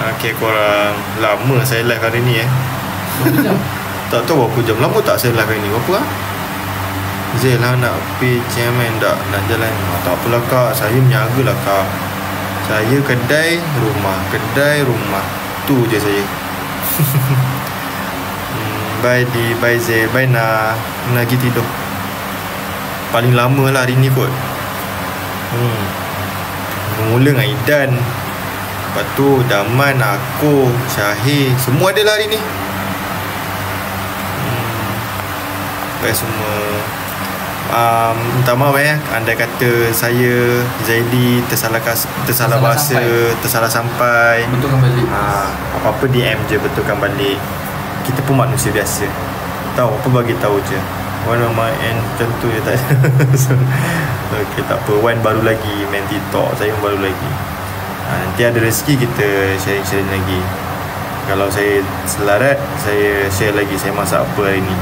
Okay korang, lama saya live hari ni Tak tahu berapa jam. Lama tak saya live hari ni. Berapa Zil lah nak pergi Ciamen tak? Nak jalan? Tak apalah kak, saya menyaga lah kak. Saya kedai rumah tu je saya. Bye Zil. Bye nak pergi tidur. Paling lama lah hari ni kot. Mula dengan Idan, lepas tu Daman, aku, Syahir, semua ada lah hari ni. Baik semua. Minta maaf andai kata saya Zaidi tersalah bahasa, tersalah sampai. Betulkan balik. Apa-apa DM je, betulkan balik. Kita pun manusia biasa. Tahu apa, bagi tahu je. One of my end macam tu je tak ada. So, okay, tak apa. One baru lagi main TikTok, saya baru lagi. Nanti ada rezeki kita sharing-sharing lagi. Kalau saya selarat, saya share lagi saya masak apa hari ni.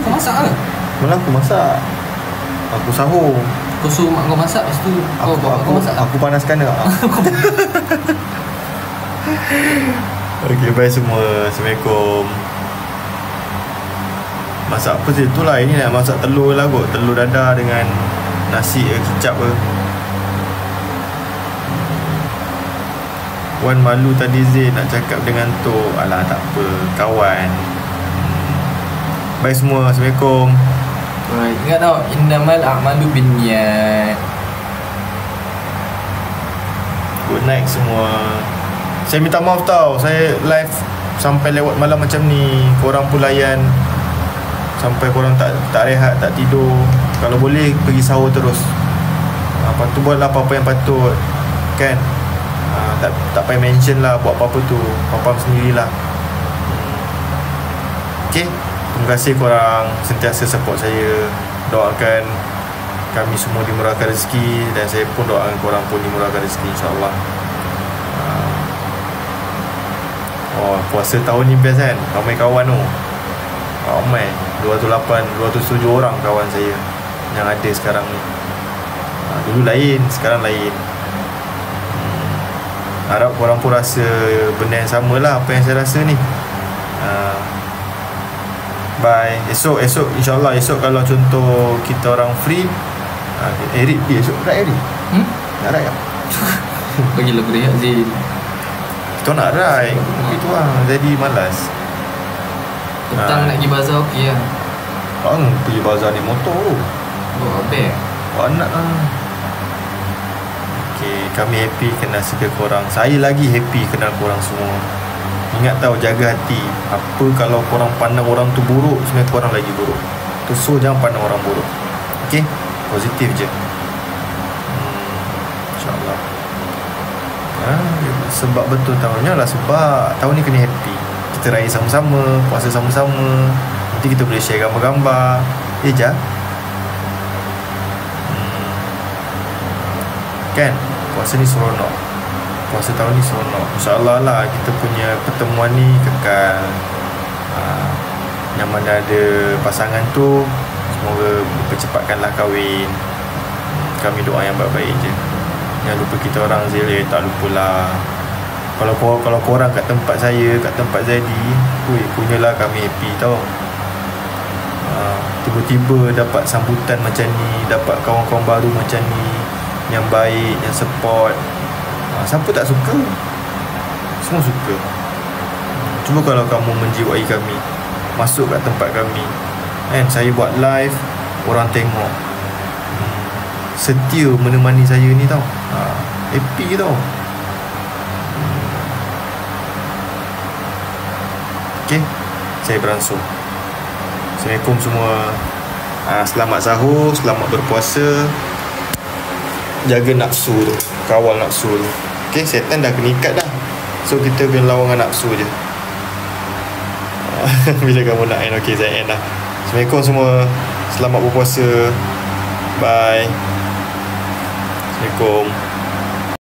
Kau masak ke? Malah aku masak. Aku sahur. Kau suruh mak kau masak, lepas tu kau masak. Aku panaskan tak? Okay, bye semua. Assalamualaikum. Masak apa je? Itulah, ini nak masak telur lah kot. Telur dadah dengan nasi kicap ke. Wan malu tadi Zain nak cakap dengan tu. Alah tak apa, kawan. Bye semua. Assalamualaikum. Alright, ingat tau, innamal a'malu binniyat. Good night semua. Saya minta maaf tau, saya live sampai lewat malam macam ni. Korang pun layan sampai korang tak rehat, tak tidur. Kalau boleh pergi sahur terus. Lepas tu buatlah apa-apa yang patut, kan? Tak payah mention lah buat apa-apa tu. Faham sendirilah. Okay, terima kasih korang sentiasa support saya. Doakan kami semua dimurahkan rezeki, dan saya pun doakan korang pun dimurahkan rezeki, insyaAllah. Puasa tahun ni best kan? Ramai kawan tu. Ramai 207 orang kawan saya yang ada sekarang ni. Dulu lain, sekarang lain. Harap korang pun rasa benda yang sama lah apa yang saya rasa ni. Bye. Esok insyaAllah esok kalau contoh kita orang free, Eric esok ride Eric. Nak ride tak? Bagilah berehat Zin. Kita nak ride, itu lah, jadi malas. Petang nak pergi bazar okey lah. Bang pergi bazar ni motor tu. Bawa beg. Bawa anak lah. Okay, kami happy kenal sedar korang. Saya lagi happy kenal korang semua. Ingat tau, jaga hati. Apa kalau korang pandang orang tu buruk, sebenarnya korang lagi buruk. So jangan pandang orang buruk. Okay, positif je. InsyaAllah. Sebab betul tahunnya lah, sebab tahun ni kena happy. Kita raya sama-sama, puasa sama-sama. Nanti kita boleh share gambar-gambar. Jah. Kan, puasa ni seronok. Puasa tahun ni seronok. InsyaAllah lah kita punya pertemuan ni kekal. Yang mana ada pasangan tu, semoga dipercepatkanlah kahwin. Kami doa yang baik-baik je. Jangan lupa kita orang Zil, tak lupalah. Kalau korang kat tempat saya, kat tempat Zaidi, punyalah kami happy tau. Tiba-tiba dapat sambutan macam ni, dapat kawan-kawan baru macam ni, yang baik, yang support. Siapa tak suka? Semua suka. Cuba kalau kamu menjiwai kami, masuk kat tempat kami, kan, saya buat live, orang tengok, setia menemani saya ni tau. Happy tau. Okay, saya beransur. Assalamualaikum semua. Selamat sahur, selamat berpuasa. Jaga nafsu tu, kawal nafsu tu. Okay, setan dah kena ikat dah. So kita kena lawan dengan nafsu je. Bila kamu nak end, okay, saya end lah. Assalamualaikum semua. Selamat berpuasa. Bye. Assalamualaikum.